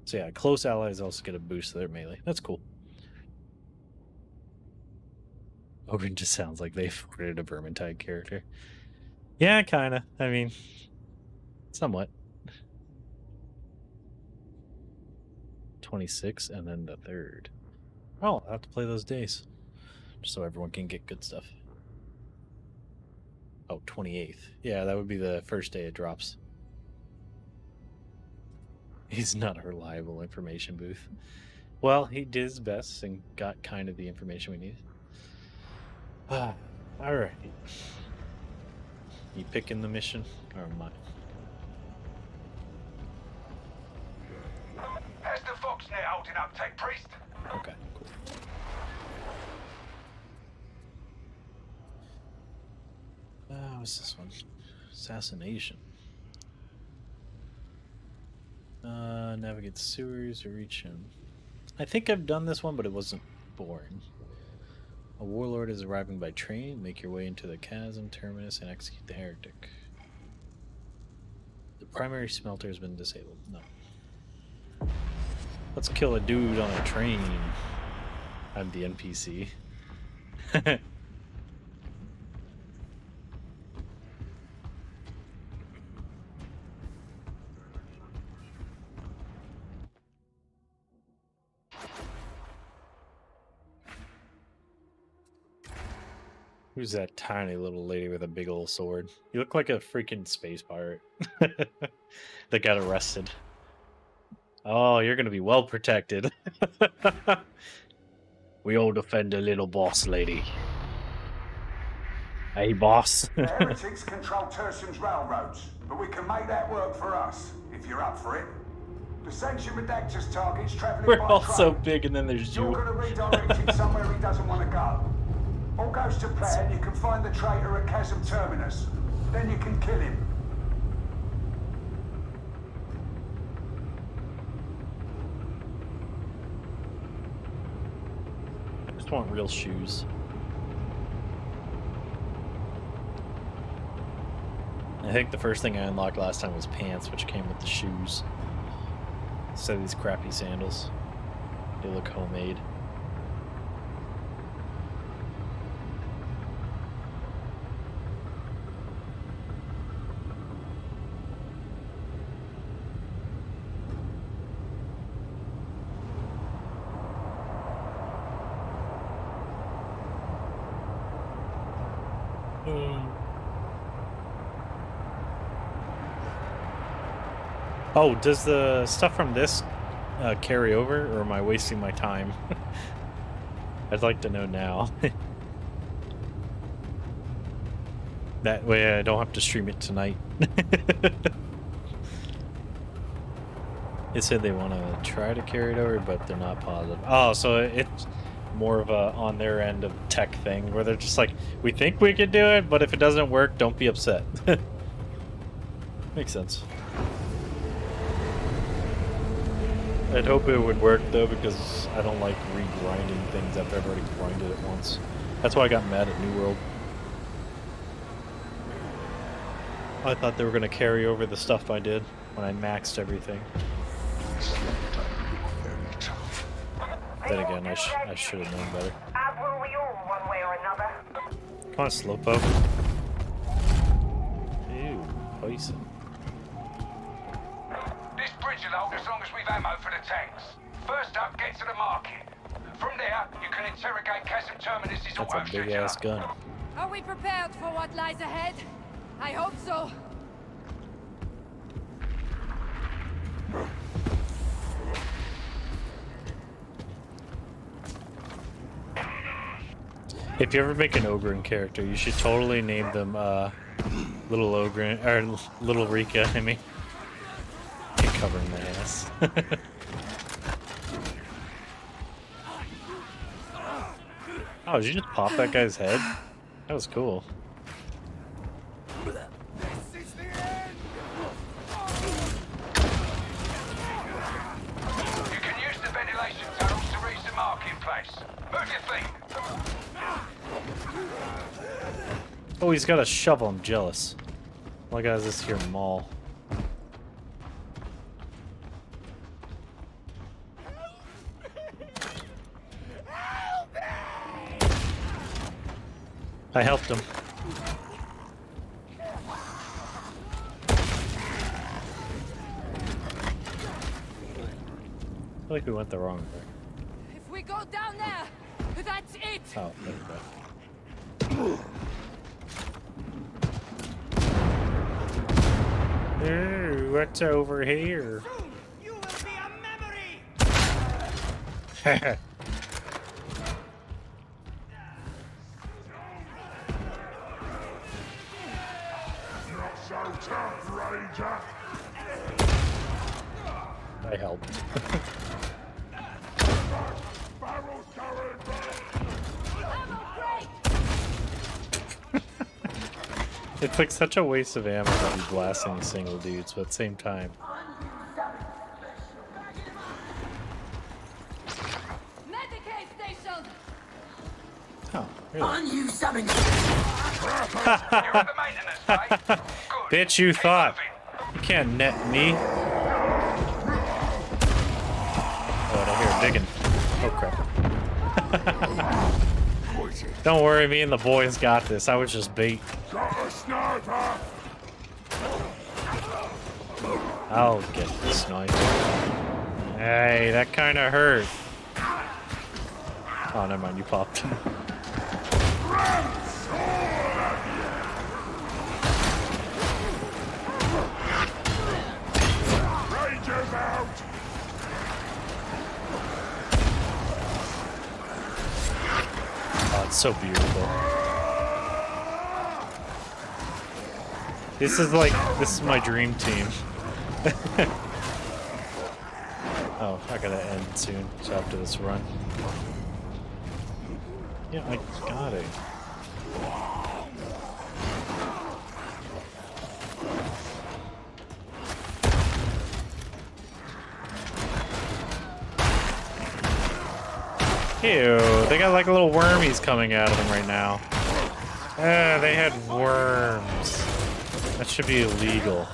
So yeah, close allies also get a boost to their melee. That's cool. Ogren just sounds like they've created a Vermintide character. Yeah, kinda. I mean, somewhat. 26 and then the 3rd. Oh, I'll have to play those days. Just so everyone can get good stuff. Oh, 28th. Yeah, that would be the first day it drops. He's not a reliable information booth. Well, he did his best and got kind of the information we needed. Alright. You picking the mission? Or am I? How's the Fox net holding up, Tech Priest? Okay, cool. What's this one? Assassination. Navigate sewers or reach him. I think I've done this one, but it wasn't boring. A warlord is arriving by train. Make your way into the chasm terminus and execute the heretic. The primary smelter has been disabled. No. Let's kill a dude on a train. I'm the NPC. Who's that tiny little lady with a big old sword? You look like a freaking space pirate that got arrested. Oh, you're gonna be well protected. We all defend a little boss lady. Hey, boss. The heretics control Tertium's railroads, but we can make that work for us, if you're up for it. The Sanction Redactor's target's travelling We're by all train. so big, and then there's you. You're going to redirect him somewhere he doesn't want to go. All goes to plan, you can find the traitor at Chasm Terminus. Then you can kill him. I just want real shoes. I think the first thing I unlocked last time was pants, which came with the shoes. Instead of these crappy sandals. They look homemade. Oh, does the stuff from this carry over, or am I wasting my time? I'd like to know now. That way I don't have to stream it tonight. It said they want to try to carry it over, but they're not positive. Oh, so it's more of a on their end of tech thing, where they're just like, we think we can do it, but if it doesn't work, don't be upset. Makes sense. I'd hope it would work though, because I don't like re-grinding things after I've already grinded it once. That's why I got mad at New World. I thought they were going to carry over the stuff I did when I maxed everything. Then again, I should have known better. As will we all, one way or another. Come on, Slowpoke. Ew, poison. This bridge will hold as long as we've ammo for the tanks. First up, get to the market. From there, you can interrogate Chasm Terminus's That's a big ass gun. Are we prepared for what lies ahead? I hope so. If you ever make an Ogren character, you should totally name them Little Ogren, or Little Rika, I mean. You're covering my ass. Oh, did you just pop that guy's head? That was cool. Oh, he's got a shovel. I'm jealous. All I got is this here maul. I helped him. I feel like we went the wrong way. If we go down there, that's it. Oh, there we go. Ooh, what's over here? You will be a memory. Not so tough, Ranger. I helped. Barrels going It's like such a waste of ammo to be blasting these single dudes, but at the same time. Medicaid station. Oh, really? Unused summon. Bitch, you thought. You can't net me. Oh, I hear digging. Oh, crap. Don't worry, me and the boys got this. I was just bait. Got a sniper. I'll get the sniper. Hey, that kind of hurt. Oh, never mind. You popped. Rangers out. Oh, it's so beautiful. This is my dream team. Oh, I gotta end soon, so after this run. Yeah, I got it. Ew, they got like little wormies coming out of them right now. They had worms. That should be illegal.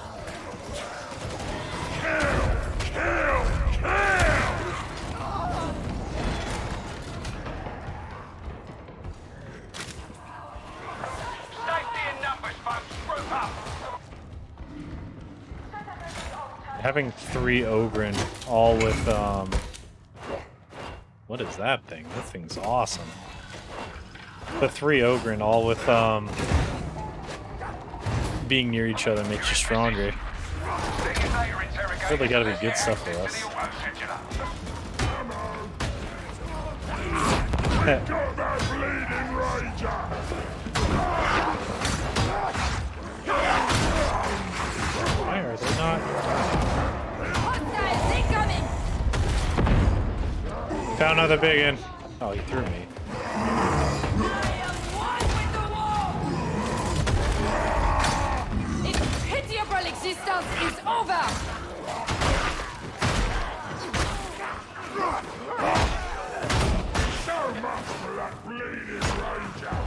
Having 3 Ogryn, all with, what is that thing? That thing's awesome. The 3 Ogryn, all with, being near each other makes you stronger. Really gotta be good stuff for us. Why are they not? Hostiles incoming. Found another big one. Oh, he threw me. Its pitiable existence is over. So much for that bleeding Ranger.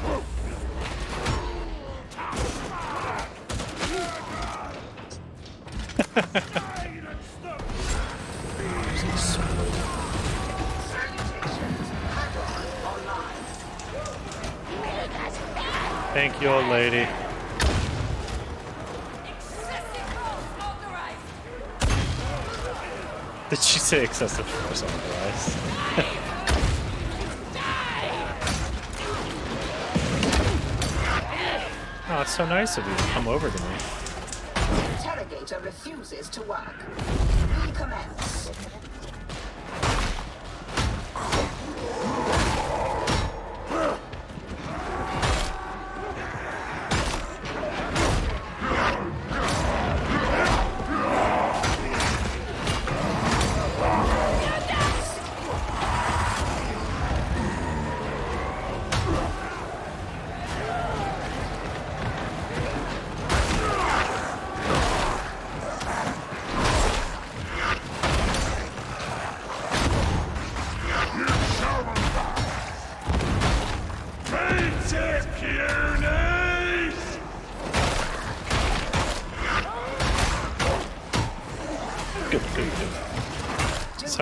Thank you, old lady. Did she say excessive force authorized? Oh, it's so nice of you to come over to me. Interrogator refuses to work. Recommence.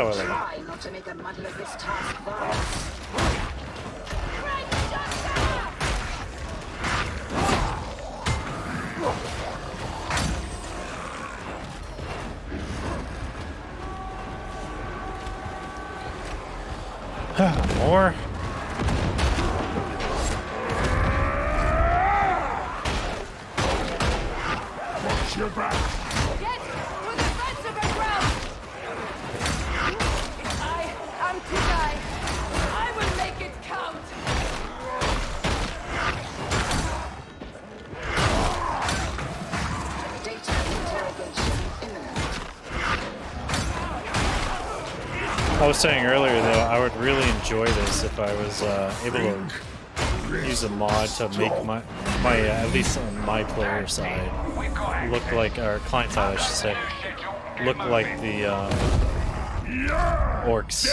how I like it. Try not to make a muddle of this task for us. More. Watch your back. Get to the festival ground! I am to die. I will make it count. Data interrogation imminent. I was saying earlier though, I would really enjoy this if I was able to use a mod to make my at least on my player side look like, or client side I should say, look like the orcs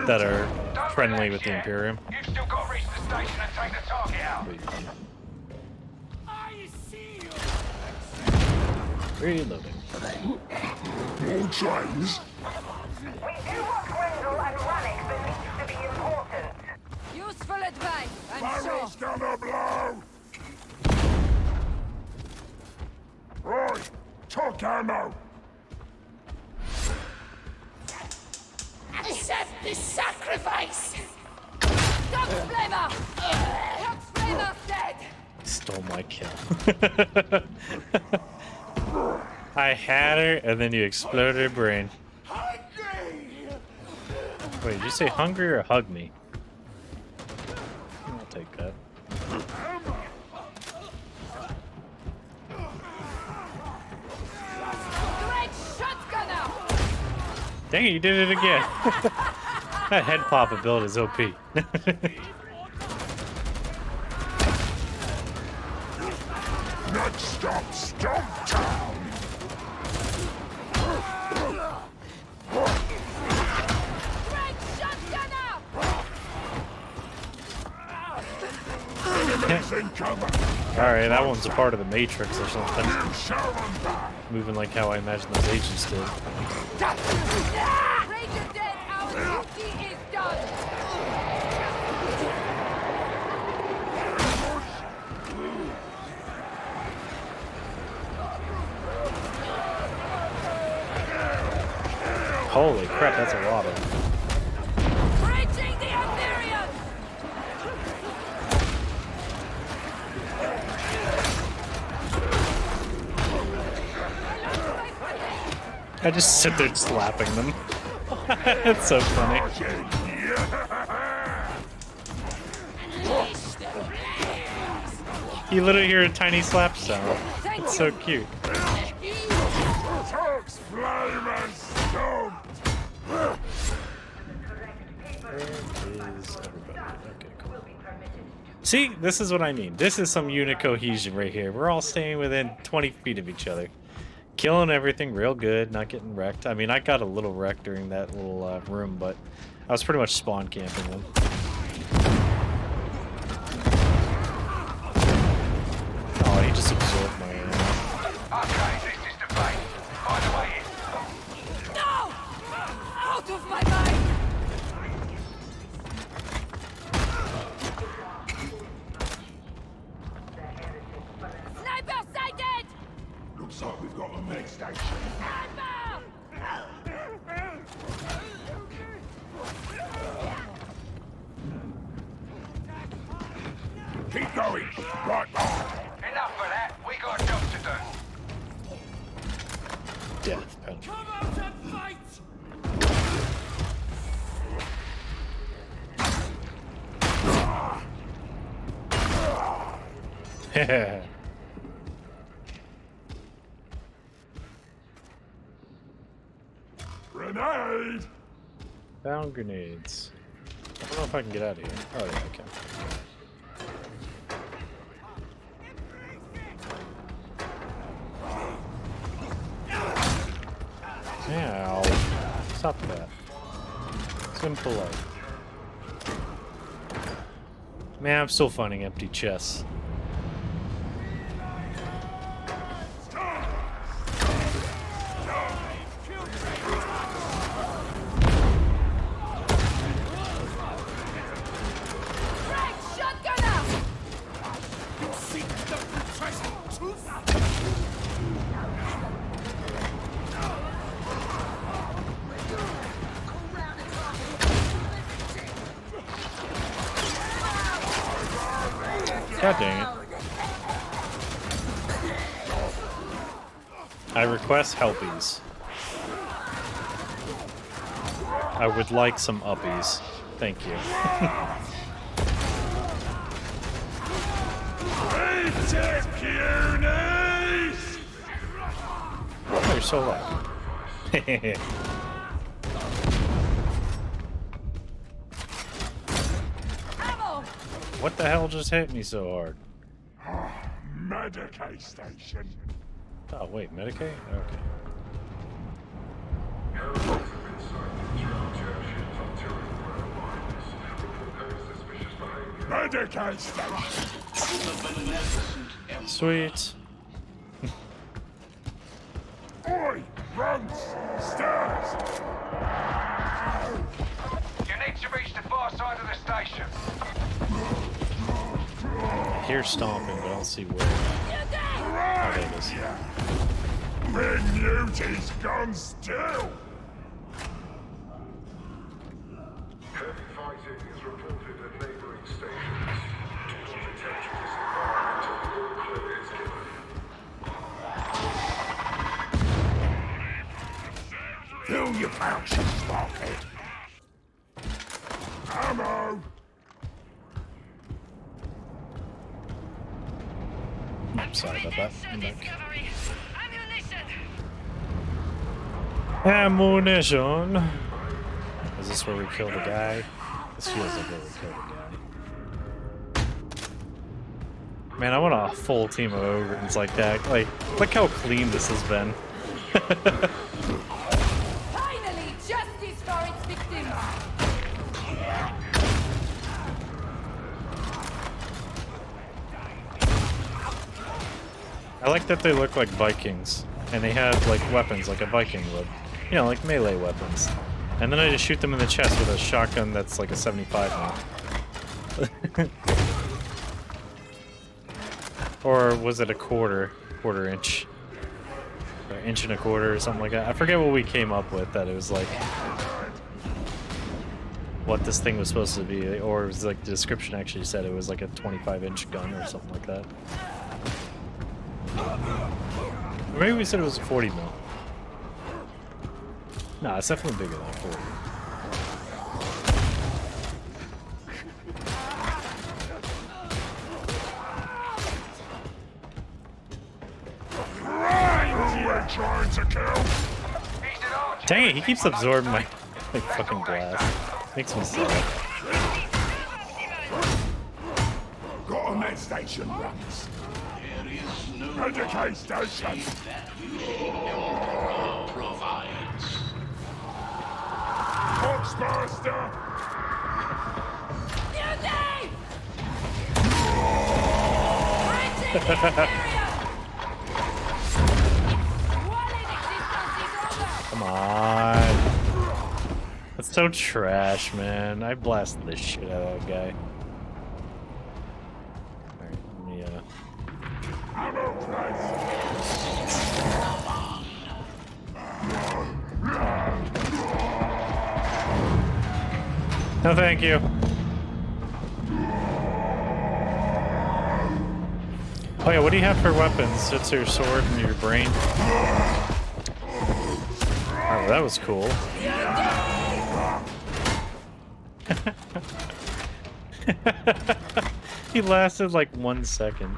that are friendly with the Imperium. You've still got to reach the station and take the target out. Reloading. More trains? Useful advice, I'm Barrel's sure. gonna blow! Right, talk ammo! Accept this sacrifice! Stop Flamer! Stop Flamer's dead! Stole my kill. I had her, and then you exploded her brain. Wait, did you say hungry or hug me? I'll take that. Great shotgunner! Dang it, you did it again. That head pop ability is OP. Next stop, Stomptown! Great shotgunner! Enemies incoming! Alright, that one's a part of the Matrix or something. You show 'em back! Moving like how I imagine those agents did. Ranger dead, our duty is done! Holy crap, that's a lot of them. Breaching the Imperium! I just sit there slapping them. It's so funny. You literally hear a tiny slap sound. It's so cute. Turks flame and stomped! See, this is what I mean. This is some unit cohesion right here. We're all staying within 20 feet of each other. Killing everything real good, not getting wrecked. I mean, I got a little wrecked during that little room, but I was pretty much spawn camping them. Oh, he just absorbed my ammo. Okay, this is the bait. Find a way in. No! Out of my mind! Sniper sighted! Looks like we've got a med station. Sniper! Keep going! Right on! Enough of that. We got a job to do. Death penalty. Come out and fight! Grenade! Found grenades. I don't know if I can get out of here. Oh yeah, I can. Ow. Stop that. Simple life. Man, I'm still finding empty chests. God dang it. I request helpies. I would like some uppies. Thank you. Oh, you're so loud. What the hell just hit me so hard? Medicaid station. Oh, wait, Medicaid? Okay. Medicaid station. Sweet. Oi! Runts! Stairs! You need to reach the far side of the station. I hear stomping, but I don't see where. Oh, there it is. Big Newty's gone still! Heavy fighting is reported at neighboring stations. Do not attempt to disembark until the all clear is given. Fill your pouches, Sparky. Ammo! Sorry about that. I'm back. Ammunition! Is this where we killed a guy? This feels like where we killed a guy. Man, I want a full team of Ogrins like that. Like, look how clean this has been. Finally, justice for its victims! I like that they look like Vikings, and they have like weapons like a Viking would. You know, like melee weapons. And then I just shoot them in the chest with a shotgun that's like a 75 now. Or was it a quarter inch? Or an inch and a quarter or something like that. I forget what we came up with, that it was like what this thing was supposed to be, or it was like the description actually said it was like a 25-inch gun or something like that. Or maybe we said it was a 40 mil. No, it's definitely bigger than a 40. Trying to kill. Dang it, he keeps absorbing my like, fucking blast. Makes me sad. Got a med station runs. Medicaid station. Boxmaster. Come on. That's so trash, man. I blasted the shit out of that guy. Alright, let me, No, thank you. Oh yeah, what do you have for weapons? It's your sword and your brain. Oh, that was cool. He lasted like 1 second.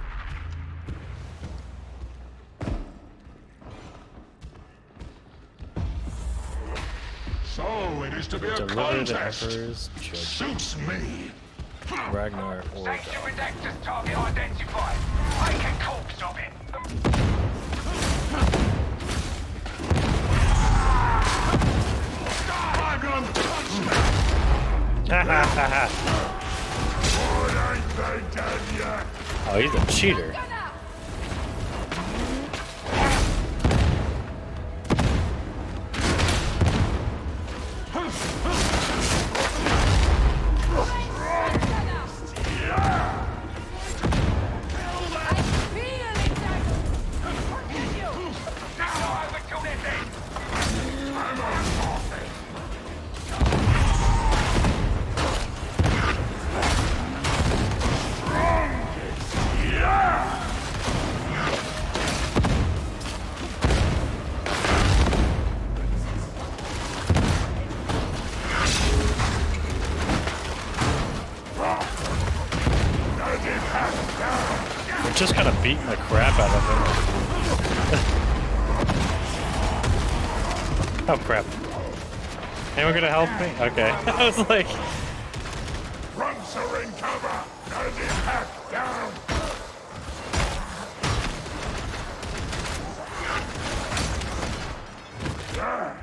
So it is to be a Deliver the contest. Emperor's judgment. Suits me. Ragnar or Section redactor's target identified. Make a corpse of it. I'm gonna punch ain't they dead yet? Oh, he's a cheater. beating the crap out of him. Oh crap. Anyone gonna help me? Okay. I was like... Fronts are in cover! As it hack down!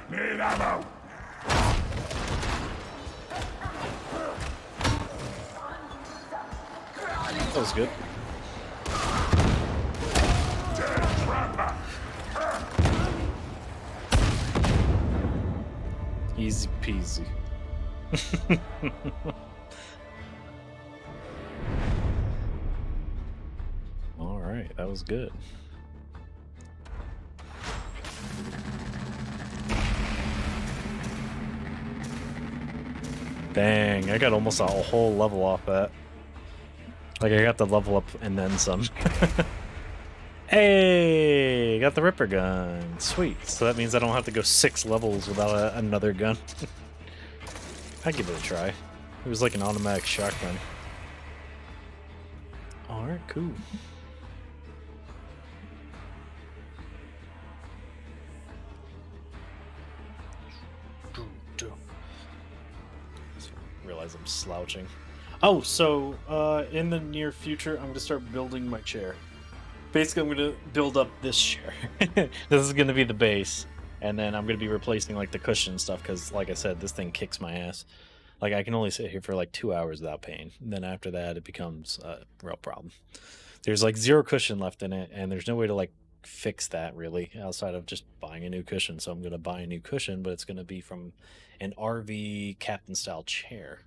Need ammo! That was good. Easy peasy. All right, that was good. Dang, I got almost a whole level off that. Like, I got the level up and then some. Hey, got the Ripper gun. Sweet. So that means I don't have to go 6 levels without another gun. I'd give it a try. It was like an automatic shotgun. Alright, cool. Realize I'm slouching. Oh, so in the near future, I'm going to start building my chair. Basically, I'm going to build up this chair. This is going to be the base. And then I'm going to be replacing like the cushion and stuff because, like I said, this thing kicks my ass. Like, I can only sit here for like 2 hours without pain. And then after that, it becomes a real problem. There's like 0 cushion left in it, and there's no way to like fix that really outside of just buying a new cushion. So I'm going to buy a new cushion, but it's going to be from an RV captain style chair.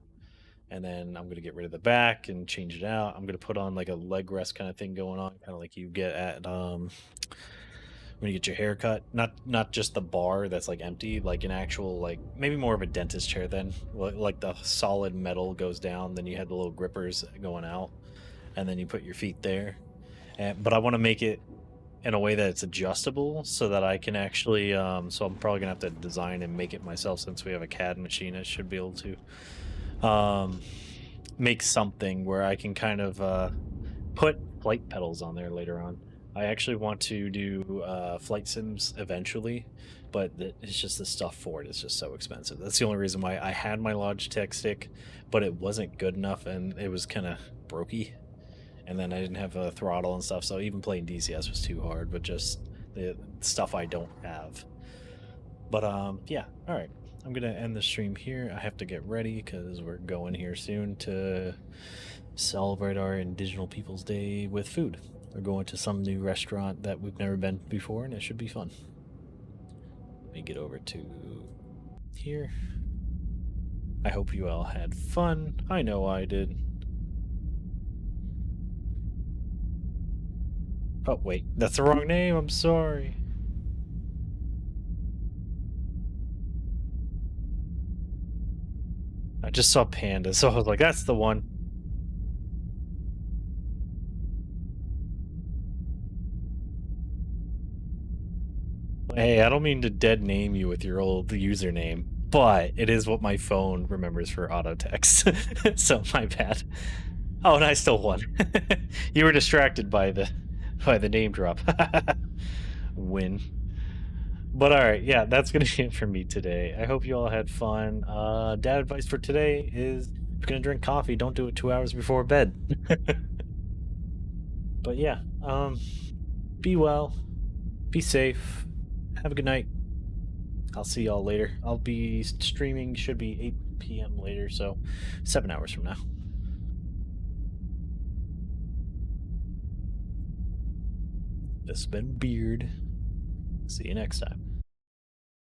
And then I'm going to get rid of the back and change it out. I'm going to put on like a leg rest kind of thing going on, kind of like you get at when you get your hair cut. Not just the bar that's like empty, like an actual, like maybe more of a dentist chair then. Like the solid metal goes down, then you have the little grippers going out, and then you put your feet there. But I want to make it in a way that it's adjustable so that I can actually, so I'm probably going to have to design and make it myself since we have a CAD machine. I should be able to make something where I can kind of put flight pedals on there later on. I actually want to do flight sims eventually, but it's just the stuff for it is just so expensive. That's the only reason why I had my Logitech stick, but it wasn't good enough and it was kind of brokey. And then I didn't have a throttle and stuff, so even playing DCS was too hard, but just the stuff I don't have. But yeah, all right. I'm going to end the stream here. I have to get ready because we're going here soon to celebrate our Indigenous Peoples Day with food. We're going to some new restaurant that we've never been before, and it should be fun. Let me get over to here. I hope you all had fun. I know I did. Oh, wait. That's the wrong name. I'm sorry. I just saw Panda, so I was like, that's the one. Hey, I don't mean to dead name you with your old username, but it is what my phone remembers for auto text. So my bad. Oh, and I still won. You were distracted by the name drop. Win. But alright, yeah, that's going to be it for me today. I hope you all had fun. Dad advice for today is, if you're going to drink coffee, don't do it 2 hours before bed. But yeah, be well, be safe, have a good night. I'll see y'all later. I'll be streaming, should be 8 p.m. later, so 7 hours from now. This has been Beard. See you next time.